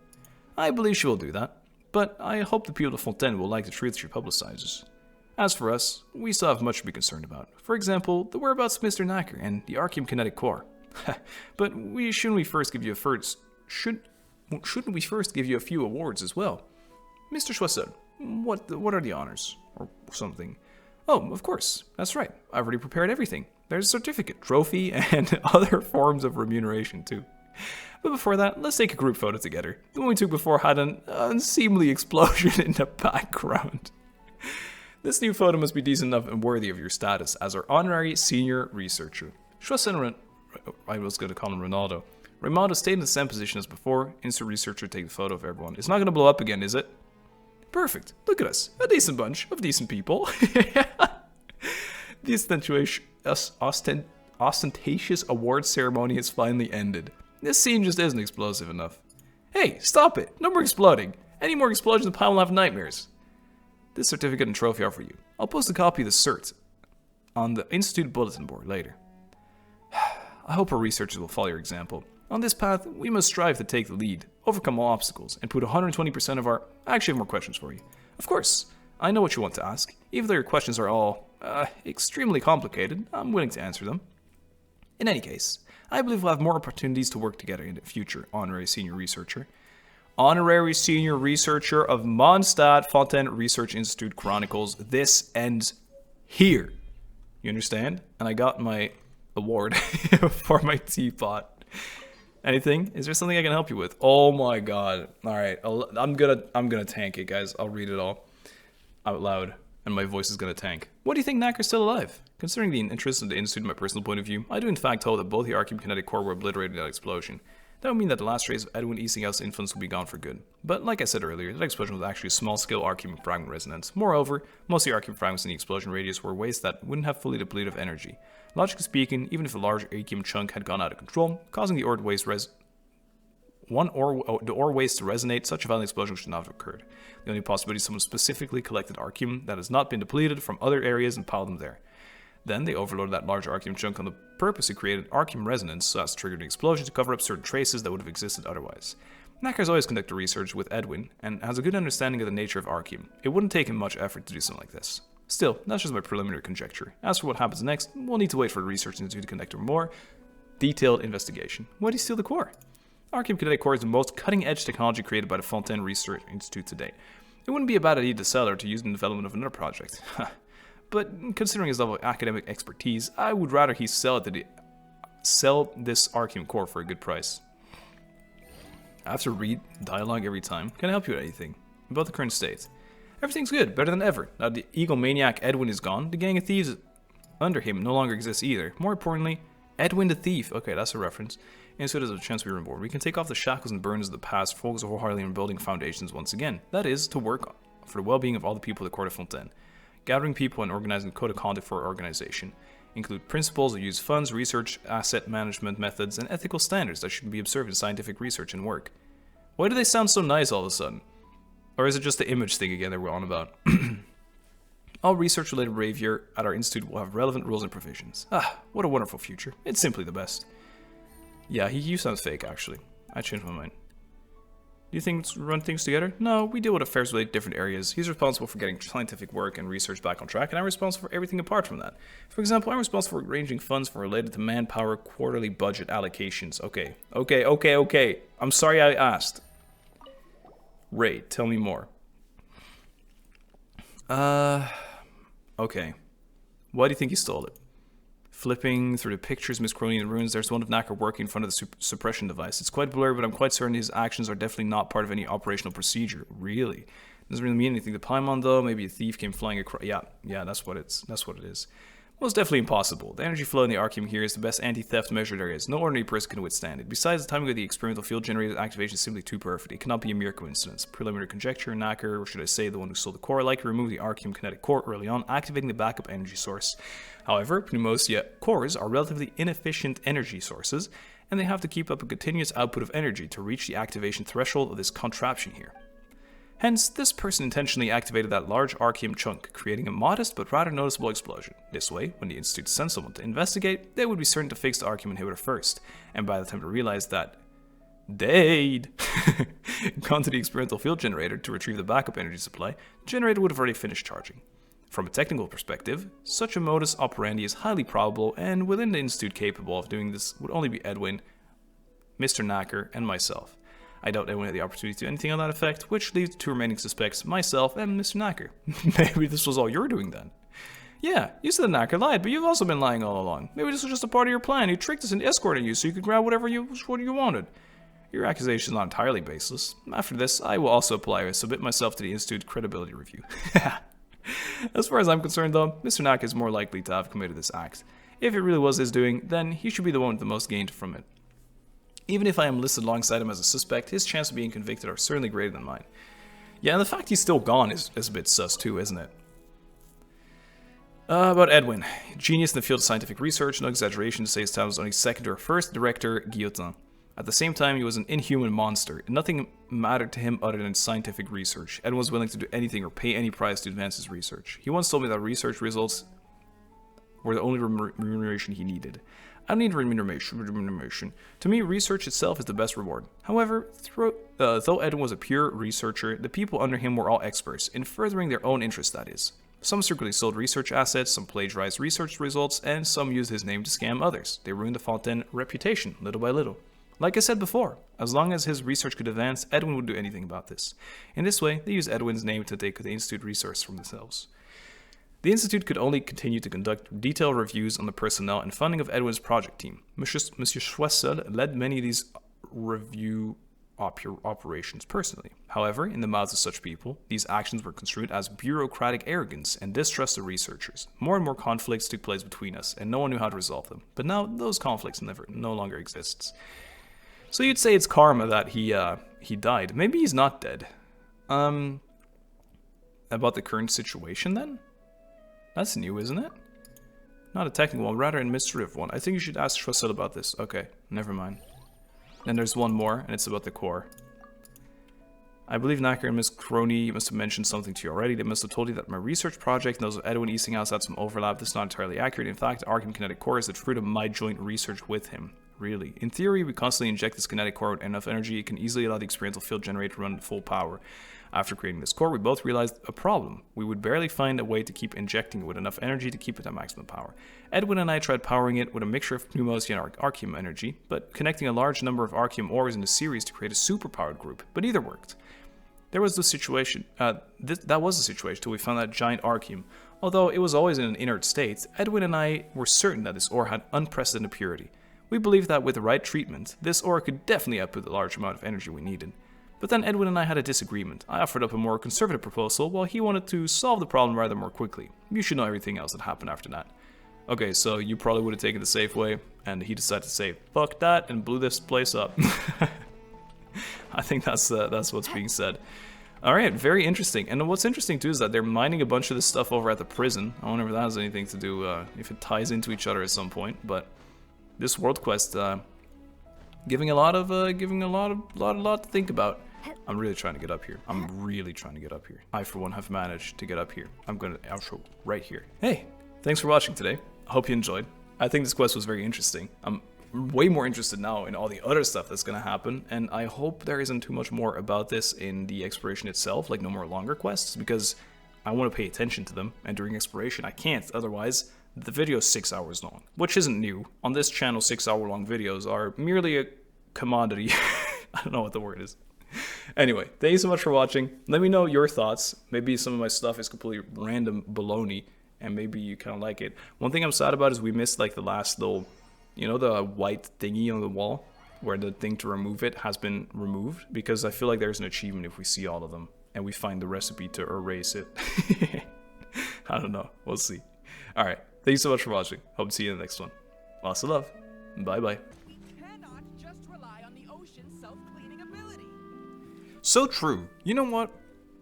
[SPEAKER 1] I believe she will do that, but I hope the people of Fontaine will like the truth she publicizes. As for us, we still have much to be concerned about. For example, the whereabouts of Mr. Knacker and the Archeum kinetic core. But shouldn't we first give you a few awards as well? Mr. Choiseul, what are the honors? Or something. Oh, of course. That's right. I've already prepared everything. There's a certificate, trophy, and other forms of remuneration too. But before that, let's take a group photo together. The one we took before had an unseemly explosion in the background. This new photo must be decent enough and worthy of your status as our honorary senior researcher. I was going to call him Ronaldo. Ronaldo stayed in the same position as before. Insert researcher take the photo of everyone. It's not going to blow up again, is it? Perfect. Look at us. A decent bunch of decent people. The ostentatious award ceremony has finally ended. This scene just isn't explosive enough. Hey, stop it. No more exploding. Any more explosions, the pile will have nightmares. This certificate and trophy are for you. I'll post a copy of the cert on the Institute bulletin board later. I hope our researchers will follow your example. On this path, we must strive to take the lead, overcome all obstacles, and put 120% of our... I actually have more questions for you. Of course, I know what you want to ask. Even though your questions are all, extremely complicated, I'm willing to answer them. In any case, I believe we'll have more opportunities to work together in the future, Honorary Senior Researcher. Honorary Senior Researcher of Mondstadt Fontaine Research Institute Chronicles. This ends here. You understand? And I got my award for my teapot. Anything? Is there something I can help you with? Oh my god. Alright, I'm gonna tank it, guys. I'll read it all out loud, and my voice is gonna tank. What do you think Knacker's still alive? Considering the interest of the Institute and my personal point of view, I do in fact hope that both the Archeum kinetic core were obliterated in that explosion. That would mean that the last trace of Edwin Eastinghouse influence will be gone for good. But like I said earlier, that explosion was actually a small-scale Archeum fragment resonance. Moreover, most of the Archeum fragments in the explosion radius were waste that wouldn't have fully depleted of energy. Logically speaking, even if a large Archeum chunk had gone out of control, causing the ore waste to resonate, such a violent explosion should not have occurred. The only possibility is someone specifically collected Archeum that has not been depleted from other areas and piled them there. Then they overloaded that large Archeum chunk on the purpose to create an Archeum resonance so as to trigger an explosion to cover up certain traces that would have existed otherwise. Knacker has always conducted research with Edwin and has a good understanding of the nature of Archeum. It wouldn't take him much effort to do something like this. Still, that's just my preliminary conjecture. As for what happens next, we'll need to wait for the research institute to conduct a more detailed investigation. Why do you steal the core? Archeum kinetic core is the most cutting-edge technology created by the Fontaine Research Institute to date. It wouldn't be a bad idea to sell or to use in the development of another project. But considering his level of academic expertise, I would rather he sell this Archeum core for a good price. I have to read dialogue every time. Can I help you with anything? About the current state? Everything's good, better than ever. Now the egomaniac Edwin is gone, the gang of thieves under him no longer exists either. More importantly, Edwin the Thief. Okay, that's a reference. And so there's a chance we are on board. We can take off the shackles and burdens of the past, focus wholeheartedly on building foundations once again. That is, to work for the well-being of all the people of the Court of Fontaine. Gathering people and organizing a code of conduct for our organization. Include principles that use funds, research, asset management methods, and ethical standards that should be observed in scientific research and work. Why do they sound so nice all of a sudden? Or is it just the image thing again that we're on about? All research-related behavior at our institute will have relevant rules and provisions. Ah, what a wonderful future. It's simply the best. Yeah, you sound fake, actually. I changed my mind. Do you think run things together? No, we deal with affairs related to different areas. He's responsible for getting scientific work and research back on track, and I'm responsible for everything apart from that. For example, I'm responsible for arranging funds for related to manpower quarterly budget allocations. Okay. I'm sorry I asked. Ray, tell me more. Okay. Why do you think he stole it? Flipping through the pictures, Miss Cronian ruins, there's one of Knacker working in front of the suppression device. It's quite blurry, but I'm quite certain his actions are definitely not part of any operational procedure. Really? Doesn't really mean anything to Paimon, though. Maybe a thief came flying across. Yeah, that's what it is. Well, it's definitely impossible. The energy flow in the Archeum here is the best anti-theft measure there is. No ordinary person can withstand it. Besides, the timing of the experimental field generated activation is simply too perfect. It cannot be a mere coincidence. Preliminary conjecture, Knacker, or should I say the one who stole the core, likely removed the Archeum kinetic core early on, activating the backup energy source. However, Pneumosia cores are relatively inefficient energy sources, and they have to keep up a continuous output of energy to reach the activation threshold of this contraption here. Hence, this person intentionally activated that large Archeum chunk, creating a modest but rather noticeable explosion. This way, when the Institute sends someone to investigate, they would be certain to fix the Archeum inhibitor first, and by the time they realize that they'd gone to the experimental field generator to retrieve the backup energy supply, the generator would have already finished charging. From a technical perspective, such a modus operandi is highly probable, and within the Institute capable of doing this would only be Edwin, Mr. Knacker, and myself. I doubt Edwin had the opportunity to do anything on that effect, which leaves the two remaining suspects, myself and Mr. Knacker. Maybe this was all you were doing then. Yeah, you said the Knacker lied, but you've also been lying all along. Maybe this was just a part of your plan. You tricked us into escorting you so you could grab whatever you wanted. Your accusation is not entirely baseless. After this, I will also apply or submit myself to the Institute credibility review. As far as I'm concerned, though, Mr. Knacker is more likely to have committed this act. If it really was his doing, then he should be the one with the most gained from it. Even if I am listed alongside him as a suspect, his chance of being convicted are certainly greater than mine. Yeah, and the fact he's still gone is a bit sus too, isn't it? About Edwin. Genius in the field of scientific research, no exaggeration to say his time was only second or first director, Guillotin. At the same time, he was an inhuman monster. Nothing mattered to him other than scientific research. Edwin was willing to do anything or pay any price to advance his research. He once told me that research results were the only remuneration he needed. I don't need remuneration. To me, research itself is the best reward. However, though Edwin was a pure researcher, the people under him were all experts, in furthering their own interests, that is. Some secretly sold research assets, some plagiarized research results, and some used his name to scam others. They ruined the Fontaine reputation, little by little. Like I said before, as long as his research could advance, Edwin would do anything about this. In this way, they used Edwin's name to take the Institute resource from themselves. The Institute could only continue to conduct detailed reviews on the personnel and funding of Edwin's project team. Monsieur Choiseul led many of these review operations personally. However, in the mouths of such people, these actions were construed as bureaucratic arrogance and distrust of researchers. More and more conflicts took place between us, and no one knew how to resolve them. But now, those conflicts no longer exists. So you'd say it's karma that he died. Maybe he's not dead. About the current situation then? That's new, isn't it? Not a technical one, rather an administrative one. I think you should ask Choiseul about this. Okay, never mind. Then there's one more, and it's about the core. I believe Knacker and Miss Crony must have mentioned something to you already. They must have told you that my research project and those of Edwin Eastinghouse had some overlap. This is not entirely accurate. In fact, Arkham Kinetic Core is the fruit of my joint research with him. Really. In theory, we constantly inject this kinetic core with enough energy, it can easily allow the experiential field generator to run at full power. After creating this core, we both realized a problem. We would barely find a way to keep injecting it with enough energy to keep it at maximum power. Edwin and I tried powering it with a mixture of pneumosity and archeum energy, but connecting a large number of archeum ores in a series to create a superpowered group, but either worked. There was the situation, that was the situation till we found that giant archeum. Although it was always in an inert state, Edwin and I were certain that this ore had unprecedented purity. We believed that with the right treatment, this ore could definitely output the large amount of energy we needed. But then Edwin and I had a disagreement. I offered up a more conservative proposal, while he wanted to solve the problem rather more quickly. You should know everything else that happened after that. Okay, so you probably would have taken the safe way, and he decided to say, fuck that, and blew this place up. I think that's what's being said. Alright, very interesting. And what's interesting too is that they're mining a bunch of this stuff over at the prison. I wonder if that has anything to do, if it ties into each other at some point, but this world quest, giving a lot to think about. I'm really trying to get up here. I, for one, have managed to get up here. I'm going to outro right here. Hey, thanks for watching today. I hope you enjoyed. I think this quest was very interesting. I'm way more interested now in all the other stuff that's going to happen, and I hope there isn't too much more about this in the exploration itself, like no more longer quests, because I want to pay attention to them, and during exploration I can't, otherwise the video is 6 hours long, which isn't new. On this channel, 6 hour long videos are merely a commodity. I don't know what the word is. Anyway, thank you so much for watching. Let me know your thoughts. Maybe some of my stuff is completely random baloney, and maybe you kind of like it. One thing I'm sad about is we missed like the last little, you know, the white thingy on the wall where the thing to remove it has been removed, because I feel like there's an achievement if we see all of them and we find the recipe to erase it. I don't know. We'll see. All right. Thank you so much for watching. Hope to see you in the next one. Lots of love. Bye-bye. So true. You know what?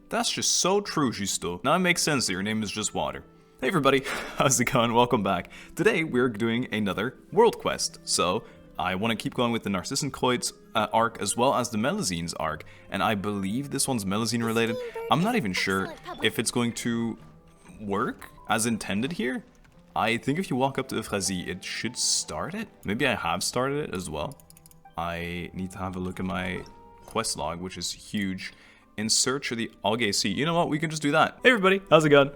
[SPEAKER 1] That's just so true, Justo. Now it makes sense that your name is just water. Hey everybody, how's it going? Welcome back. Today we're doing another world quest. So I want to keep going with the Narcissenkoids arc as well as the Melazines arc. And I believe this one's Melazine related. I'm not even sure if it's going to work as intended here. I think if you walk up to Erennyes, it should start it. Maybe I have started it as well. I need to have a look at my quest log, which is huge, in search of the Algae Sea. You know what? We can just do that. Hey everybody, how's it going?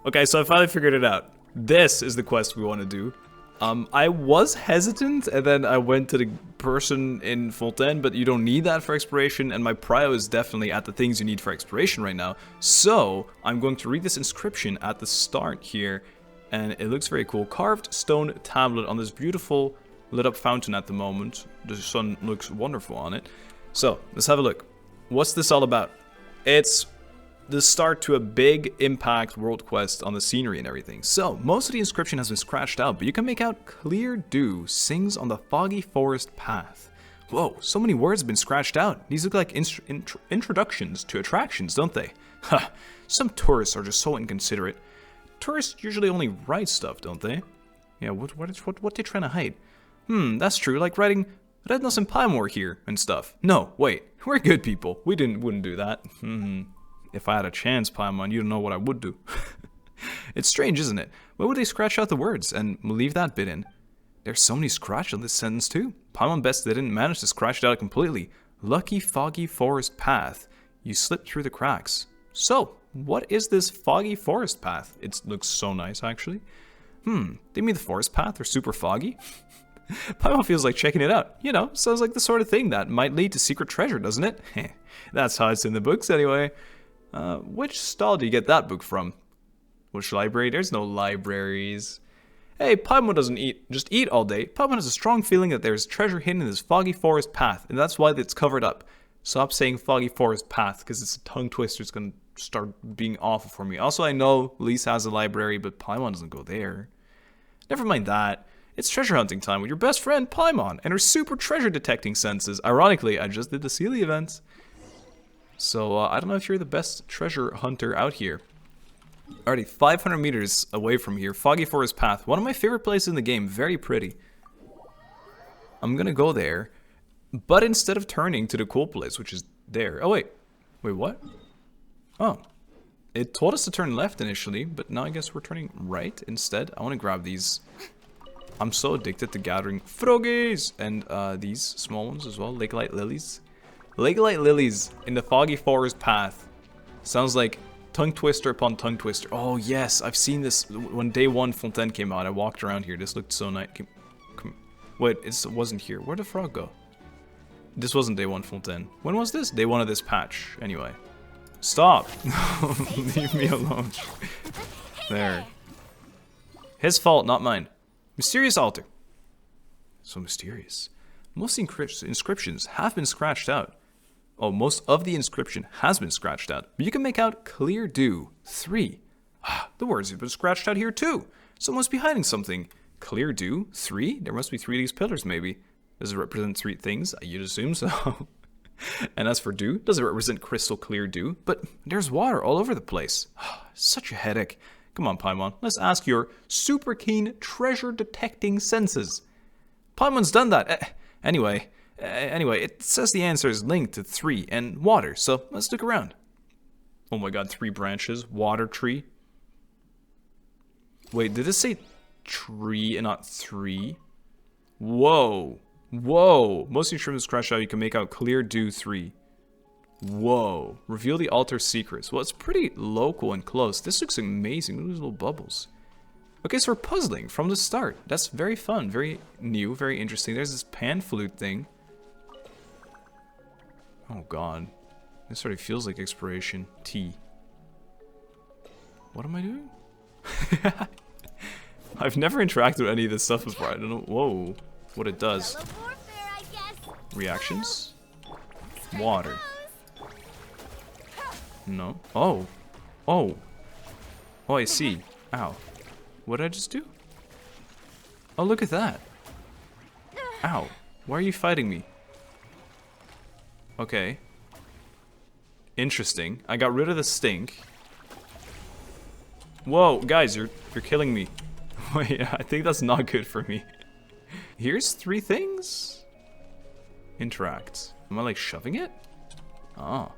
[SPEAKER 1] Okay, so I finally figured it out. This is the quest we want to do. I was hesitant, and then I went to the person in Fontaine, but you don't need that for exploration, and my prio is definitely at the things you need for exploration right now. So, I'm going to read this inscription at the start here, and it looks very cool. Carved stone tablet on this beautiful lit up fountain at the moment. The sun looks wonderful on it. So, let's have a look. What's this all about? It's the start to a big impact world quest on the scenery and everything. So, most of the inscription has been scratched out, but you can make out Clear Dew sings on the foggy forest path. Whoa, so many words have been scratched out. These look like introductions to attractions, don't they? Ha, some tourists are just so inconsiderate. Tourists usually only write stuff, don't they? Yeah, what they trying to hide? That's true, like writing Redness and Paimon here and stuff. No, wait, we're good people. We wouldn't do that. If I had a chance, Paimon, you don't know what I would do. It's strange, isn't it? Why would they scratch out the words and leave that bit in? There's so many scratches on this sentence too. Paimon best they didn't manage to scratch it out completely. Lucky foggy forest path. You slipped through the cracks. So, what is this foggy forest path? It looks so nice, actually. They mean the forest path or super foggy? Paimon feels like checking it out. You know, sounds like the sort of thing that might lead to secret treasure, doesn't it? That's how it's in the books anyway. Which stall do you get that book from? Which library? There's no libraries. Hey, Paimon doesn't just eat all day. Paimon has a strong feeling that there's treasure hidden in this foggy forest path, and that's why it's covered up. Stop saying foggy forest path, because it's a tongue twister. It's going to start being awful for me. Also, I know Lisa has a library, but Paimon doesn't go there. Never mind that. It's treasure hunting time with your best friend, Paimon, and her super treasure detecting senses. Ironically, I just did the Sealy event. So, I don't know if you're the best treasure hunter out here. Alrighty, 500 meters away from here, Foggy Forest Path. One of my favorite places in the game, very pretty. I'm gonna go there, but instead of turning to the cool place, which is there. Oh, wait. Wait, what? Oh. It told us to turn left initially, but now I guess we're turning right instead. I want to grab these. I'm so addicted to gathering froggies and these small ones as well, Lake Light Lilies. Lake Light Lilies in the Foggy Forest Path. Sounds like tongue twister upon tongue twister. Oh yes, I've seen this when day 1 Fontaine came out. I walked around here. This looked so nice. Wait, it wasn't here. Where'd the frog go? This wasn't day 1 Fontaine. When was this? Day 1 of this patch. Anyway. Stop. Leave me alone. There. His fault, not mine. Mysterious altar. So mysterious. Most inscriptions have been scratched out. Oh, most of the inscription has been scratched out. But you can make out Clear Dew 3. The words have been scratched out here too. Someone must be hiding something. Clear Dew 3? There must be 3 of these pillars maybe. Does it represent 3 things? You'd assume so. And as for dew, does it represent crystal clear dew? But there's water all over the place. Such a headache. Come on, Paimon. Let's ask your super keen treasure detecting senses. Paimon's done that. Anyway, it says the answer is linked to 3 and water, so let's look around. Oh my god, 3 branches, water tree. Wait, did it say tree and not 3? Whoa. Whoa. Most instruments crash out, you can make out Clear Dew 3. Whoa. Reveal the altar's secrets. Well, it's pretty local and close. This looks amazing. Look at those little bubbles. Okay, so we're puzzling from the start. That's very fun, very new, very interesting. There's this pan flute thing. Oh god. This already feels like exploration. T. What am I doing? I've never interacted with any of this stuff before. I don't know. Whoa. What it does. Reactions. Water. No. Oh. Oh. Oh, I see. Ow. What did I just do? Oh, look at that. Ow. Why are you fighting me? Okay. Interesting. I got rid of the stink. Whoa, guys, you're killing me. Wait, I think that's not good for me. Here's 3 things. Interact. Am I like shoving it? Oh.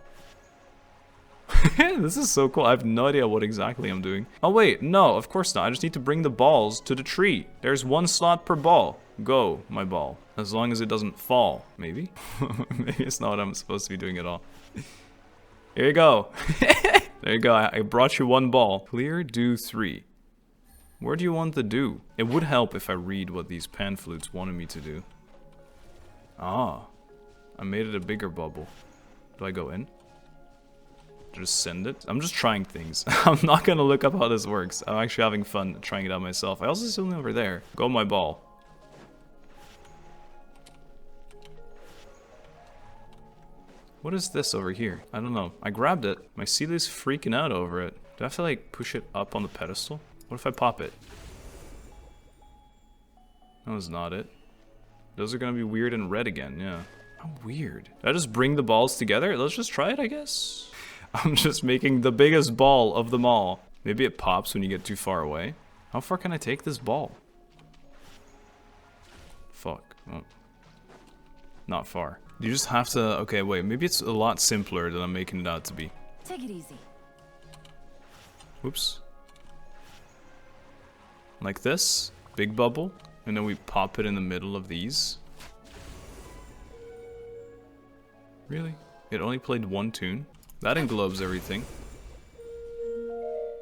[SPEAKER 1] This is so cool. I have no idea what exactly I'm doing. Oh wait, no, of course not. I just need to bring the balls to the tree. There's 1 slot per ball. Go, my ball. As long as it doesn't fall. Maybe? Maybe it's not what I'm supposed to be doing at all. Here you go. There you go. I brought you 1 ball. Clear, do 3. Where do you want the do? It would help if I read what these pan flutes wanted me to do. Ah. I made it a bigger bubble. Do I go in? Just send it? I'm just trying things. I'm not gonna look up how this works. I'm actually having fun trying it out myself. I also see something over there. Go my ball. What is this over here? I don't know. I grabbed it. My Celia's freaking out over it. Do I have to like push it up on the pedestal? What if I pop it? That was not it. Those are gonna be weird and red again, yeah. How weird. Did I just bring the balls together? Let's just try it, I guess. I'm just making the biggest ball of them all. Maybe it pops when you get too far away. How far can I take this ball? Fuck. Oh. Not far. You just have to... Okay, wait. Maybe it's a lot simpler than I'm making it out to be.
[SPEAKER 3] Take it easy.
[SPEAKER 1] Whoops. Like this. Big bubble. And then we pop it in the middle of these. Really? It only played 1 tune? That englobes everything.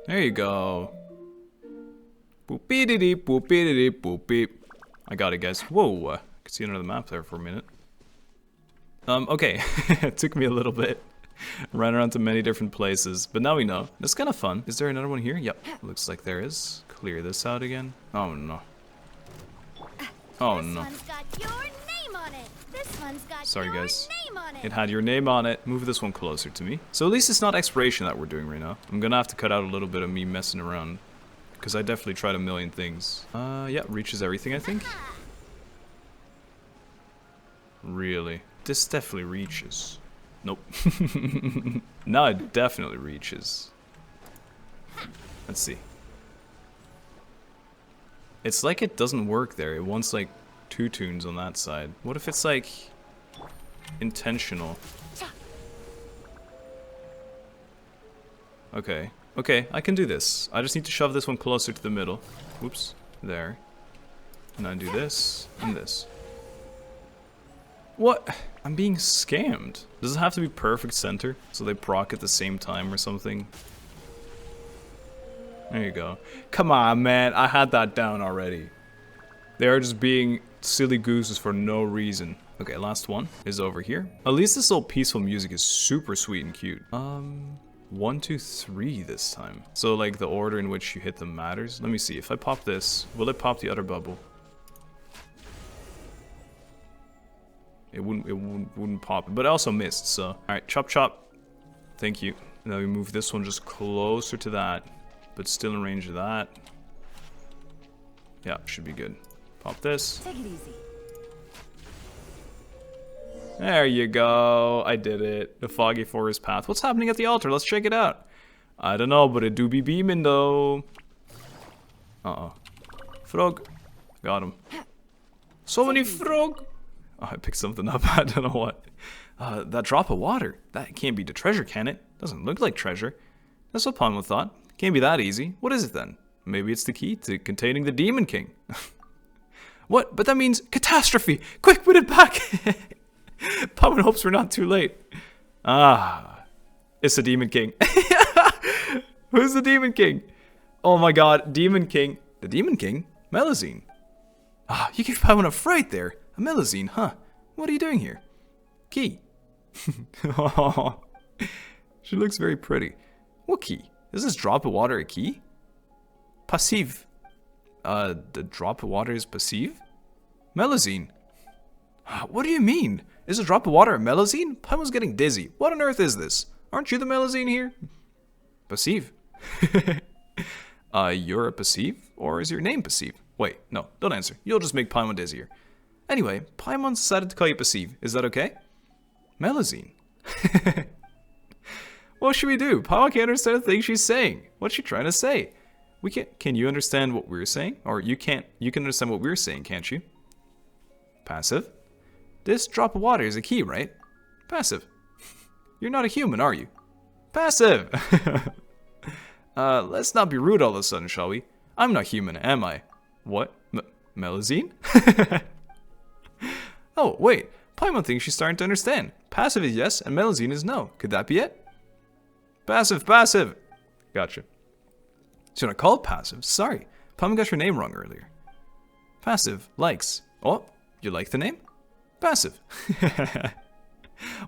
[SPEAKER 1] There you go. Boop-ee-dee-dee, boop-ee-dee-dee, boop-beep. I got it, guys. Whoa. I could see another map there for a minute. Okay. It took me a little bit. Ran around to many different places, but now we know. It's kind of fun. Is there another one here? Yep. Looks like there is. Clear this out again. Oh no. Oh no.
[SPEAKER 5] This one's got your name on it. This one's got
[SPEAKER 1] Sorry,
[SPEAKER 5] your
[SPEAKER 1] guys.
[SPEAKER 5] name on it.
[SPEAKER 1] It had your name on it. Move this one closer to me. So at least it's not exploration that we're doing right now. I'm gonna have to cut out a little bit of me messing around. Because I definitely tried a million things. Yeah, reaches everything, I think. Really? This definitely reaches. Nope. No, it definitely reaches. Let's see. It's like it doesn't work there. It wants like 2 tunes on that side. What if it's like intentional? Okay. Okay, I can do this. I just need to shove this one closer to the middle. Whoops. There. And I do this and this. What? I'm being scammed. Does it have to be perfect center so they proc at the same time or something? There you go. Come on, man. I had that down already. They are just being silly gooses for no reason. Okay, last one is over here. At least this little peaceful music is super sweet and cute. 1, 2, 3 this time. So like the order in which you hit them matters. Let me see. If I pop this, will it pop the other bubble? It wouldn't pop, but it also missed, so. Alright, chop chop. Thank you. Now we move this one just closer to that, but still in range of that. Yeah, should be good. Pop this.
[SPEAKER 3] Take it easy.
[SPEAKER 1] There you go. I did it. The foggy forest path. What's happening at the altar? Let's check it out. I don't know, but it do be beaming though. Uh-oh. Frog. Got him. So many frog. Oh, I picked something up. I don't know what. That drop of water. That can't be the treasure, can it? Doesn't look like treasure. That's what Palma thought. Can't be that easy. What is it then? Maybe it's the key to containing the Demon King. What? But that means catastrophe. Quick, put it back. Palma hopes we're not too late. Ah. It's the Demon King. Who's the Demon King? Oh my god, Demon King. The Demon King? Melusine. Ah, you gave Palma a fright there. A Melusine, huh? What are you doing here? Key. Oh, she looks very pretty. What key? Is this drop of water a key? Passive. The drop of water is passive? Melusine. What do you mean? Is a drop of water a Melusine? Palma's getting dizzy. What on earth is this? Aren't you the Melusine here? Passive. You're a passive? Or is your name passive? Wait, no, don't answer. You'll just make Paimon dizzier. Anyway, Paimon decided to call you passive. Is that okay? Melusine. What should we do? Paimon can't understand the thing she's saying. What's she trying to say? We can't. Can you understand what we're saying? Or you can't. You can understand what we're saying, can't you? Passive. This drop of water is a key, right? Passive. You're not a human, are you? Passive. Let's not be rude all of a sudden, shall we? I'm not human, am I? What? Melusine? Oh, wait. Paimon thinks she's starting to understand. Passive is yes, and Melusine is no. Could that be it? Passive, passive. Gotcha. Should I call it passive? Sorry. Paimon got your name wrong earlier. Passive. Likes. Oh, you like the name? Passive.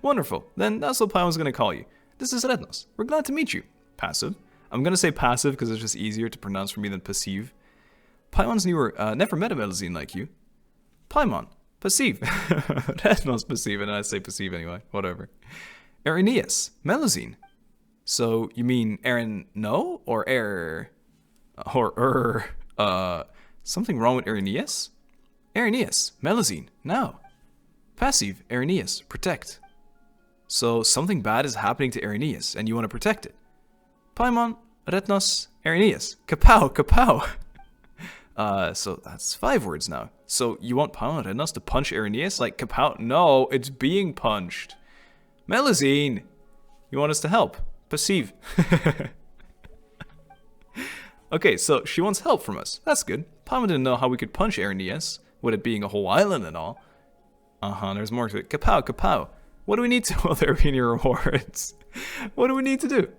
[SPEAKER 1] Wonderful. Then that's what Paimon's going to call you. This is Erennyes. We're glad to meet you. Passive. I'm going to say passive because it's just easier to pronounce for me than passive. Paimon's newer. Never met a Melusine like you. Paimon. Passive. Erennyes passive, and I say passive anyway. Whatever. Erennyes. Melusine. So you mean Eren no or something wrong with Erennyes? Erennyes. Melusine. Now. Passive. Erennyes. Protect. So something bad is happening to Erennyes and you want to protect it. Paimon, Erennyes, Erennyes. Kapow, kapow. So that's 5 words now. So you want Paimon Erennyes to punch Erennyes like kapow? No, it's being punched. Melusine, you want us to help? Passive. Okay, so she wants help from us. That's good. Paimon didn't know how we could punch Erennyes, with it being a whole island and all. There's more to it. Kapow, kapow. What do we need to? Will there be any rewards? What do we need to do?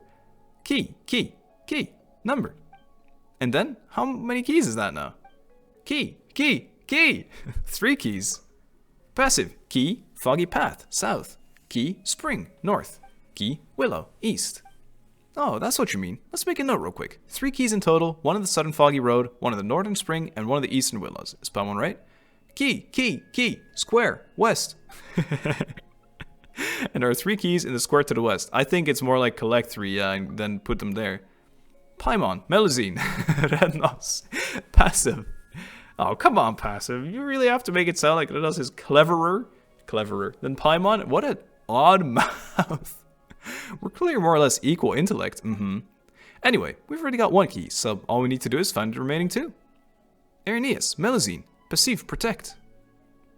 [SPEAKER 1] Key, key, key, number. And then, how many keys is that now? Key, key, key. 3 keys. Passive, key, foggy path, south. Key, spring, north. Key, willow, east. Oh, that's what you mean. Let's make a note real quick. 3 keys in total, 1 of the southern foggy road, 1 of the northern spring, and 1 of the eastern willows. Is Paimon right? Key, key, key, square, west. And there are 3 keys in the square to the west. I think it's more like collect 3, and then put them there. Paimon, Melusine, Erennyes, passive. Oh, come on, passive. You really have to make it sound like Erennyes is cleverer than Paimon? What an odd mouth. We're clearly more or less equal intellect. Anyway, we've already got 1 key, so all we need to do is find the remaining 2. Erennyes, Melusine, passive, protect.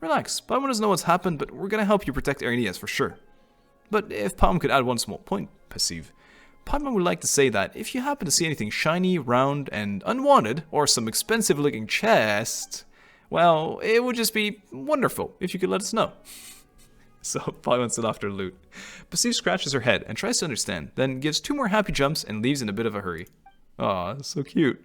[SPEAKER 1] Relax, Paimon doesn't know what's happened, but we're gonna help you protect Erennyes for sure. But if Paimon could add 1 small point, passive. Paimon would like to say that if you happen to see anything shiny, round, and unwanted, or some expensive looking chest, well, it would just be wonderful if you could let us know. So Paimon's still after loot. Passive scratches her head and tries to understand, then gives 2 more happy jumps and leaves in a bit of a hurry. Aw, so cute.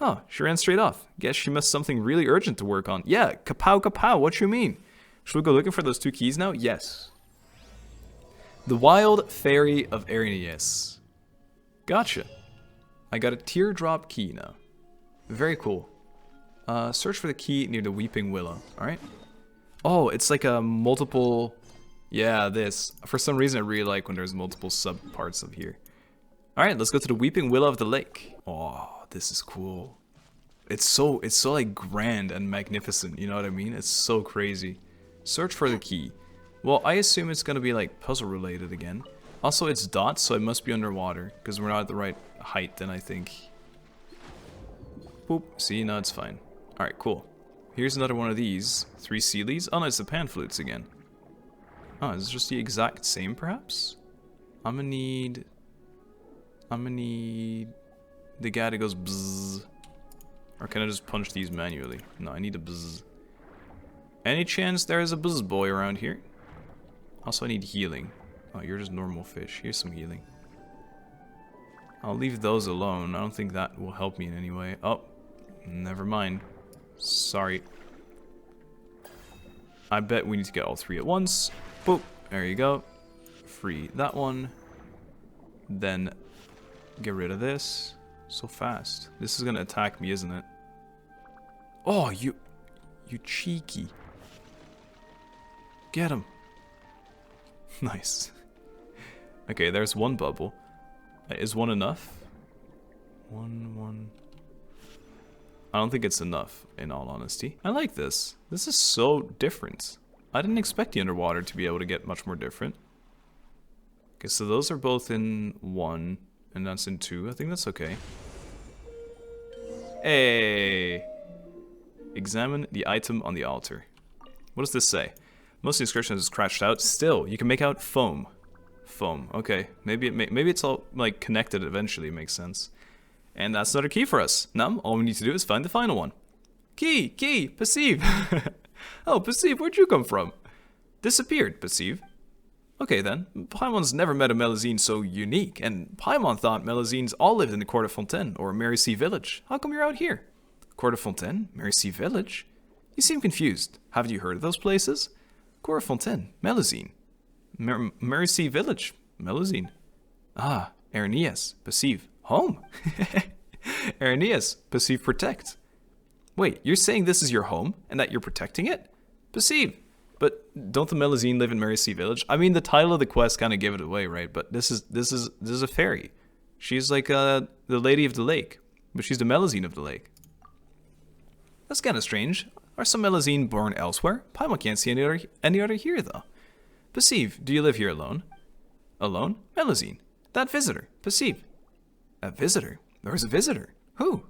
[SPEAKER 1] Oh, she ran straight off. Guess she missed something really urgent to work on. Yeah, kapow kapow, what you mean? Should we go looking for those 2 keys now? Yes. The Wild Fairy of Erennyes. Gotcha. I got a teardrop key now. Very cool. Search for the key near the Weeping Willow. Alright. Oh, it's like a multiple... Yeah, this. For some reason I really like when there's multiple sub-parts of here. Alright, let's go to the Weeping Willow of the Lake. Oh, this is cool. It's so like grand and magnificent, you know what I mean? It's so crazy. Search for the key. Well, I assume it's gonna be like puzzle related again. Also, it's dots, so it must be underwater, because we're not at the right height then, I think. Boop. See, no, it's fine. Alright, cool. Here's another one of these. 3 Sealies. Oh no, it's the pan flutes again. Oh, is this just the exact same, perhaps? I'm gonna need the guy that goes bzzz. Or can I just punch these manually? No, I need a bzzz. Any chance there is a buzz boy around here? Also, I need healing. Oh, you're just normal fish. Here's some healing. I'll leave those alone. I don't think that will help me in any way. Oh, never mind. Sorry. I bet we need to get all 3 at once. Boop. There you go. Free that one. Then get rid of this. So fast. This is gonna attack me, isn't it? Oh, you cheeky. Get him. Nice. Okay, there's 1 bubble. Is 1 enough? 1. I don't think it's enough, in all honesty. I like this. This is so different. I didn't expect the underwater to be able to get much more different. Okay, so those are both in 1, and that's in 2. I think that's okay. Hey! Examine the item on the altar. What does this say? Most of the inscriptions is scratched out. Still, you can make out foam. Foam. Okay, maybe it's all like connected eventually. It makes sense. And that's another key for us. Now, all we need to do is find the final one. Key, passive. Oh, passive, where'd you come from? Disappeared, passive. Okay then, Paimon's never met a Melusine so unique, and Paimon thought Melusines all lived in the court of Fontaine, or Mericy Village. How come you're out here? Court of Fontaine? Mericy Village? You seem confused. Haven't you heard of those places? Court of Fontaine, Melusine. Mericy Village, Melusine. Ah, Erennyes, Passive, home. Erennyes, Passive, protect. Wait, you're saying this is your home, and that you're protecting it? Passive. But don't the Melusine live in Mericy Village? I mean, the title of the quest kind of gave it away, right? But this is a fairy. She's like the lady of the lake, but she's the Melusine of the lake. That's kind of strange. Are some Melusine born elsewhere? Paimon can't see any other here though. Passive, do you live here alone? Alone? Melusine. That visitor. Passive. A visitor? There's a visitor. Who?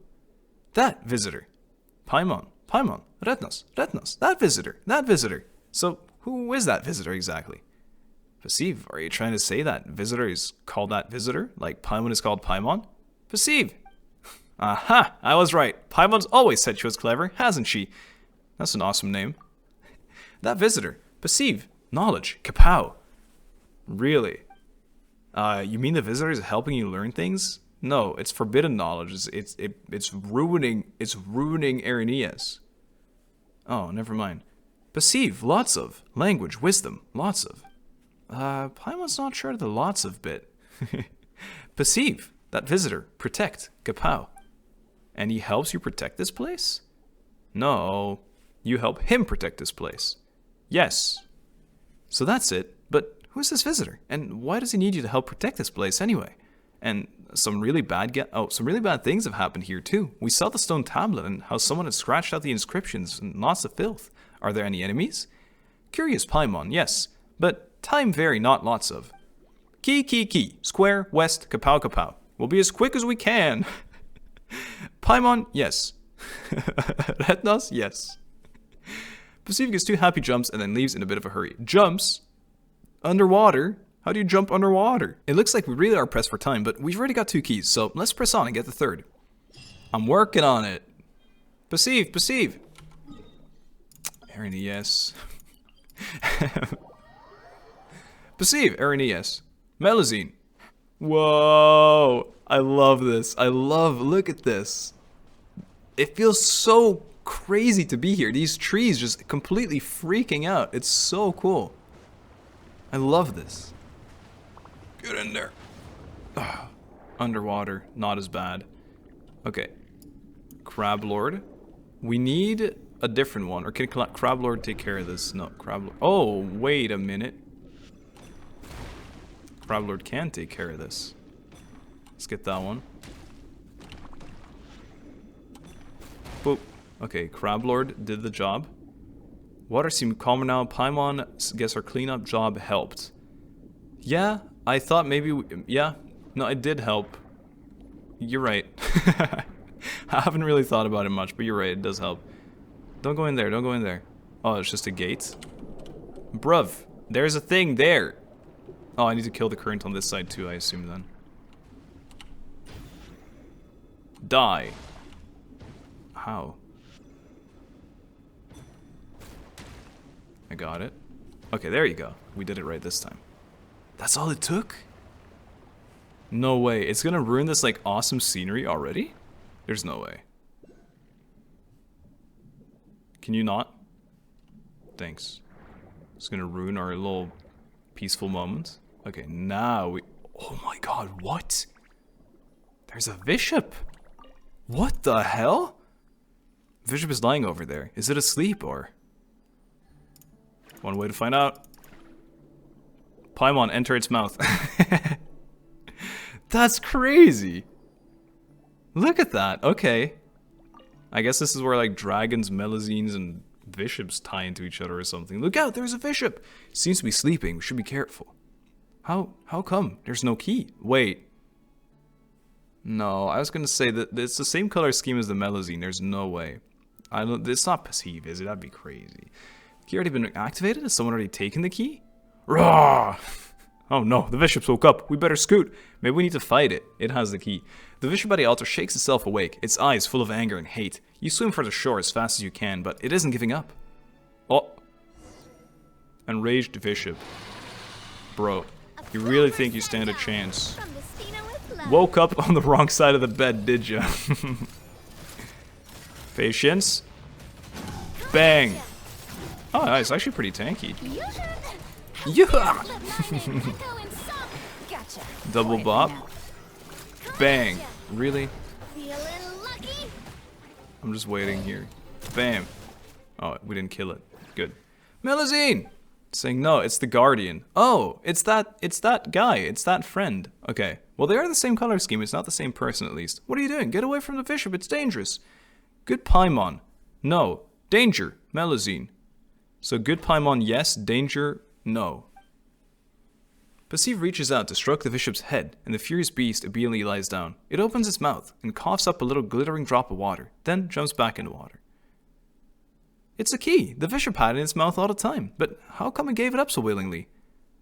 [SPEAKER 1] That visitor. Paimon. Paimon. Erennyes. Erennyes. That visitor. That visitor. So, who is that visitor exactly? Passive, are you trying to say that visitor is called that visitor? Like Paimon is called Paimon? Passive! Aha! I was right. Paimon's always said she was clever, hasn't she? That's an awesome name. That visitor. Passive. Knowledge. Kapow. Really? You mean the visitor is helping you learn things? No, it's forbidden knowledge. It's ruining Erennyes. Oh, never mind. Passive, lots of. Language, wisdom, lots of. Paimon's not sure of the lots of bit. Passive, that visitor. Protect. Kapow. And he helps you protect this place? No, you help him protect this place. Yes. So that's it. But who's this visitor? And why does he need you to help protect this place anyway? And some really bad things have happened here too. We saw the stone tablet and how someone had scratched out the inscriptions and lots of filth. Are there any enemies? Curious Paimon, yes. But time very not lots of. Key. Square, west, kapow kapow. We'll be as quick as we can. Paimon, yes. Erennyes, yes. Passive gets 2 happy jumps and then leaves in a bit of a hurry. Jumps? Underwater? How do you jump underwater? It looks like we really are pressed for time, but we've already got 2 keys, so let's press on and get the 3rd. I'm working on it. Passive. Erennyes. Passive, Erennyes. Melusine. Whoa. I love this. Look at this. It feels so crazy to be here. These trees just completely freaking out. It's so cool. I love this. Get in there. Ugh. Underwater, not as bad. Okay. Crab Lord. We need a different one. Or can Crab Lord take care of this? No, Crab Lord. Oh, wait a minute. Crab Lord can take care of this. Let's get that one. Boop. Okay, Crab Lord did the job. Water seemed calmer now. Paimon guess our cleanup job helped. Yeah, I thought maybe yeah. No, it did help. You're right. I haven't really thought about it much, but you're right, it does help. Don't go in there, don't go in there. Oh, it's just a gate? Bruv, there's a thing there. Oh, I need to kill the current on this side too, I assume then. Die. How? I got it. Okay, there you go. We did it right this time. That's all it took? No way. It's gonna ruin this like awesome scenery already? There's no way. Can you not? Thanks. It's gonna ruin our little peaceful moment. Okay, now we... Oh my god, what? There's a bishop. What the hell? Bishop is lying over there. Is it asleep or... One way to find out. Paimon, enter its mouth. That's crazy. Look at that. Okay. I guess this is where like dragons, melusines, and bishops tie into each other or something. Look out, there's a bishop. Seems to be sleeping. We should be careful. How come? There's no key. Wait. No, I was gonna say that it's the same color scheme as the melusine. There's no way. It's not passive, is it? That'd be crazy. Key already been activated? Has someone already taken the key? Rawr! Oh no, the bishop's woke up. We better scoot. Maybe we need to fight it. It has the key. The bishop by the altar shakes itself awake, its eyes full of anger and hate. You swim for the shore as fast as you can, but it isn't giving up. Oh. Enraged bishop. Bro, you really think you stand a chance?
[SPEAKER 5] From the Stina with love.
[SPEAKER 1] Woke up on the wrong side of the bed, did ya? Patience. Bang. Oh, nice. Actually pretty tanky. Yeah.
[SPEAKER 3] Gotcha.
[SPEAKER 1] Double
[SPEAKER 3] Quietly
[SPEAKER 1] bop.
[SPEAKER 3] now.
[SPEAKER 1] Bang. Really?
[SPEAKER 5] Feeling lucky?
[SPEAKER 1] I'm just waiting here. Bam. Oh, we didn't kill it. Good. Melusine! Saying no, it's the Guardian. Oh, it's that guy. It's that friend. Okay. Well, they are the same color scheme. It's not the same person, at least. What are you doing? Get away from the bishop. It's dangerous. Good Paimon. No. Danger. Melusine. So good Paimon, yes. Danger, no. Perceive reaches out to stroke the bishop's head, and the furious beast obediently lies down. It opens its mouth and coughs up a little glittering drop of water, then jumps back into water. It's a key. The bishop had it in its mouth all the time, but how come it gave it up so willingly?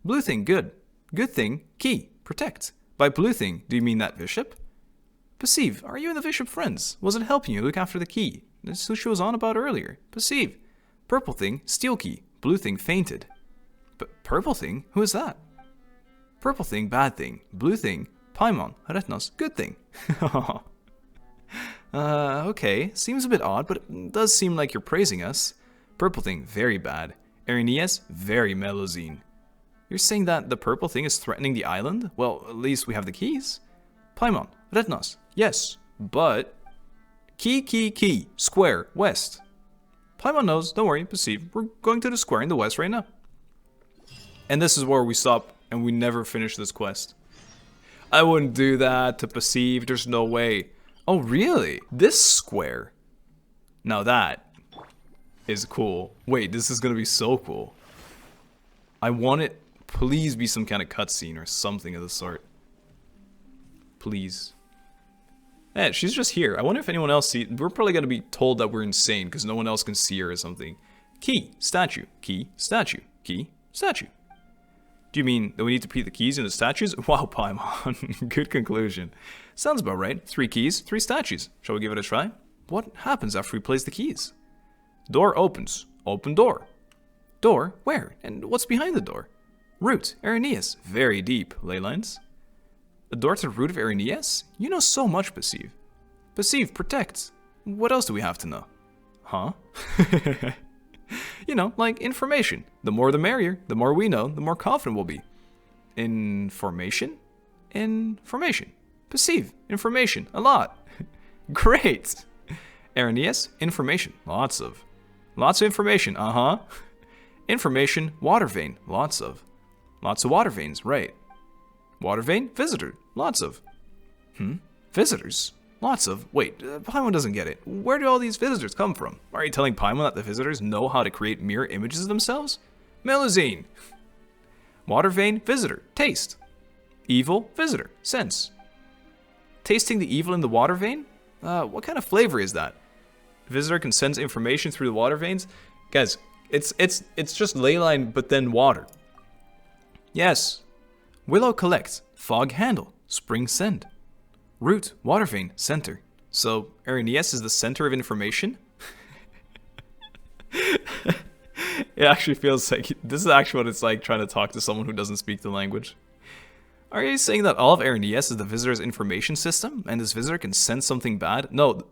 [SPEAKER 1] Blue thing, good. Good thing, key, protect. By blue thing, do you mean that bishop? Perceive, are you and the bishop friends? Was it helping you look after the key? That's who she was on about earlier. Perceive. Purple thing, steel key. Blue thing fainted. But purple thing, who is that? Purple thing, bad thing. Blue thing, Paimon, Erennyes, good thing. Okay, seems a bit odd, but it does seem like you're praising us. Purple thing, very bad. Erennyes, very Melusine. You're saying that the purple thing is threatening the island? Well, at least we have the keys. Paimon, Erennyes, yes, but... Key, square, west. Paimon knows, don't worry, perceive. We're going to the square in the west right now. And this is where we stop, and we never finish this quest. I wouldn't do that to perceive, there's no way. Oh, really? This square? Now that is cool. Wait, this is gonna be so cool. I want it, please be some kind of cutscene or something of the sort. Please. Eh, she's just here. I wonder if anyone else sees. We're probably gonna be told that we're insane because no one else can see her or something. Key, statue, key, statue, key, statue. Do you mean that we need to put the keys in the statues? Wow, Paimon. Good conclusion. Sounds about right. 3 keys, 3 statues. Shall we give it a try? What happens after we place the keys? Door opens. Open door. Door? Where? And what's behind the door? Root. Erennyes. Very deep. Ley lines. A door to the root of Erennyes? You know so much, Perceive. Perceive, protect. What else do we have to know? Huh? You know, like information. The more the merrier. The more we know, the more confident we'll be. Information? Information. Perceive. Information. A lot. Great. Erennyes. Information. Lots of. Lots of information. Uh-huh. Information. Water vein. Lots of. Lots of water veins. Right. Water vein. Visitor. Lots of. Visitors? Lots of. Wait, Paimon doesn't get it. Where do all these visitors come from? Are you telling Paimon that the visitors know how to create mirror images of themselves? Melusine. Water vein, visitor. Taste. Evil, visitor. Sense. Tasting the evil in the water vein? What kind of flavor is that? Visitor can sense information through the water veins? Guys, it's just ley line, but then water. Yes. Willow collect. Fog handle. Spring send. Root, water vein, center. So, Erennyes is the center of information? It actually feels like, this is actually what it's like trying to talk to someone who doesn't speak the language. Are you saying that all of Erennyes is the visitor's information system, and this visitor can sense something bad? No,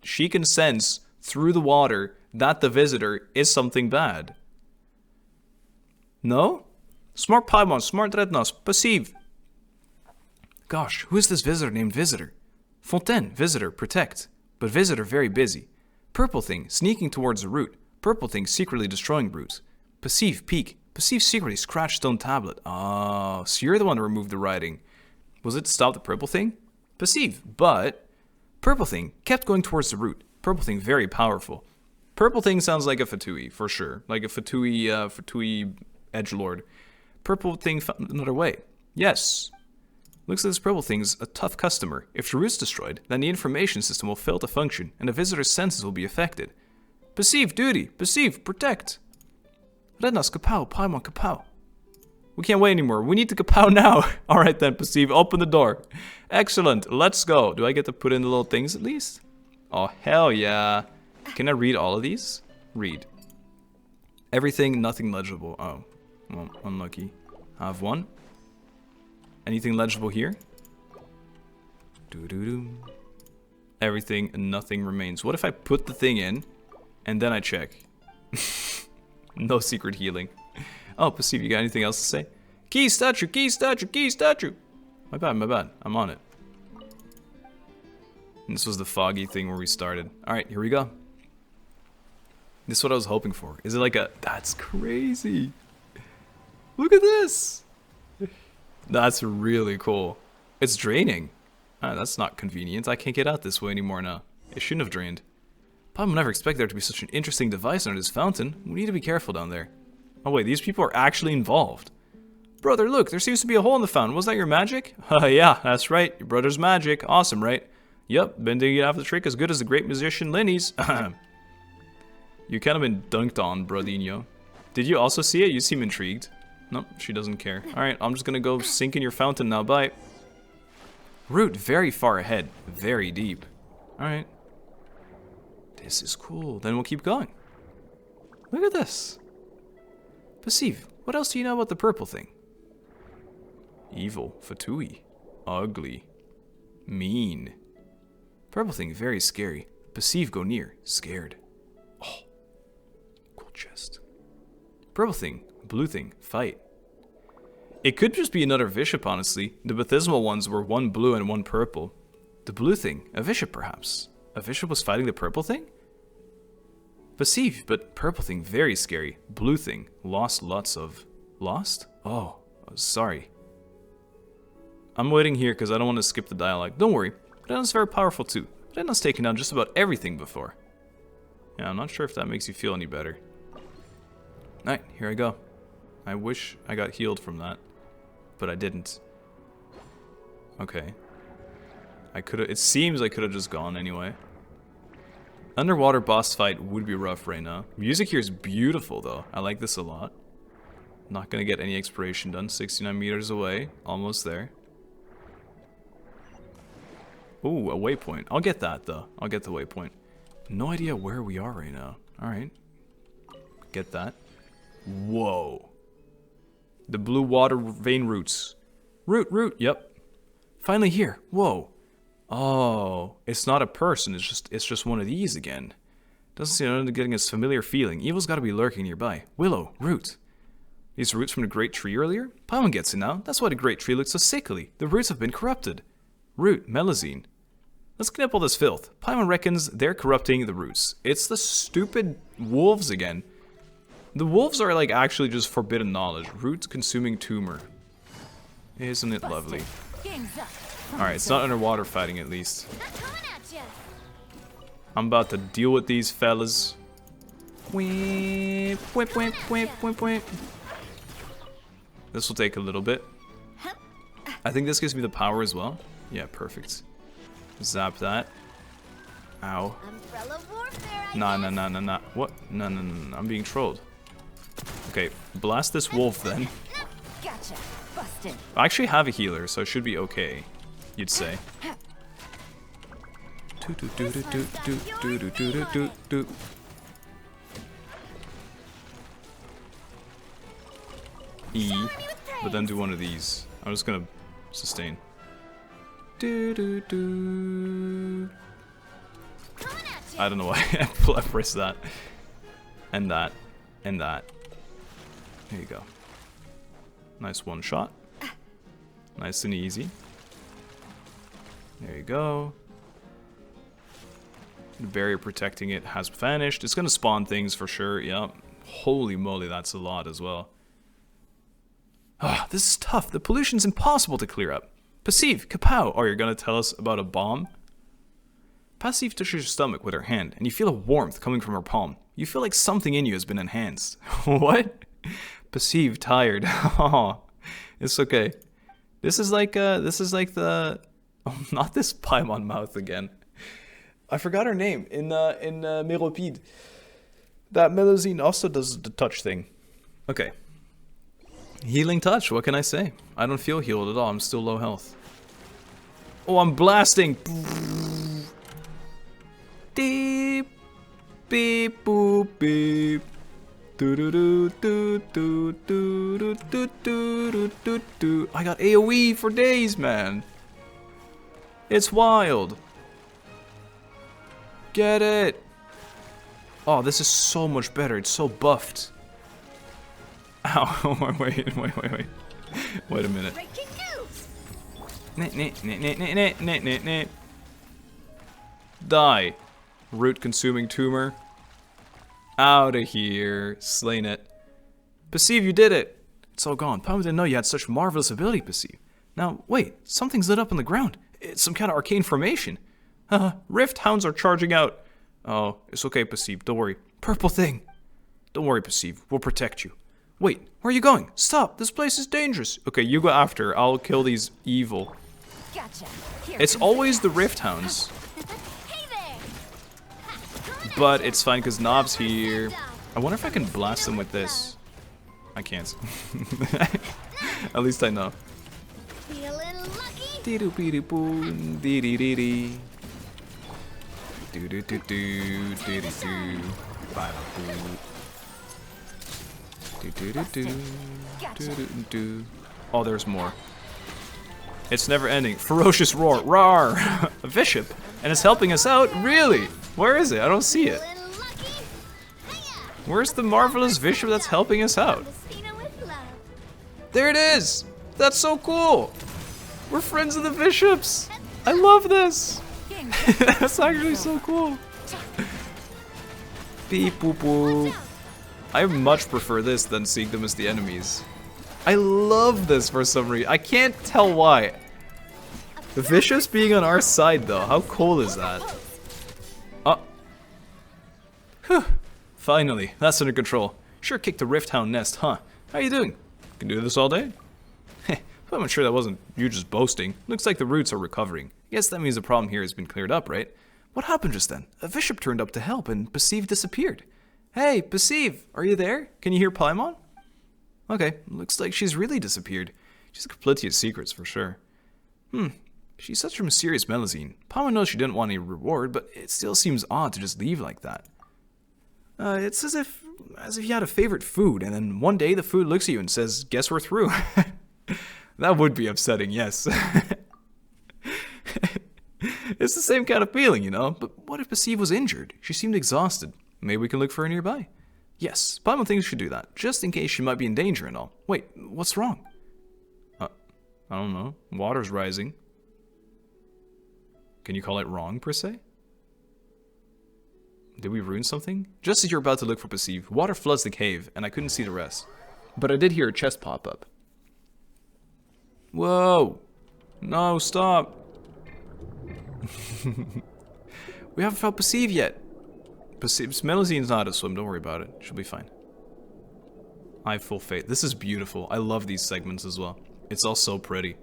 [SPEAKER 1] she can sense through the water that the visitor is something bad. No? Smart Paimon, smart Erennyes, perceive. Gosh, who is this visitor named Visitor? Fontaine, visitor, protect. But visitor very busy. Purple thing, sneaking towards the root. Purple thing, secretly destroying root. Perceive, peek. Perceive secretly, scratch stone tablet. Oh, so you're the one who removed the writing. Was it to stop the purple thing? Perceive, but... Purple thing, kept going towards the root. Purple thing, very powerful. Purple thing sounds like a Fatui, for sure. Like a Fatui edgelord. Purple thing found another way. Yes. Looks like this purple thing's a tough customer. If the root's destroyed, then the information system will fail to function, and the visitor's senses will be affected. Perceive, duty. Perceive, protect. Erennyes, kapow, Paimon, kapow. We can't wait anymore. We need to kapow now. Alright then, Perceive, open the door. Excellent, let's go. Do I get to put in the little things at least? Oh, hell yeah. Can I read all of these? Read. Everything, nothing legible. Oh, well, unlucky. I have one. Anything legible here? Doo-doo-doo. Everything and nothing remains. What if I put the thing in and then I check? No secret healing. Oh, Perceive, you got anything else to say? Key statue, key statue, key statue. My bad, my bad. I'm on it. And this was the foggy thing where we started. Alright, here we go. This is what I was hoping for. Is it like a... That's crazy. Look at this. That's really cool. It's draining. Ah, that's not convenient. I can't get out this way anymore now. It shouldn't have drained. Papa would never expect there to be such an interesting device under this fountain. We need to be careful down there. Oh wait, these people are actually involved. Brother, look, there seems to be a hole in the fountain. Was that your magic? Yeah, that's right. Your brother's magic. Awesome, right? Yep, been doing it after the trick as good as the great musician Erennyes. You kind of been dunked on, Brodinho. Did you also see it? You seem intrigued. Nope, she doesn't care. Alright, I'm just gonna go sink in your fountain now. Bye. Route very far ahead. Very deep. Alright. This is cool. Then we'll keep going. Look at this. Perceive, what else do you know about the purple thing? Evil. Fatui. Ugly. Mean. Purple thing, very scary. Perceive, go near. Scared. Oh. Cool chest. Purple thing. Blue thing. Fight. It could just be another bishop, honestly. The baptismal ones were one blue and one purple. The blue thing. A bishop, perhaps. A bishop was fighting the purple thing? Perceive, but purple thing, very scary. Blue thing. Lost lots of... Lost? Oh, sorry. I'm waiting here because I don't want to skip the dialogue. Don't worry. Rena's very powerful too. Rena's taken down just about everything before. Yeah, I'm not sure if that makes you feel any better. Alright, here I go. I wish I got healed from that, but I didn't. Okay. I could've, it seems I could've just gone anyway. Underwater boss fight would be rough right now. Music here is beautiful though. I like this a lot. Not gonna get any exploration done. 69 meters away. Almost there. Ooh, a waypoint. I'll get that though. I'll get the waypoint. No idea where we are right now. Alright. Get that. Whoa. The blue water vein roots. Root, yep. Finally here. Whoa. Oh, it's not a person, it's just one of these again. Doesn't seem to getting a familiar feeling. Evil's gotta be lurking nearby. Willow, root. These roots from the great tree earlier? Paimon gets it now. That's why the great tree looks so sickly. The roots have been corrupted. Root, melazine. Let's clean up all this filth. Paimon reckons they're corrupting the roots. It's the stupid wolves again. The wolves are like actually just forbidden knowledge. Roots consuming tumor. Isn't it lovely? Alright, it's not underwater fighting at least. I'm about to deal with these fellas. This will take a little bit. I think this gives me the power as well. Yeah, perfect. Zap that. Ow. Nah. What? No. I'm being trolled. Okay, blast this wolf then.
[SPEAKER 3] Gotcha. Busted.
[SPEAKER 1] I actually have a healer, so it should be okay. You'd say. E, but then do one of these. I'm just gonna sustain. I don't know why I pressed that. And that. And that. There you go. Nice one shot. Nice and easy. There you go. The barrier protecting it has vanished. It's gonna spawn things for sure, yep. Holy moly, that's a lot as well. Ah, this is tough. The pollution's impossible to clear up. Perceive, kapow! Oh, you're gonna tell us about a bomb? Perceive touches your stomach with her hand, and you feel a warmth coming from her palm. You feel like something in you has been enhanced. What? Perceive, tired. Oh, it's okay. This is like the... Oh, not this Paimon mouth again. I forgot her name in Meropide. That Melazine also does the touch thing. Okay. Healing touch, what can I say? I don't feel healed at all, I'm still low health. Oh, I'm blasting! Deep, beep, boop, beep. I got AoE for days, man. It's wild. Get it. Oh, this is so much better. It's so buffed. Ow. Wait a minute.
[SPEAKER 5] Breaking news.
[SPEAKER 1] Die. Root consuming tumor. Out of here. Slain it. Perceive, you did it. It's all gone. Paimon didn't know you had such marvelous ability, Perceive. Now, wait. Something's lit up on the ground. It's some kind of arcane formation. Rift hounds are charging out. Oh, it's okay, Perceive. Don't worry. Purple thing. Don't worry, Perceive. We'll protect you. Wait, where are you going? Stop. This place is dangerous. Okay, you go after. I'll kill these evil.
[SPEAKER 3] Gotcha. Here
[SPEAKER 1] It's
[SPEAKER 3] comes
[SPEAKER 1] always the Rift Hounds.
[SPEAKER 5] Hey there.
[SPEAKER 1] But it's fine because Knob's here. I wonder if I can blast them with this. I can't. At least I know.
[SPEAKER 5] Feeling lucky.
[SPEAKER 1] Dee-doo-bee-doo-boom, dee-dee-dee-dee. Do-do-do-do, dee-dee-doo. Ba-da-boo. Do-do-do-do, do-do-do. Oh, there's more. It's never ending. Ferocious roar. Roar! A bishop. And it's helping us out? Really? Where is it? I don't see it.
[SPEAKER 5] Feeling lucky. Hiya.
[SPEAKER 1] Where's the marvelous bishop that's helping us out?
[SPEAKER 5] Messina with love.
[SPEAKER 1] There it is! That's so cool! We're friends of the bishops! I love this! That's actually so cool. Beep boop boop. I much prefer this than seeing them as the enemies. I love this for some reason. I can't tell why. The bishops being on our side though, how cool is that? Oh. Whew. Finally, that's under control. Sure kicked the Rift Hound nest, huh? How you doing? Can do this all day? Heh, I'm sure that wasn't you just boasting. Looks like the roots are recovering. Guess that means the problem here has been cleared up, right? What happened just then? A bishop turned up to help and Perceive disappeared. Hey, Perceive, are you there? Can you hear Paimon? Okay, looks like she's really disappeared. She's got plenty of secrets for sure. She's such a mysterious Melusine. Paimon knows she didn't want any reward, but it still seems odd to just leave like that. It's as if you had a favorite food, and then one day the food looks at you and says, "Guess we're through." That would be upsetting, yes. It's the same kind of feeling, you know? But what if Perceive was injured? She seemed exhausted. Maybe we can look for her nearby. Yes, Paimon thinks we should do that, just in case she might be in danger and all. Wait, what's wrong? I don't know. Water's rising. Can you call it wrong, per se? Did we ruin something? Just as you're about to look for Perceive, water floods the cave, and I couldn't see the rest. But I did hear a chest pop up. Whoa! No, stop! We haven't found Perceive yet. Melusine's not how to swim, don't worry about it. She'll be fine. I have full faith. This is beautiful. I love these segments as well. It's all so pretty.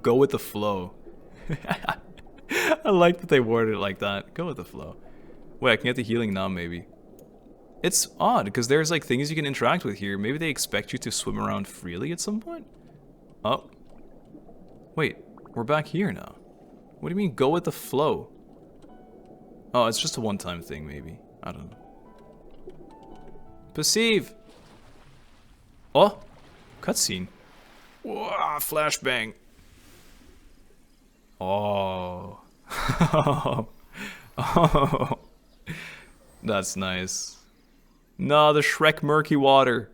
[SPEAKER 1] Go with the flow. I like that they worded it like that. Go with the flow. Wait, I can get the healing now, maybe. It's odd, because there's like things you can interact with here. Maybe they expect you to swim around freely at some point? Oh. Wait, we're back here now. What do you mean, go with the flow? Oh, it's just a one-time thing, maybe. I don't know. Perceive! Oh! Cutscene. Whoa, flashbang. Oh. Oh. That's nice. Nah, the Shrek murky water.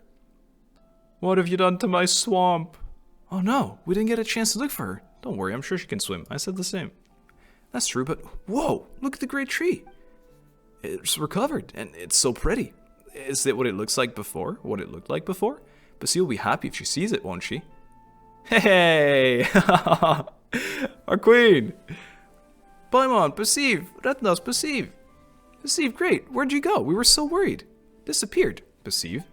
[SPEAKER 1] What have you done to my swamp? Oh no, we didn't get a chance to look for her. Don't worry, I'm sure she can swim. I said the same. That's true, but whoa, look at the great tree. It's recovered, and it's so pretty. Is it what it looks like before? What it looked like before? Perceive will be happy if she sees it, won't she? Hey! Our queen! Paimon, Perceive! Erennyes, Perceive! Perceive, great! Where'd you go? We were so worried. Disappeared. Perceive?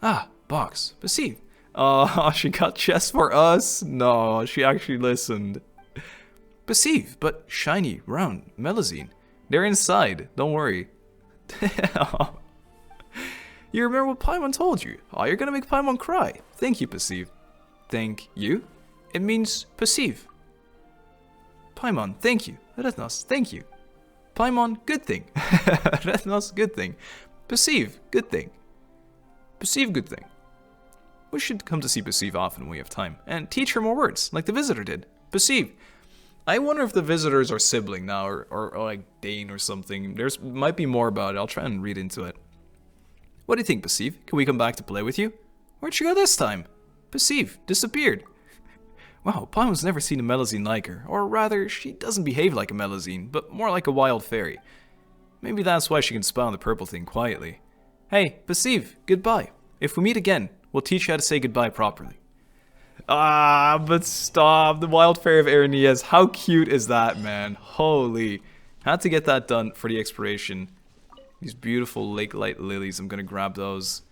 [SPEAKER 1] Ah, box. Perceive. Oh, she got chests for us? No, she actually listened. Perceive, but shiny, round, Melusine. They're inside, don't worry. You remember what Paimon told you? Oh, you're gonna make Paimon cry. Thank you, Perceive. Thank you? It means Perceive. Paimon, thank you. Erennyes, thank you. Paimon, good thing. Rethnos, good thing. Perceive, good thing. Perceive, good thing. We should come to see Perceive often when we have time, and teach her more words, like the visitor did. Perceive. I wonder if the visitors are sibling now, or like Dane or something. There's might be more about it. I'll try and read into it. What do you think, Perceive? Can we come back to play with you? Where'd she go this time? Perceive, disappeared. Wow, Paimon's never seen a Melazine like her. Or rather, she doesn't behave like a Melazine, but more like a wild fairy. Maybe that's why she can spy on the purple thing quietly. Hey, Perceive, goodbye. If we meet again, we'll teach you how to say goodbye properly. Ah, but stop. The wild fairy of Erennyes. How cute is that, man? Holy. Had to get that done for the exploration. These beautiful lake light lilies. I'm gonna grab those.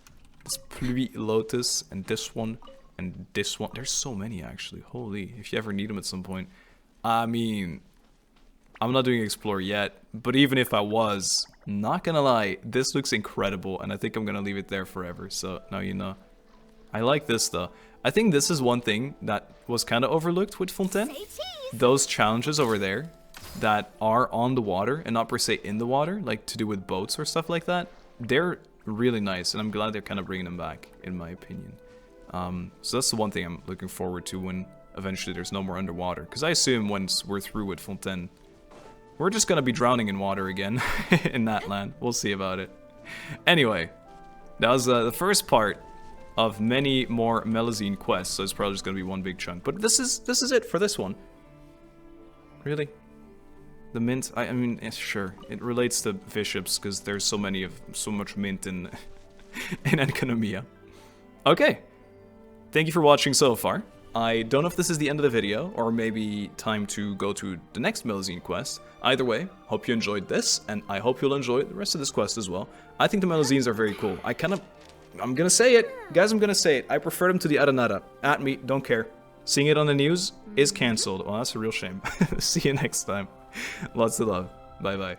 [SPEAKER 1] This pluie lotus and this one and this one. There's so many actually. Holy. If you ever need them at some point. I mean, I'm not doing explore yet, but even if I was, not gonna lie, this looks incredible, and I think I'm gonna leave it there forever. So now you know. I like this though. I think this is one thing that was kind of overlooked with Fontaine. Those challenges over there that are on the water and not per se in the water, like to do with boats or stuff like that, they're really nice, and I'm glad they're kind of bringing them back, in my opinion. So that's the one thing I'm looking forward to when eventually there's no more underwater, because I assume once we're through with Fontaine, we're just gonna be drowning in water again in that land. We'll see about it. Anyway, that was the first part of many more Melazine quests, so it's probably just gonna be one big chunk. But this is it for this one. Really? The mint? I mean, sure, it relates to bishops because there's so much mint in in Economia. Okay, thank you for watching so far. I don't know if this is the end of the video, or maybe time to go to the next Melazine quest. Either way, hope you enjoyed this, and I hope you'll enjoy the rest of this quest as well. I think the Melazines are very cool. I'm gonna say it. Guys, I'm gonna say it. I prefer them to the Aranara. At me, don't care. Seeing it on the news is cancelled. Well, that's a real shame. See you next time. Lots of love. Bye-bye.